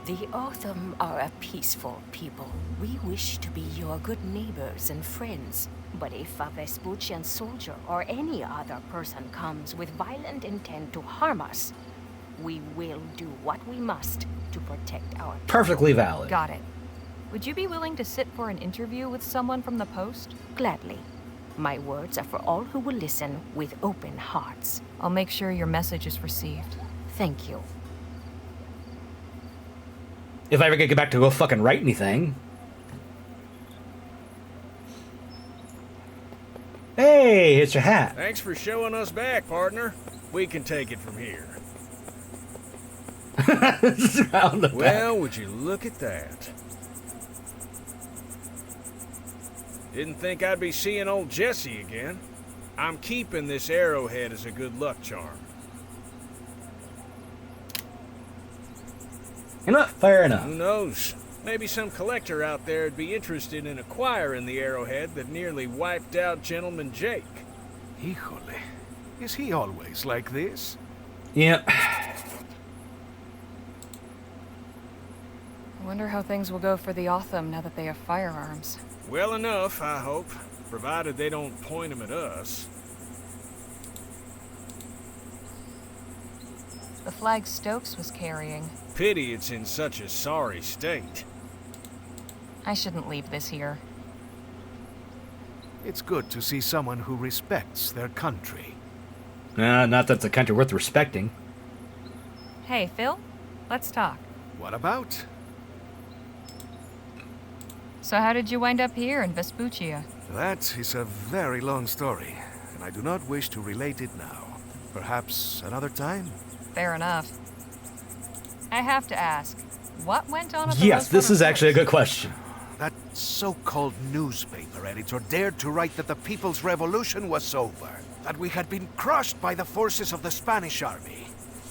The Otham are a peaceful people. We wish to be your good neighbors and friends. But if a Vespuccian soldier or any other person comes with violent intent to harm us, we will do what we must to protect our... Perfectly valid. Got it. Would you be willing to sit for an interview with someone from the post? Gladly. My words are for all who will listen with open hearts. I'll make sure your message is received. Thank you. If I ever get back to go fucking write anything. Hey, it's your hat. Thanks for showing us back, partner. We can take it from here. Well, would you look at that? Didn't think I'd be seeing old Jesse again. I'm keeping this arrowhead as a good luck charm. You know what? Fair enough. Who knows? Maybe some collector out there would be interested in acquiring the arrowhead that nearly wiped out Gentleman Jake. Híjole. Is he always like this? Yep. I wonder how things will go for the Otham now that they have firearms. Well enough, I hope. Provided they don't point them at us. The flag Stokes was carrying. Pity it's in such a sorry state. I shouldn't leave this here. It's good to see someone who respects their country. Not that's a country worth respecting. Hey, Phil, let's talk. What about? So how did you wind up here in Vespuccia? That is a very long story, and I do not wish to relate it now. Perhaps another time? Fair enough. I have to ask, what went on at the Yes, this Rosewater is actually a Post? good question. That so-called newspaper editor dared to write that the People's Revolution was over, that we had been crushed by the forces of the Spanish army.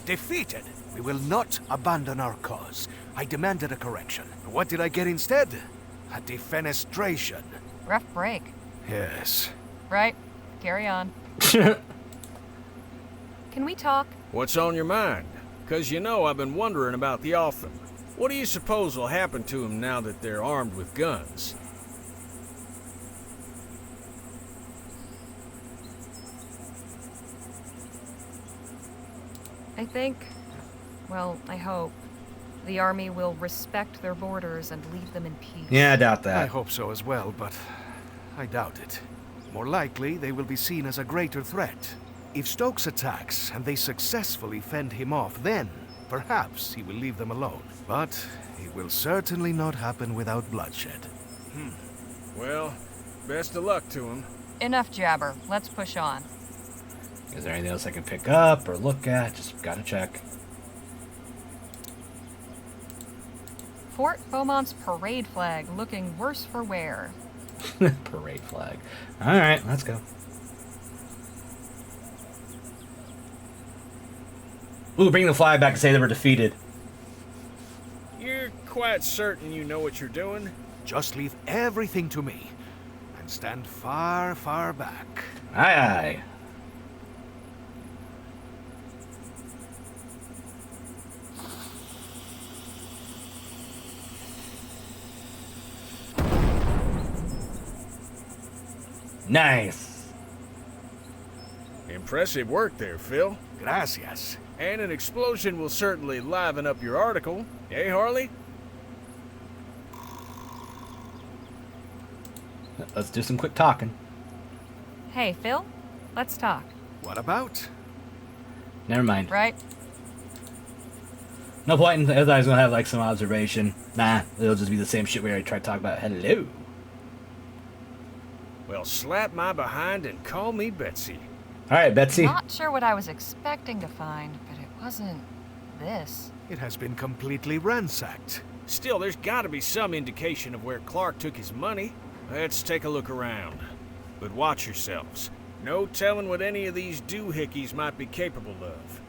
Defeated, we will not abandon our cause. I demanded a correction. What did I get instead? A defenestration. Rough break. Yes. Right. Carry on. Can we talk? What's on your mind? 'Cause you know I've been wondering about the Otham. What do you suppose will happen to them now that they're armed with guns? I think, well, I hope, the army will respect their borders and leave them in peace. Yeah, I doubt that. I hope so as well, but I doubt it. More likely, they will be seen as a greater threat. If Stokes attacks and they successfully fend him off, then perhaps he will leave them alone. But it will certainly not happen without bloodshed. Well, best of luck to him. Enough jabber. Let's push on. Is there anything else I can pick up or look at? Just gotta check. Fort Beaumont's parade flag looking worse for wear. Parade flag. Alright, let's go. Ooh, bring the flag back and say they were defeated. You're quite certain you know what you're doing? Just leave everything to me, and stand far, far back. Aye, aye. Nice. Impressive work there, Phil. Gracias. And an explosion will certainly liven up your article. Eh, Harley? Let's do some quick talking. Hey, Phil, let's talk. What about? Never mind. Right? No point in I thought I was gonna have like some observation. Nah, it'll just be the same shit we already tried to talk about. Hello. Well, slap my behind and call me Betsy. Alright, Betsy. Not sure what I was expecting to find, but it wasn't this. It has been completely ransacked. Still, there's gotta be some indication of where Clark took his money. Let's take a look around. But watch yourselves. No telling what any of these doohickeys might be capable of.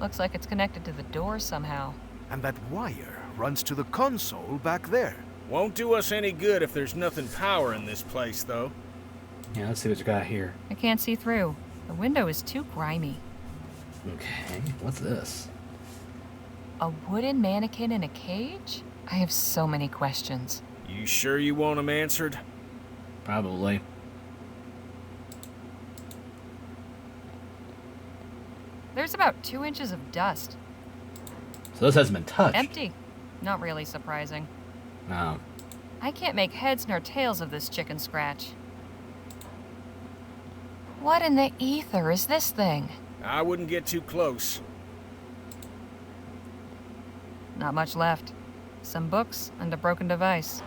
Looks like it's connected to the door somehow. And that wire runs to the console back there. Won't do us any good if there's nothing powering this place, though. Yeah, let's see what you got here. I can't see through. The window is too grimy. Okay, what's this? A wooden mannequin in a cage? I have so many questions. You sure you want them answered? Probably. There's about 2 inches of dust. So this hasn't been touched. Empty. Not really surprising. No. I can't make heads nor tails of this chicken scratch. What in the ether is this thing? I wouldn't get too close. Not much left. Some books and a broken device.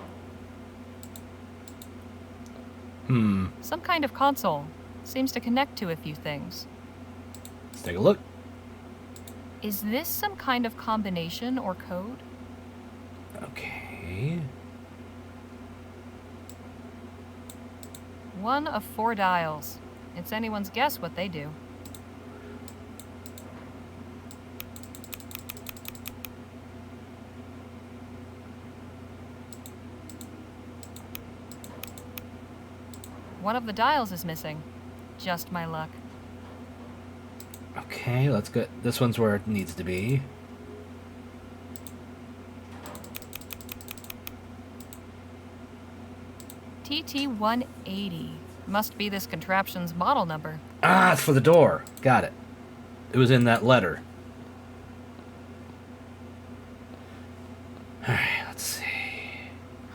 Some kind of console. Seems to connect to a few things. Let's take a look. Is this some kind of combination or code? Okay. One of 4 dials. It's anyone's guess what they do. One of the dials is missing. Just my luck. Okay, let's get this one's where it needs to be. TT-180. Must be this contraption's model number. Ah, it's for the door. Got it. It was in that letter. Alright, let's see.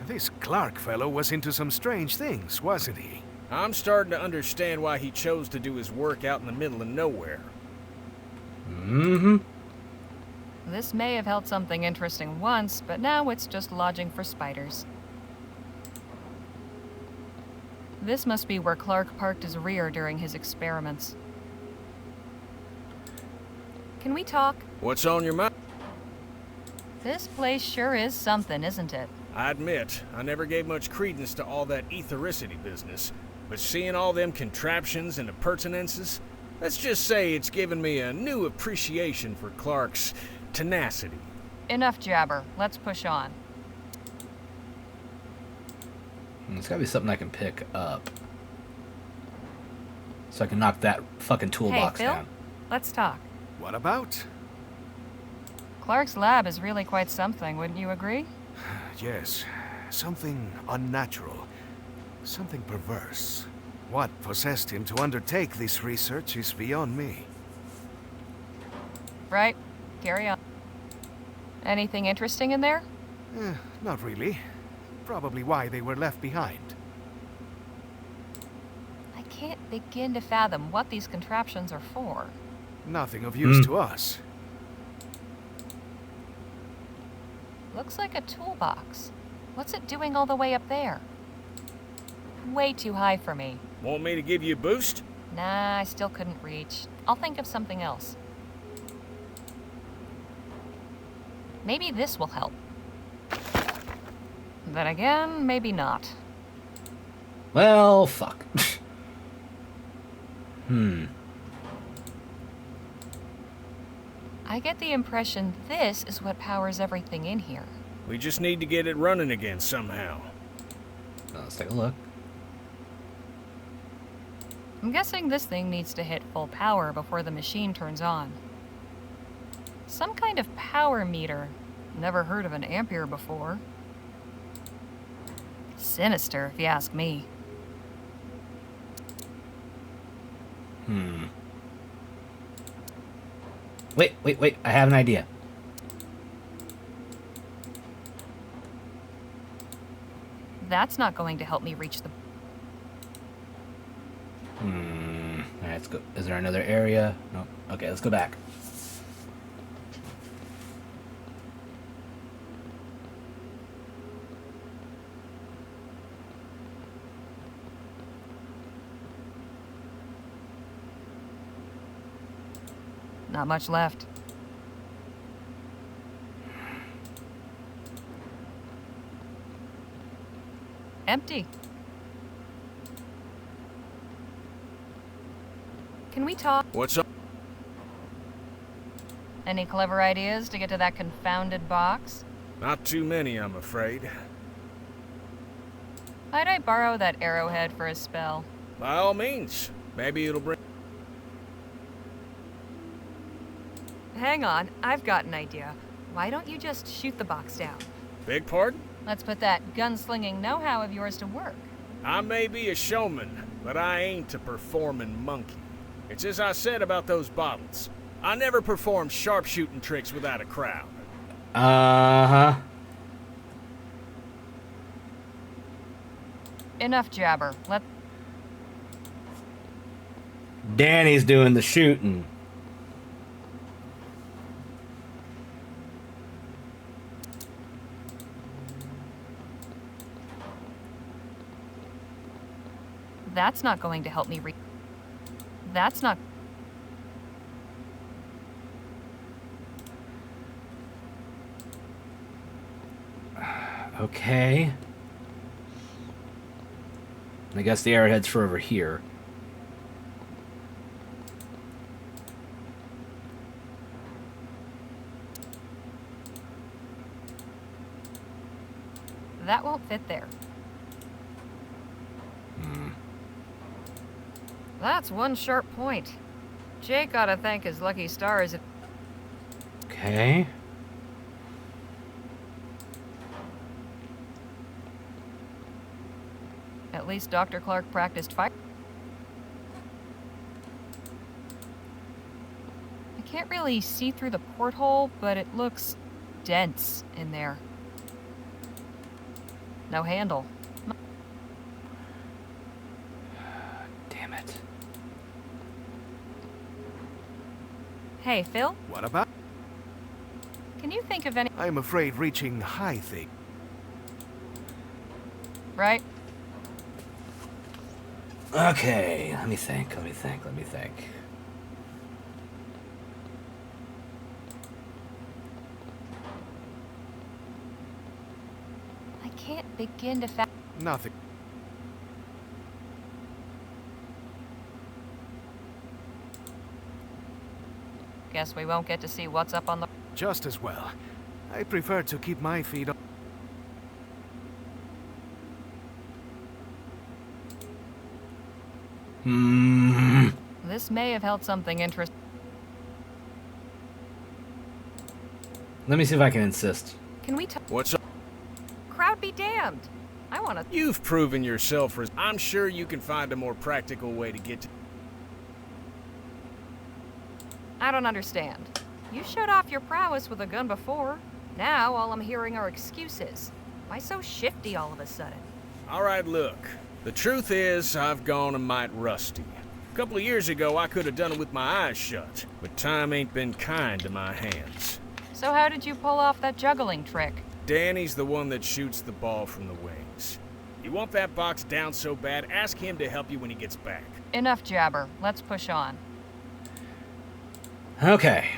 This Clark fellow was into some strange things, wasn't he? I'm starting to understand why he chose to do his work out in the middle of nowhere. Mm-hmm. This may have held something interesting once, but now it's just lodging for spiders. This must be where Clark parked his rear during his experiments. Can we talk? What's on your mind? This place sure is something, isn't it? I admit, I never gave much credence to all that ethericity business, but seeing all them contraptions and appurtenances, let's just say it's given me a new appreciation for Clark's tenacity. Enough jabber. Let's push on. It's gotta be something I can pick up. So I can knock that fucking toolbox Hey, Phil, down. let's talk. What about? Clark's lab is really quite something, wouldn't you agree? Yes, something unnatural. Something perverse. What possessed him to undertake this research is beyond me. Right. Carry on. Anything interesting in there? Not really. Probably why they were left behind. I can't begin to fathom what these contraptions are for. Nothing of use to us. Looks like a toolbox. What's it doing all the way up there? Way too high for me. Want me to give you a boost? Nah, I still couldn't reach. I'll think of something else. Maybe this will help. Then again, maybe not. Well, fuck. I get the impression this is what powers everything in here. We just need to get it running again somehow. Let's take a look. I'm guessing this thing needs to hit full power before the machine turns on. Some kind of power meter. Never heard of an ampere before. Sinister, if you ask me. Wait. I have an idea. That's not going to help me reach the... Alright, let's go. Is there another area? No. Okay, let's go back. Not much left. Empty. Can we talk? What's up? Any clever ideas to get to that confounded box? Not too many, I'm afraid. Might I borrow that arrowhead for a spell? By all means. Maybe it'll bring... Hang on, I've got an idea. Why don't you just shoot the box down? Beg pardon? Let's put that gunslinging know-how of yours to work. I may be a showman, but I ain't a performing monkey. It's as I said about those bottles. I never perform sharpshooting tricks without a crowd. Uh-huh. Enough jabber. Danny's doing the shooting. That's not going to help me That's not... Okay. I guess the arrowhead's for over here. That won't fit there. That's one sharp point. Jake ought to thank his lucky stars if... Okay. At least Dr. Clark practiced fire. I can't really see through the porthole, but it looks dense in there. No handle. Damn it. Hey, Phil? What about? Can you think of any... I'm afraid reaching high thing. Right? Okay, let me think. I can't begin to Nothing. Guess we won't get to see what's up on the... Just as well. I prefer to keep my feet on. This may have held something interesting. Let me see if I can insist. Can we talk? What's up? Crowd be damned. I want to... You've proven yourself. I'm sure you can find a more practical way to get to... I don't understand. You showed off your prowess with a gun before. Now all I'm hearing are excuses. Why so shifty all of a sudden? All right, look. The truth is, I've gone a mite rusty. A couple of years ago, I could have done it with my eyes shut, but time ain't been kind to my hands. So how did you pull off that juggling trick? Danny's the one that shoots the ball from the wings. You want that box down so bad, ask him to help you when he gets back. Enough jabber. Let's push on. Okay.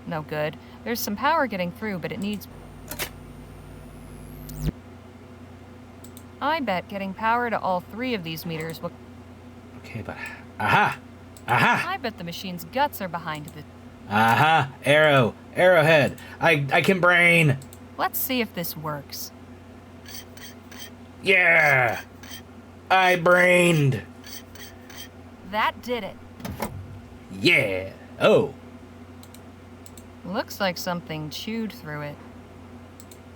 No good. There's some power getting through, but it needs... I bet getting power to all 3 of these meters will... Okay, but... Aha! Aha! I bet the machine's guts are behind the... Aha! Arrowhead! I can brain! Let's see if this works. Yeah! I brained! That did it. Yeah! Oh! Looks like something chewed through it.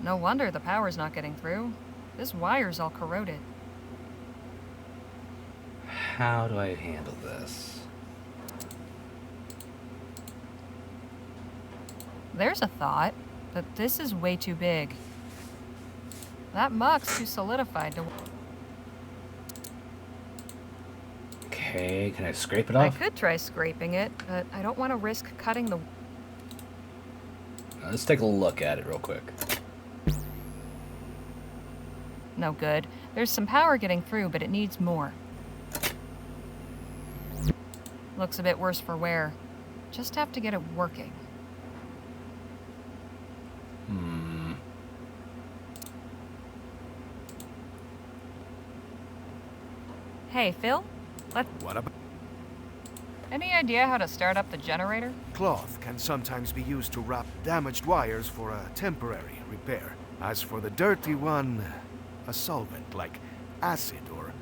No wonder the power's not getting through. This wire's all corroded. How do I handle this? There's a thought, but this is way too big. That muck's too solidified to... Okay, can I scrape it I off? could try scraping it, but I don't want to risk cutting the... Let's take a look at it real quick. No good. There's some power getting through, but it needs more. Looks a bit worse for wear. Just have to get it working. Hey, Phil? What about? Any idea how to start up the generator? Cloth can sometimes be used to wrap damaged wires for a temporary repair. As for the dirty one, a solvent like acid or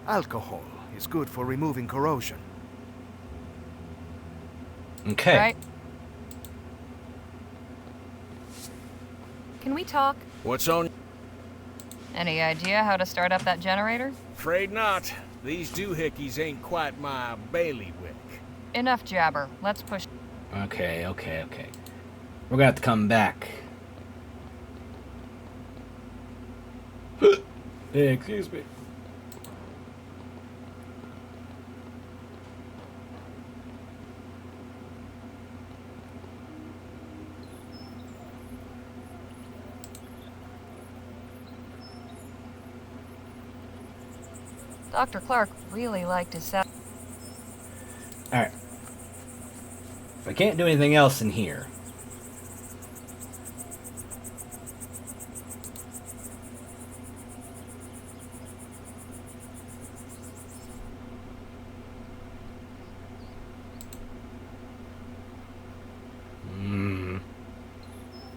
alcohol is good for removing corrosion. Okay. Right. Can we talk? What's on? Any idea how to start up that generator? Afraid not. These doohickeys ain't quite my bailiwick. Enough jabber. Let's push. Okay. We're gonna have to come back. Hey, excuse me. Dr. Clark really liked his sound. Alright. If I can't do anything else in here.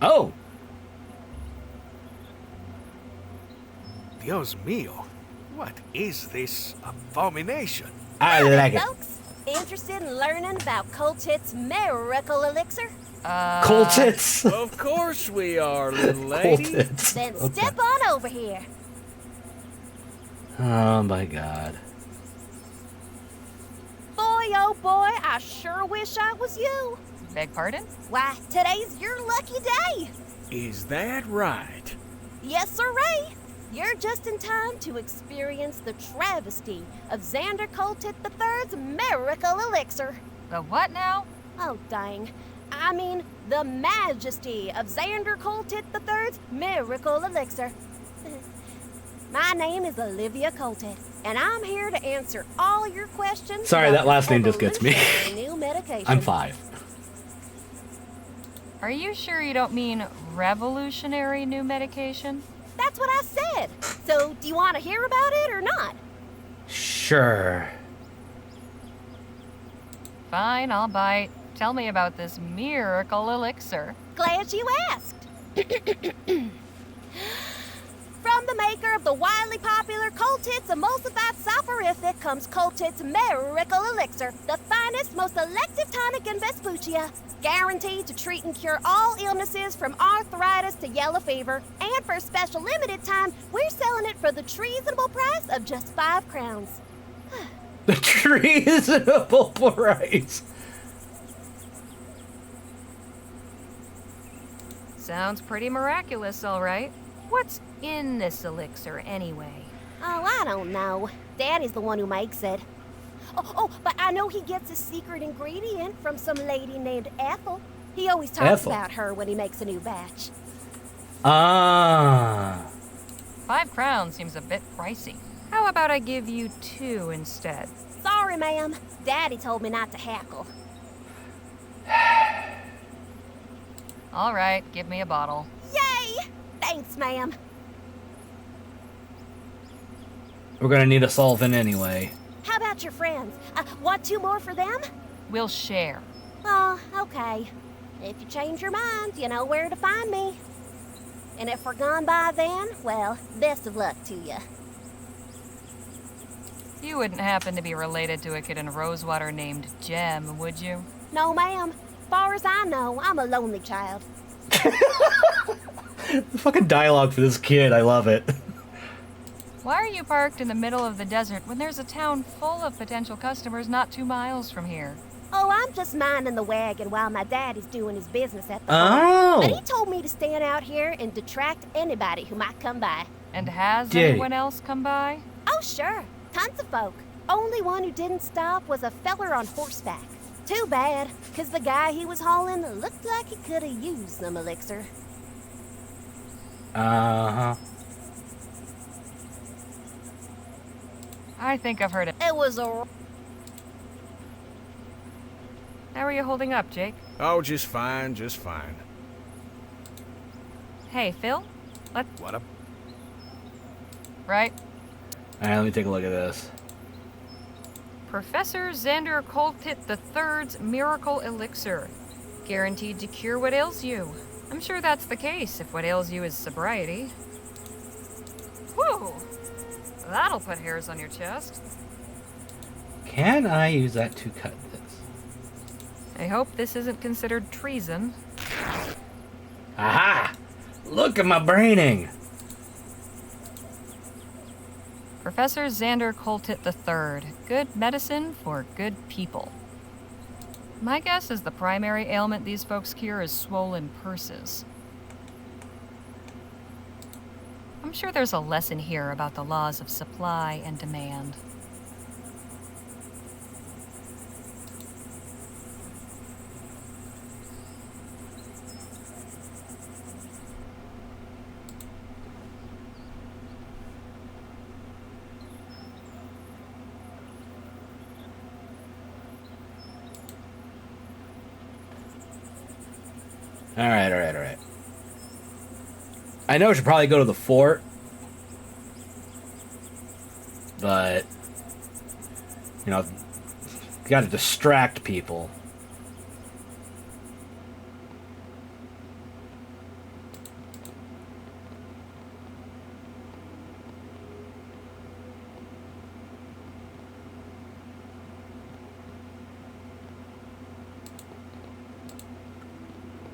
Oh! Dios mío. What is this abomination? I like it. Folks, interested in learning about Coltit's miracle elixir? Coltits? Of course we are, little lady. Coltits. Then Okay. step on over here. Oh my god. Boy, oh boy, I sure wish I was you. Beg pardon? Why, today's your lucky day. Is that right? Yes, sirree. You're just in time to experience the travesty of Xander Coltit III's miracle elixir. The what now? Oh, dang. I mean, the majesty of Xander Coltit III's miracle elixir. My name is Olivia Coltit, and I'm here to answer all your questions. Sorry, about that last name just gets me. evolutionary New medication. I'm 5. Are you sure you don't mean revolutionary new medication? That's what I said. So, do you want to hear about it or not? Sure. Fine, I'll bite. Tell me about this miracle elixir. Glad you asked. From the maker of the widely popular Coltit's emulsified soporific comes Coltit's miracle elixir, the finest, most elective tonic in Vespuccia. Guaranteed to treat and cure all illnesses from arthritis to yellow fever. And for a special limited time, we're selling it for the treasonable price of just 5 crowns. The treasonable price. Sounds pretty miraculous, all right. What's in this elixir, anyway? Oh, I don't know. Daddy's the one who makes it. Oh, but I know he gets his secret ingredient from some lady named Ethel. He always talks Ethel. about her when he makes a new batch. Ah. 5 crowns seems a bit pricey. How about I give you 2 instead? Sorry, ma'am. Daddy told me not to hackle. All right, give me a bottle. Yay! Thanks, ma'am. We're gonna need a solvent anyway. How about your friends? Want 2 more for them? We'll share. Oh, okay. If you change your mind, you know where to find me. And if we're gone by then, well, best of luck to you. You wouldn't happen to be related to a kid in Rosewater named Jem, would you? No, ma'am. Far as I know, I'm a lonely child. The fucking dialogue for this kid, I love it. Why are you parked in the middle of the desert when there's a town full of potential customers not 2 miles from here? Oh, I'm just minding the wagon while my daddy's doing his business at the Oh. farm. But he told me to stand out here and detract anybody who might come by. And has Did he? anyone else come by? Oh, sure. Tons of folk. Only one who didn't stop was a feller on horseback. Too bad, 'cause the guy he was hauling looked like he could have used some elixir. Uh-huh. I think I've heard it. It was a... How are you holding up, Jake? Oh, just fine, just fine. Hey, Phil? What up? Right? Alright, let me take a look at this. Professor Xander Coltit III's miracle elixir. Guaranteed to cure what ails you. I'm sure that's the case if what ails you is sobriety. Whew! That'll put hairs on your chest. Can I use that to cut this? I hope this isn't considered treason. Aha! Look at my braining! Professor Xander Coltit III. Good medicine for good people. My guess is the primary ailment these folks cure is swollen purses. I'm sure there's a lesson here about the laws of supply and demand. All right. I know I should probably go to the fort, but you know, you got to distract people.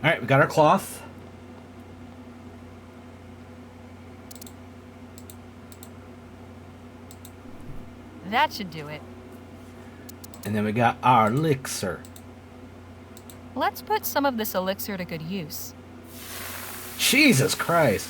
All right, we got our cloth. That should do it. And then we got our elixir. Let's put some of this elixir to good use. Jesus Christ.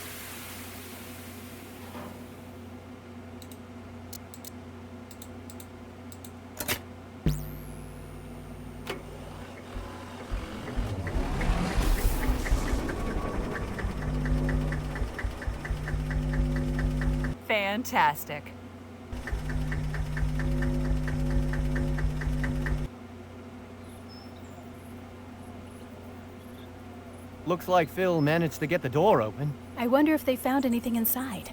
Fantastic. Looks like Phil managed to get the door open. I wonder if they found anything inside.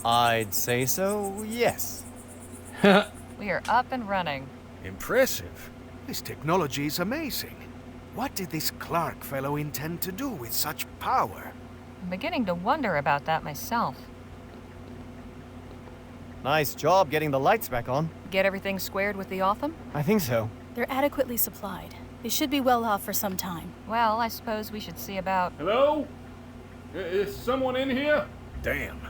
I'd say so, yes. We are up and running. Impressive. This technology is amazing. What did this Clark fellow intend to do with such power? I'm beginning to wonder about that myself. Nice job getting the lights back on. Get everything squared with the Otham? I think so. They're adequately supplied. They should be well off for some time. Well, I suppose we should see about... Hello? Is someone in here? Damn.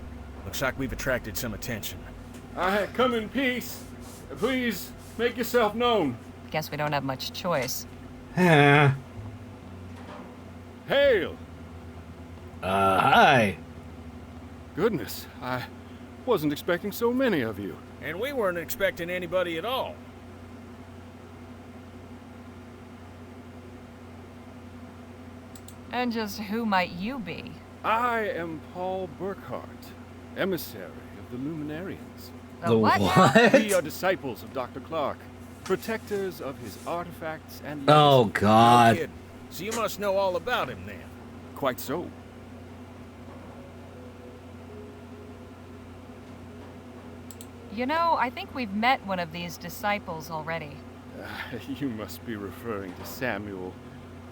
Looks like we've attracted some attention. I come in peace. Please, make yourself known. Guess we don't have much choice. Hail! Hi. Goodness, I wasn't expecting so many of you. And we weren't expecting anybody at all. And just who might you be? I am Paul Burkhart, emissary of the Luminarians. The what? We are disciples of Dr. Clark, protectors of his artifacts and... Oh, God. No kidding. So you must know all about him then. Quite so. You know, I think we've met one of these disciples already. You must be referring to Samuel.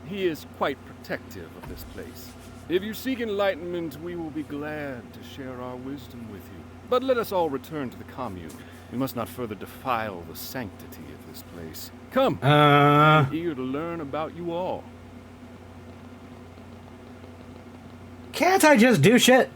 He is quite protective of this place. If you seek enlightenment, we will be glad to share our wisdom with you. But let us all return to the commune. We must not further defile the sanctity of this place. Come, I'm eager to learn about you all. Can't I just do shit?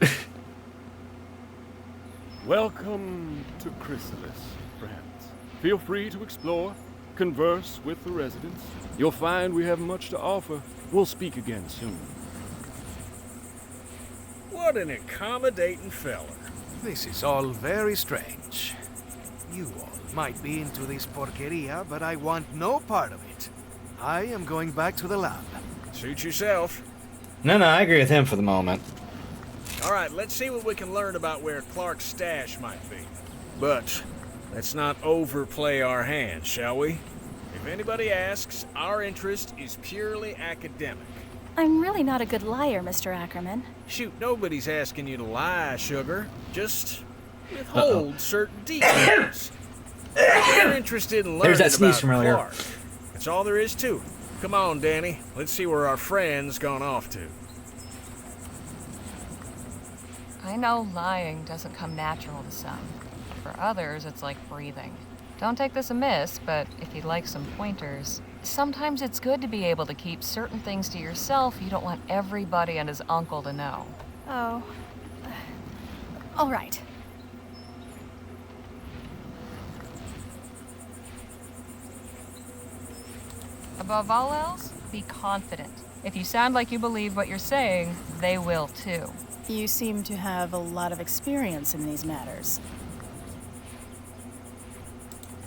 Welcome to Chrysalis, friends. Feel free to explore, converse with the residents. You'll find we have much to offer. We'll speak again soon. What an accommodating fella. This is all very strange. You all might be into this porqueria, but I want no part of it. I am going back to the lab. Suit yourself. No, I agree with him for the moment. All right, let's see what we can learn about where Clark's stash might be. But let's not overplay our hand, shall we? If anybody asks, our interest is purely academic. I'm really not a good liar, Mr. Ackerman. Shoot, nobody's asking you to lie, sugar. Just withhold certain details. We're interested in learning There's that sneeze about from earlier. Clark. That's all there is to it. Come on, Danny. Let's see where our friend's gone off to. I know lying doesn't come natural to some. For others, it's like breathing. Don't take this amiss, but if you'd like some pointers, sometimes it's good to be able to keep certain things to yourself you don't want everybody and his uncle to know. Oh, All right. Above all else, be confident. If you sound like you believe what you're saying, they will too. You seem to have a lot of experience in these matters.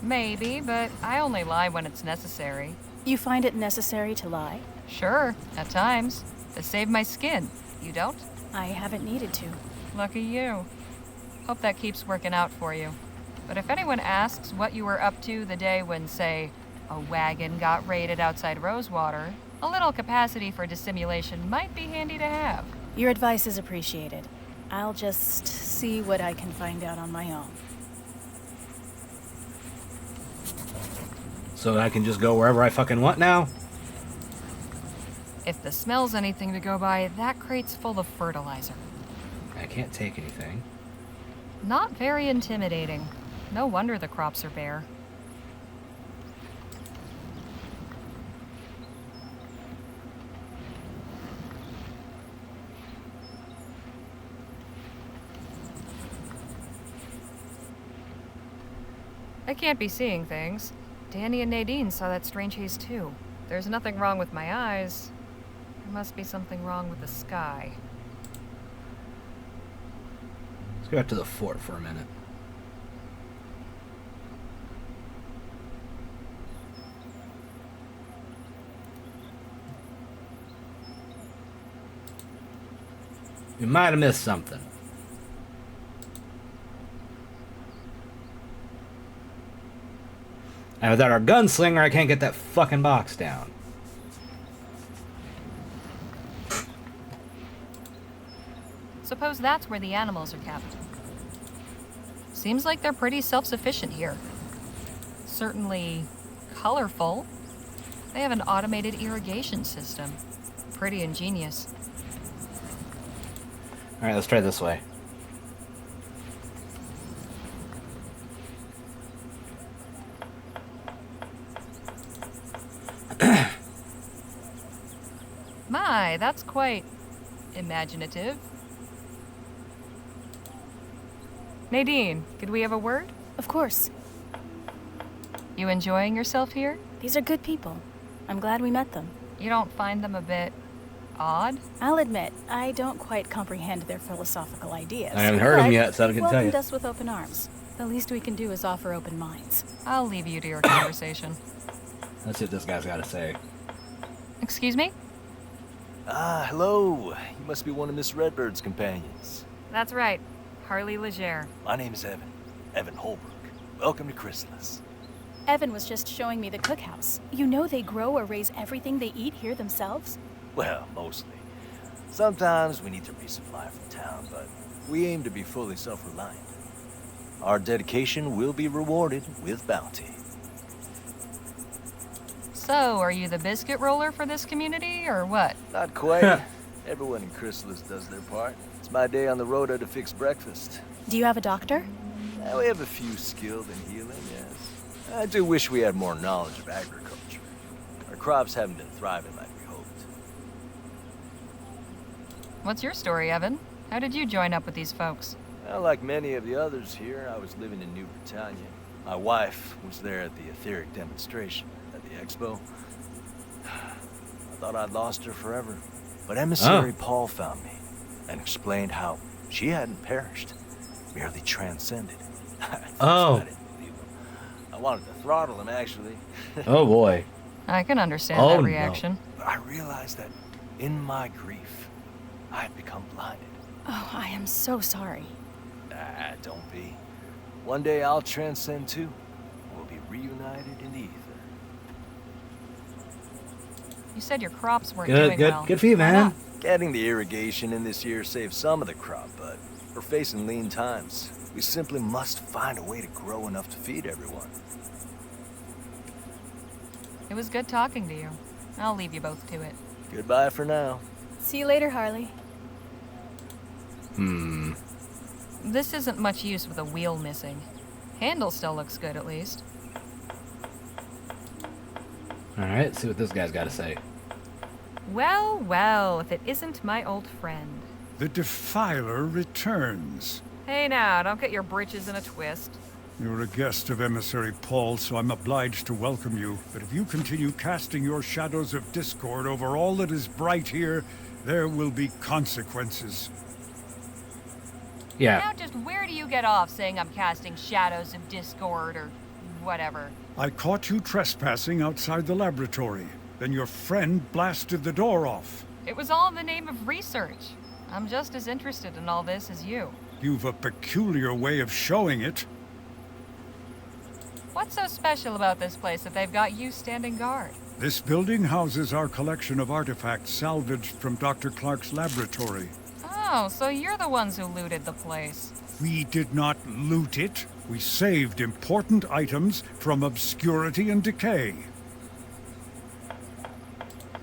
Maybe, but I only lie when it's necessary. You find it necessary to lie? Sure, at times. To save my skin. You don't? I haven't needed to. Lucky you. Hope that keeps working out for you. But if anyone asks what you were up to the day when, say, a wagon got raided outside Rosewater, a little capacity for dissimulation might be handy to have. Your advice is appreciated. I'll just see what I can find out on my own. So I can just go wherever I fucking want now? If the smell's anything to go by, that crate's full of fertilizer. I can't take anything. Not very intimidating. No wonder the crops are bare. I can't be seeing things. Danny and Nadine saw that strange haze too. There's nothing wrong with my eyes. There must be something wrong with the sky. Let's go back to the fort for a minute. We might have missed something. And without our gunslinger, I can't get that fucking box down. Suppose that's where the animals are kept. Seems like they're pretty self-sufficient here. Certainly colorful. They have an automated irrigation system. Pretty ingenious. Alright, let's try this way. My, that's quite imaginative. Nadine, could we have a word? Of course. You enjoying yourself here? These are good people. I'm glad we met them. You don't find them a bit odd? I'll admit, I don't quite comprehend their philosophical ideas. I haven't heard them yet, so I can tell you. Welcomed us with open arms. The least we can do is offer open minds. I'll leave you to your conversation. Let's see what this guy's got to say. Excuse me? Ah, hello. You must be one of Miss Redbird's companions. That's right. Harley Legere. My name is Evan. Evan Holbrook. Welcome to Chrysalis. Evan was just showing me the cookhouse. You know they grow or raise everything they eat here themselves? Well, mostly. Sometimes we need to resupply from town, but we aim to be fully self-reliant. Our dedication will be rewarded with bounty. So, are you the biscuit roller for this community, or what? Not quite. Everyone in Chrysalis does their part. It's my day on the rota to fix breakfast. Do you have a doctor? We have a few skilled in healing, yes. I do wish we had more knowledge of agriculture. Our crops haven't been thriving like we hoped. What's your story, Evan? How did you join up with these folks? Well, like many of the others here, I was living in New Britannia. My wife was there at the etheric demonstration at the expo. I thought I'd lost her forever. But emissary Paul found me and explained how she hadn't perished, merely transcended. I didn't believe him. I wanted to throttle him, actually. Oh boy. I can understand that reaction. But I realized that in my grief, I had become blinded. Oh, I am so sorry. Don't be. One day I'll transcend too. We'll be reunited in the ether. You said your crops weren't doing well. Good for you, man. Getting the irrigation in this year saved some of the crop, but we're facing lean times. We simply must find a way to grow enough to feed everyone. It was good talking to you. I'll leave you both to it. Goodbye for now. See you later, Harley. This isn't much use with a wheel missing. Handle still looks good, at least. Alright, let's see what this guy's got to say. Well, well, if it isn't my old friend. The Defiler returns. Hey now, don't get your britches in a twist. You're a guest of Emissary Paul, so I'm obliged to welcome you. But if you continue casting your shadows of discord over all that is bright here, there will be consequences. Yeah. Now just where do you get off saying I'm casting shadows of discord or whatever? I caught you trespassing outside the laboratory. Then your friend blasted the door off. It was all in the name of research. I'm just as interested in all this as you. You've a peculiar way of showing it. What's so special about this place that they've got you standing guard? This building houses our collection of artifacts salvaged from Dr. Clark's laboratory. Oh, so you're the ones who looted the place. We did not loot it. We saved important items from obscurity and decay.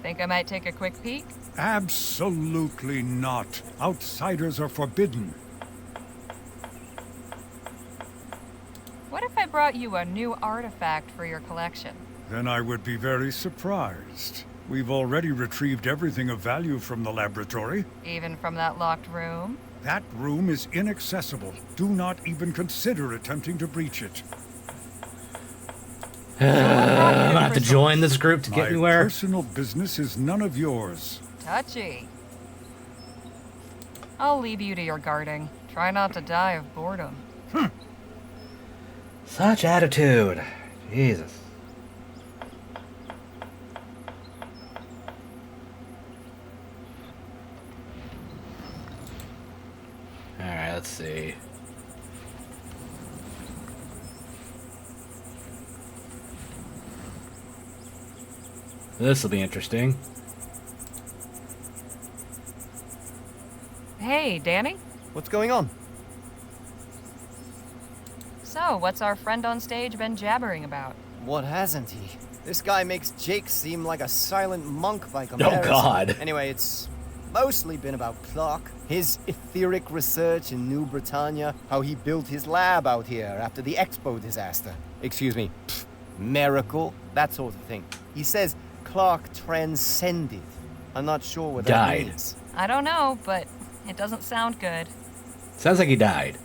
Think I might take a quick peek? Absolutely not. Outsiders are forbidden. What if I brought you a new artifact for your collection? Then I would be very surprised. We've already retrieved everything of value from the laboratory. Even from that locked room? That room is inaccessible. Do not even consider attempting to breach it. I'm gonna have to join this group to get My anywhere. personal business is none of yours. Touchy. I'll leave you to your guarding. Try not to die of boredom. Such attitude. Jesus. Alright, let's see. This will be interesting. Hey, Danny? What's going on? So, what's our friend on stage been jabbering about? What hasn't he? This guy makes Jake seem like a silent monk by comparison. Oh, God. Anyway, it's mostly been about Clark, his etheric research in New Britannia, how he built his lab out here after the Expo disaster. Excuse me, miracle, that sort of thing. He says Clark transcended. I'm not sure what that Died. means. I don't know, but it doesn't sound good. Sounds like he died.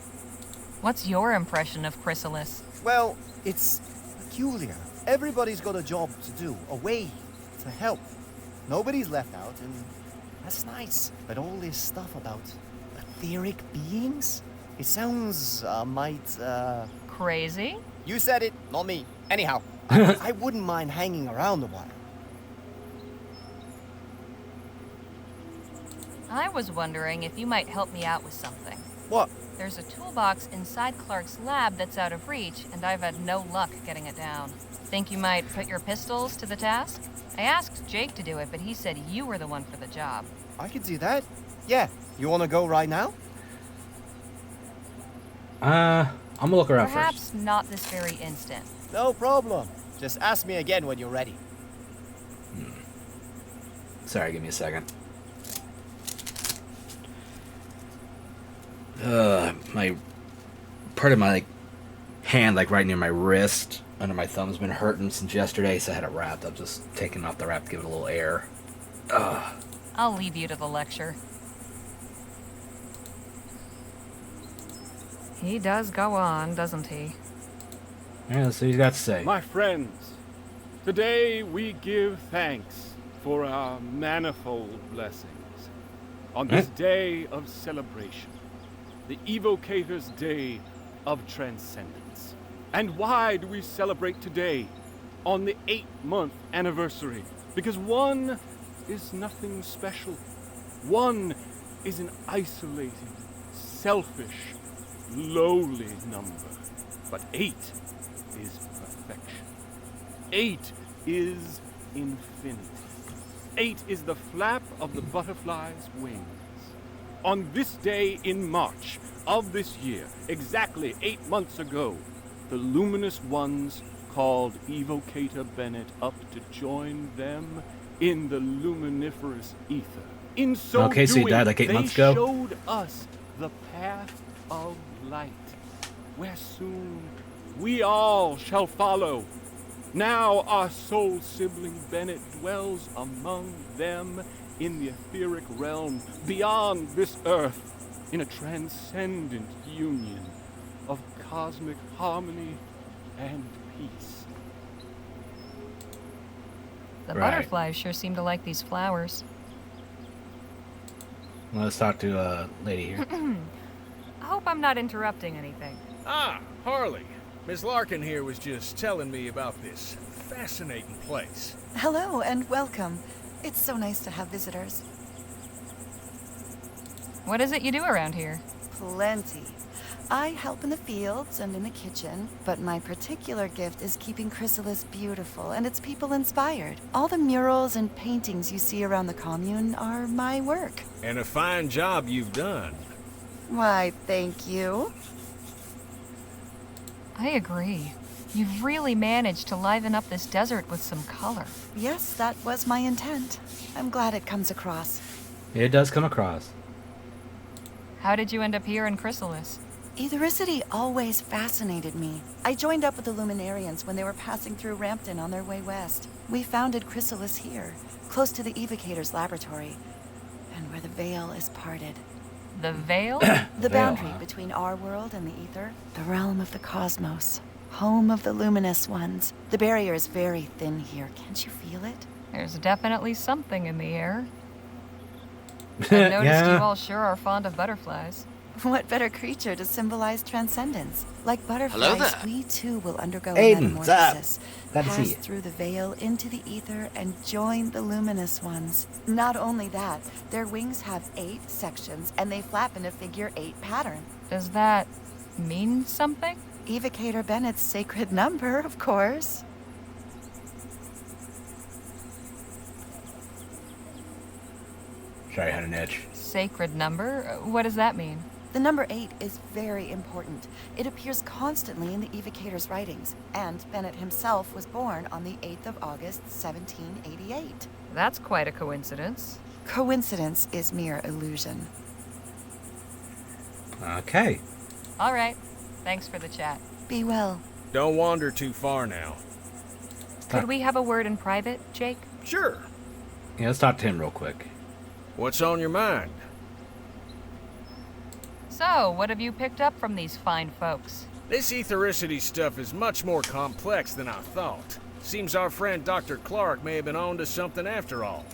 What's your impression of Chrysalis? Well, it's peculiar. Everybody's got a job to do, a way to help. Nobody's left out, and that's nice. But all this stuff about etheric beings? It sounds, Crazy? You said it, not me. Anyhow, I wouldn't mind hanging around a while. I was wondering if you might help me out with something. What? There's a toolbox inside Clark's lab that's out of reach, and I've had no luck getting it down. Think you might put your pistols to the task? I asked Jake to do it, but he said you were the one for the job. I could do that. Yeah. You want to go right now? I'm gonna look around Perhaps not this very instant. No problem. Just ask me again when you're ready. first. Sorry, give me a second. My part of my hand, like right near my wrist, under my thumb's been hurting since yesterday, so I had it wrapped. I'm just taking off the wrap to give it a little air. I'll leave you to the lecture. He does go on, doesn't he? Yeah, let's see what he's got to say. My friends, today we give thanks for our manifold blessings. On this day of celebration, the Evocator's Day of Transcendence. And why do we celebrate today, on the 8-month anniversary? Because 1 is nothing special. 1 is an isolated, selfish, lowly number. But 8 is perfection. 8 is infinity. 8 is the flap of the butterfly's wings. On this day in March of this year, exactly 8 months ago, the luminous ones called Evocator Bennett up to join them in the luminiferous ether. In so Okay, so he doing, died like 8 they months ago? showed us the path of light, where soon we all shall follow. Now our soul sibling Bennett dwells among them in the etheric realm beyond this earth. in a transcendent union of cosmic harmony and peace. The Right. butterflies sure seem to like these flowers. Let's talk to lady here. I hope I'm not interrupting anything. Ah, Harley. Miss Larkin here was just telling me about this fascinating place. Hello and welcome. It's so nice to have visitors. What is it you do around here? Plenty. I help in the fields and in the kitchen, but my particular gift is keeping Chrysalis beautiful and its people inspired. All the murals and paintings you see around the commune are my work. And a fine job you've done. Why, thank you. I agree. You've really managed to liven up this desert with some color. Yes, that was my intent. I'm glad it comes across. It does come across. How did you end up here in Chrysalis? Ethericity always fascinated me. I joined up with the Luminarians when they were passing through Rampton on their way west. We founded Chrysalis here, close to the Evocator's laboratory, and where the veil is parted. The veil? The boundary between our world and the ether. The realm of the cosmos. Home of the luminous ones. The barrier is very thin here. Can't you feel it? There's definitely something in the air. I've noticed you all sure are fond of butterflies. What better creature to symbolize transcendence? Like butterflies, we too will undergo Aiden, metamorphosis, glad to see pass you. through the veil into the ether, and join the luminous ones. Not only that, their wings have 8 sections, and they flap in a figure 8 pattern. Does that mean something? Evocator Bennett's sacred number, of course. Sorry, I had an itch. Sacred number? What does that mean? The number 8 is very important. It appears constantly in the Evocator's writings, and Bennett himself was born on the 8th of August, 1788. That's quite a coincidence. Coincidence is mere illusion. Okay. All right. Thanks for the chat. Be well. Don't wander too far now. Could we have a word in private, Jake? Sure. Yeah, let's talk to him real quick. What's on your mind? So, what have you picked up from these fine folks? This ethericity stuff is much more complex than I thought. Seems our friend Dr. Clark may have been on to something after all.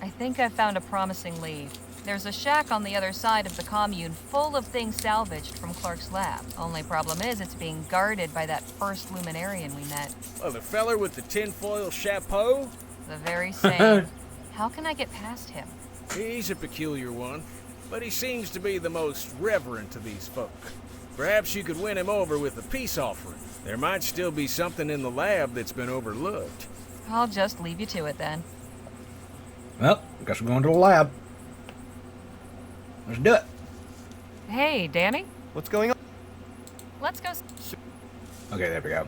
I think I've found a promising lead. There's a shack on the other side of the commune full of things salvaged from Clark's lab. Only problem is it's being guarded by that first Luminarian we met. Oh, the feller with the tinfoil chapeau? The very same. How can I get past him? He's a peculiar one, but he seems to be the most reverent of these folk. Perhaps you could win him over with a peace offering. There might still be something in the lab that's been overlooked. I'll just leave you to it then. Well, guess we're going to the lab. Let's do it. Hey, Danny? What's going on? Let's go. Okay, there we go.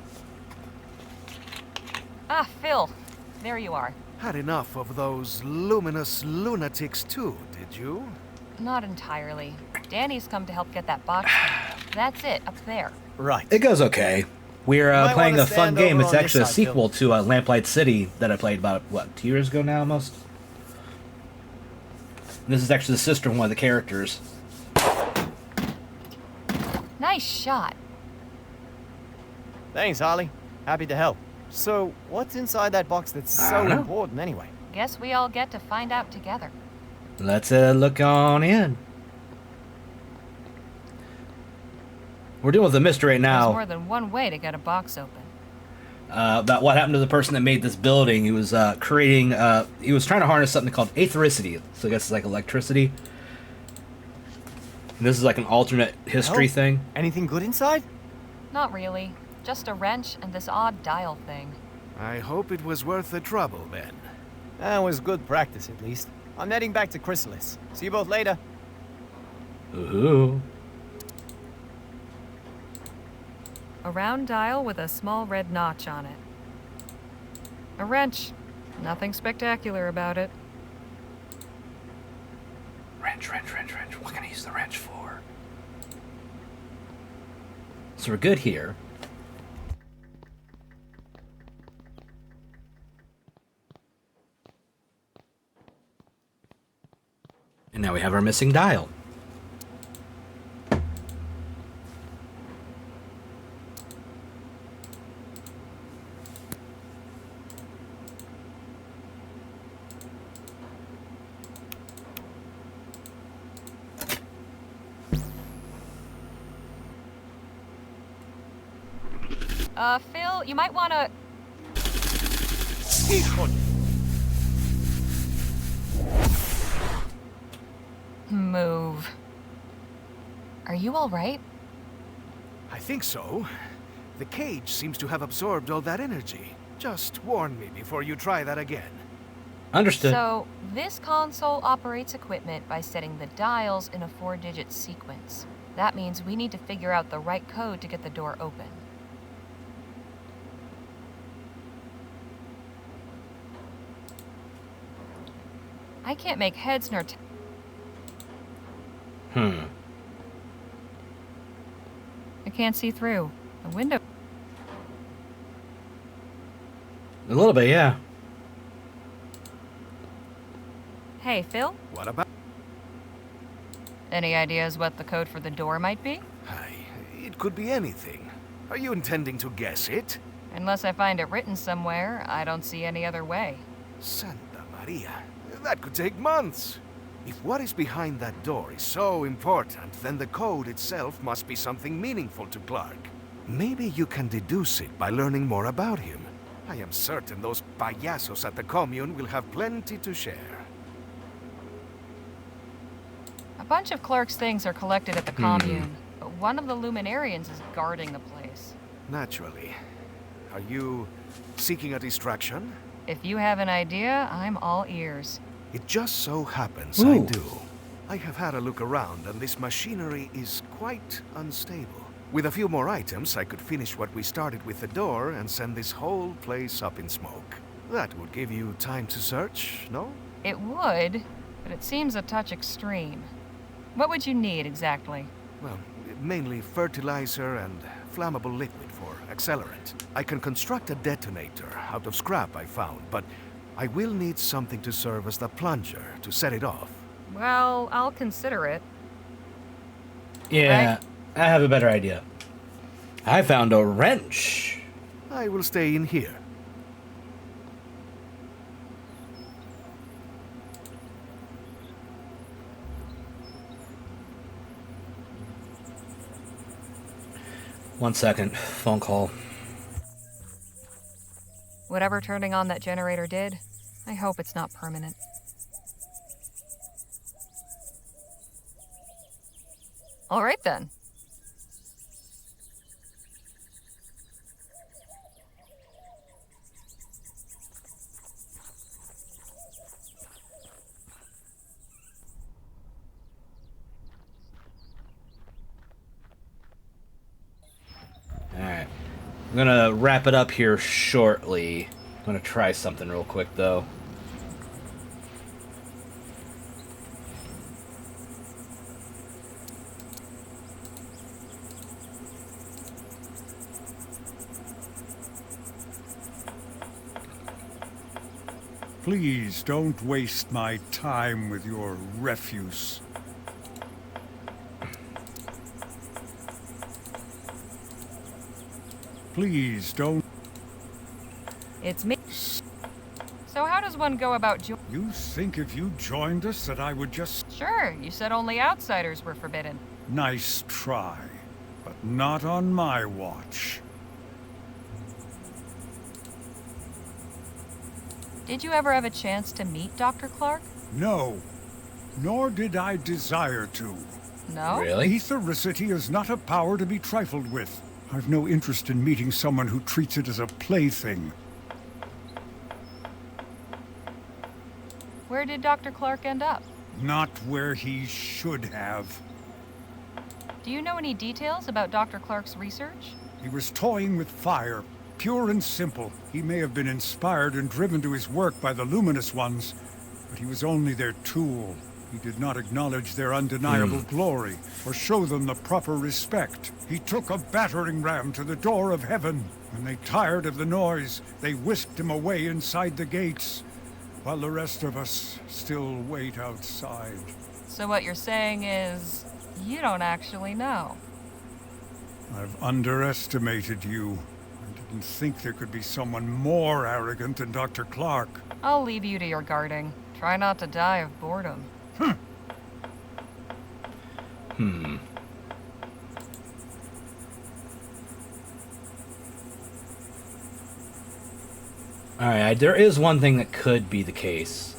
Ah, Phil. There you are. Had enough of those luminous lunatics too, did you? Not entirely. Danny's come to help get that box. That's it, up there. Right. It goes okay. We're Might playing wanna a fun stand game. over It's on this actually a side, sequel to Lamplight City that I played about, what, 2 years ago now almost? And this is actually the sister of one of the characters. Nice shot. Thanks, Harley. Happy to help. So, what's inside that box that's so important anyway? Guess we all get to find out together. Let's look on in. We're dealing with a mystery right There's now more than one way to get a box open. about what happened to the person that made this building. He was creating, he was trying to harness something called aethericity. So I guess it's like electricity. And this is like an alternate history thing. Anything good inside? Not really. Just a wrench and this odd dial thing. I hope it was worth the trouble then. That was good practice, at least. I'm heading back to Chrysalis. See you both later. Ooh. A round dial with a small red notch on it. A wrench. Nothing spectacular about it. Wrench. What can I use the wrench for? So we're good here. And Now we have our missing dial. Phil, you might want to... Move. Are you all right? I think so. The cage seems to have absorbed all that energy. Just warn me before you try that again. Understood. So, this console operates equipment by setting the dials in a 4-digit sequence. That means we need to figure out the right code to get the door open. I can't make heads nor I can't see through. The window... A little bit, yeah. Hey, Phil? What about... Any ideas what the code for the door might be? It could be anything. Are you intending to guess it? Unless I find it written somewhere, I don't see any other way. Santa Maria. That could take months. If what is behind that door is so important, then the code itself must be something meaningful to Clark. Maybe you can deduce it by learning more about him. I am certain those payasos at the commune will have plenty to share. A bunch of Clark's things are collected at the commune, but one of the Luminarians is guarding the place. Naturally. Are you seeking a distraction? If you have an idea, I'm all ears. It just so happens I do. I have had a look around, and this machinery is quite unstable. With a few more items, I could finish what we started with the door and send this whole place up in smoke. That would give you time to search, no? It would, but it seems a touch extreme. What would you need exactly? Well, mainly fertilizer and flammable liquid for accelerant. I can construct a detonator out of scrap I found, but I will need something to serve as the plunger to set it off. Well, I'll consider it. Yeah, I have a better idea. I found a wrench. I will stay in here. One second. Phone call. Whatever turning on that generator did, I hope it's not permanent. All right then. Alright. I'm gonna wrap it up here shortly. I'm gonna try something real quick though. Please don't waste my time with your refuse. Please don't... It's me. So how does one go about You think if you joined us that I would just... Sure, you said only outsiders were forbidden. Nice try, but not on my watch. Did you ever have a chance to meet Dr. Clark? No, nor did I desire to. No? Really? Ethericity is not a power to be trifled with. I've no interest in meeting someone who treats it as a plaything. Where did Dr. Clark end up? Not where he should have. Do you know any details about Dr. Clark's research? He was toying with fire, pure and simple. He may have been inspired and driven to his work by the luminous ones, but he was only their tool. He did not acknowledge their undeniable glory, or show them the proper respect. He took a battering ram to the door of heaven. When they tired of the noise, they whisked him away inside the gates, while the rest of us still wait outside. So what you're saying is, you don't actually know. I've underestimated you. I didn't think there could be someone more arrogant than Dr. Clark. I'll leave you to your guarding. Try not to die of boredom. Alright, there is one thing that could be the case.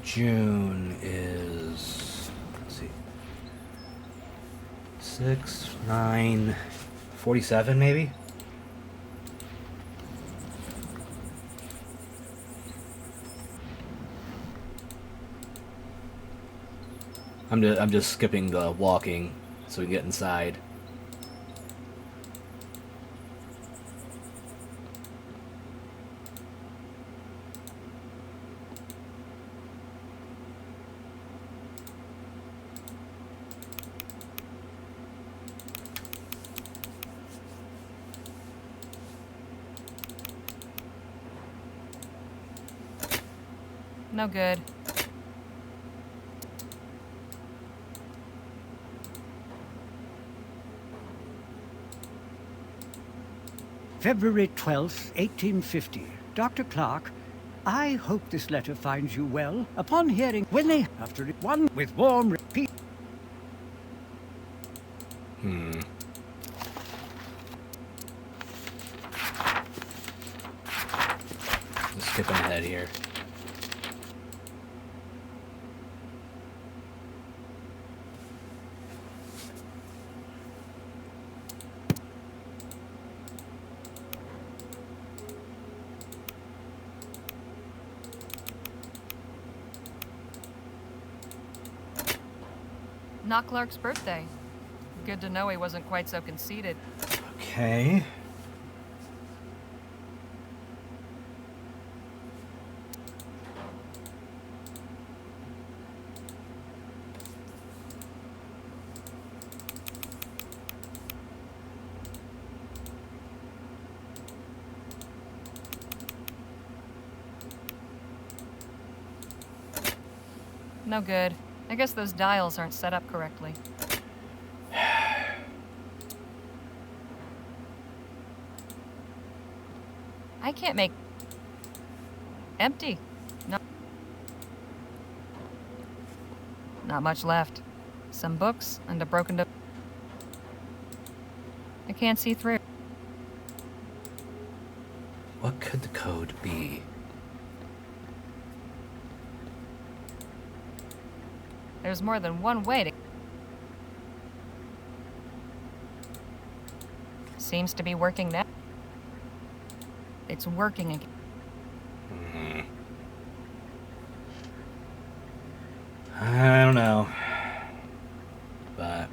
June is, let's see, 6, 9, 47 maybe? I'm just skipping the walking so we can get inside. No good. February 12th, 1850. Dr. Clark, I hope this letter finds you well. Upon hearing when they, after it, one with warm repeat. Just skipping ahead here. Not Clark's birthday. Good to know he wasn't quite so conceited. Okay. No good. I guess those dials aren't set up correctly. I can't make... Empty. No. Not much left. Some books and a broken... I can't see through. What could the code be? There's more than one way to... Seems to be working now. It's working again. I don't know. But...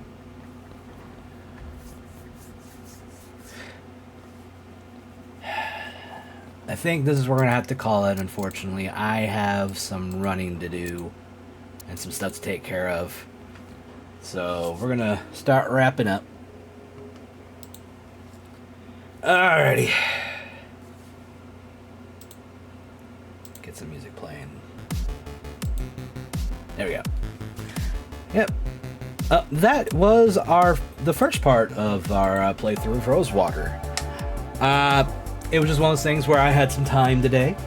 I think this is where we're gonna have to call it, unfortunately. I have some running to do and some stuff to take care of. So we're gonna start wrapping up. Alrighty. Get some music playing. There we go. Yep. That was the first part of our playthrough of Rosewater. It was just one of those things where I had some time today,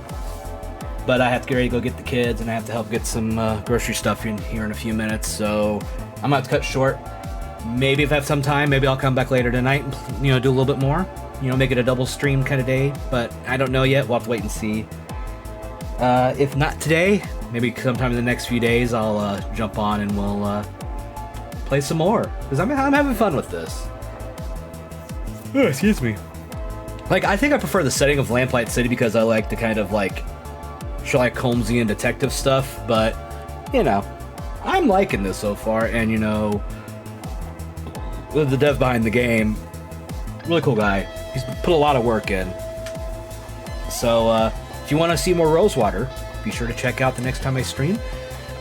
but I have to get ready to go get the kids, and I have to help get some grocery stuff in here in a few minutes, so I'm gonna have to cut short. Maybe if I have some time, maybe I'll come back later tonight and do a little bit more. Make it a double stream kind of day, but I don't know yet. We'll have to wait and see. If not today, maybe sometime in the next few days, I'll jump on and we'll play some more, because I'm having fun with this. Oh, excuse me. I think I prefer the setting of Lamplight City because I like the kind of Sherlock Holmesian detective stuff, but I'm liking this so far, and the dev behind the game, really cool guy. He's put a lot of work in. So if you want to see more Rosewater, be sure to check out the next time I stream.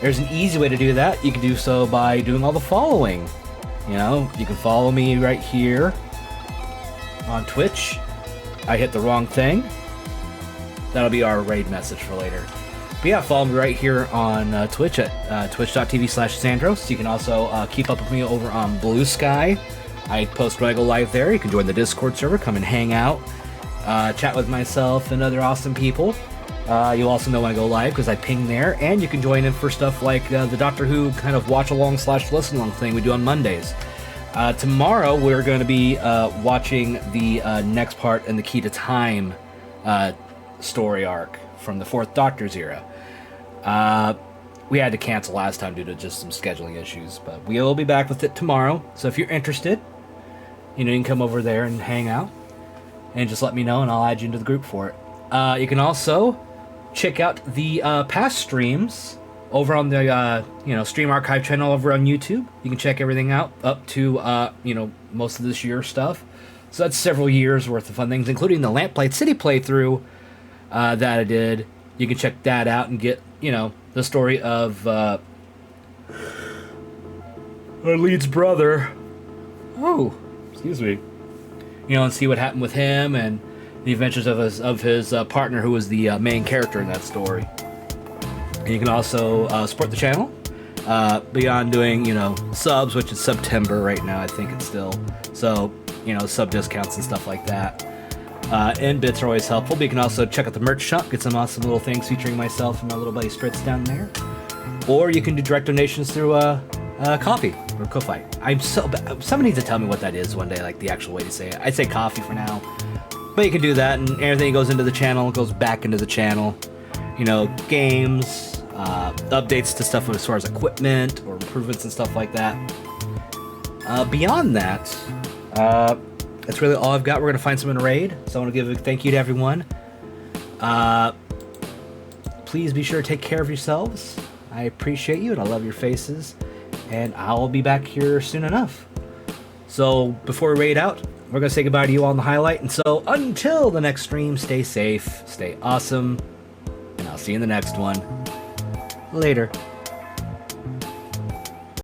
There's an easy way to do that. You can do so by doing all the following. You know, you can follow me right here on Twitch. I hit the wrong thing. That'll be our raid message for later. But yeah, follow me right here on Twitch at twitch.tv/Sandros. You can also keep up with me over on Blue Sky. I post when I go live there. You can join the Discord server, come and hang out, chat with myself and other awesome people. You'll also know when I go live because I ping there, and you can join in for stuff like the Doctor Who kind of watch-along/listen-along thing we do on Mondays. Tomorrow we're going to be watching the next part in the Key to Time story arc from the 4th Doctor's era. We had to cancel last time due to just some scheduling issues, but we'll be back with it tomorrow. So if you're interested, you can come over there and hang out, and just let me know, and I'll add you into the group for it. You can also check out the past streams over on the Stream Archive channel over on YouTube. You can check everything out up to most of this year's stuff. So that's several years worth of fun things, including the Lamplight City playthrough that I did. You can check that out and get the story of our lead's brother. Oh, excuse me. And see what happened with him and the adventures of his partner, who was the main character in that story. And you can also support the channel beyond doing subs, which is September right now. I think it's still so sub discounts and stuff like that. And bits are always helpful. But you can also check out the merch shop, get some awesome little things featuring myself and my little buddy Spritz down there. Or you can do direct donations through Coffee or Ko-Fi. Somebody needs to tell me what that is one day, like the actual way to say it. I'd say Coffee for now. But you can do that, and everything that goes into the channel goes back into the channel. Games, updates to stuff as far as equipment or improvements and stuff like that. Beyond that, that's really all I've got. We're going to find some in a raid, so I want to give a thank you to everyone. Please be sure to take care of yourselves. I appreciate you, and I love your faces. And I'll be back here soon enough. So before we raid out, we're going to say goodbye to you all in the highlight. And so until the next stream, stay safe, stay awesome, and I'll see you in the next one. Later.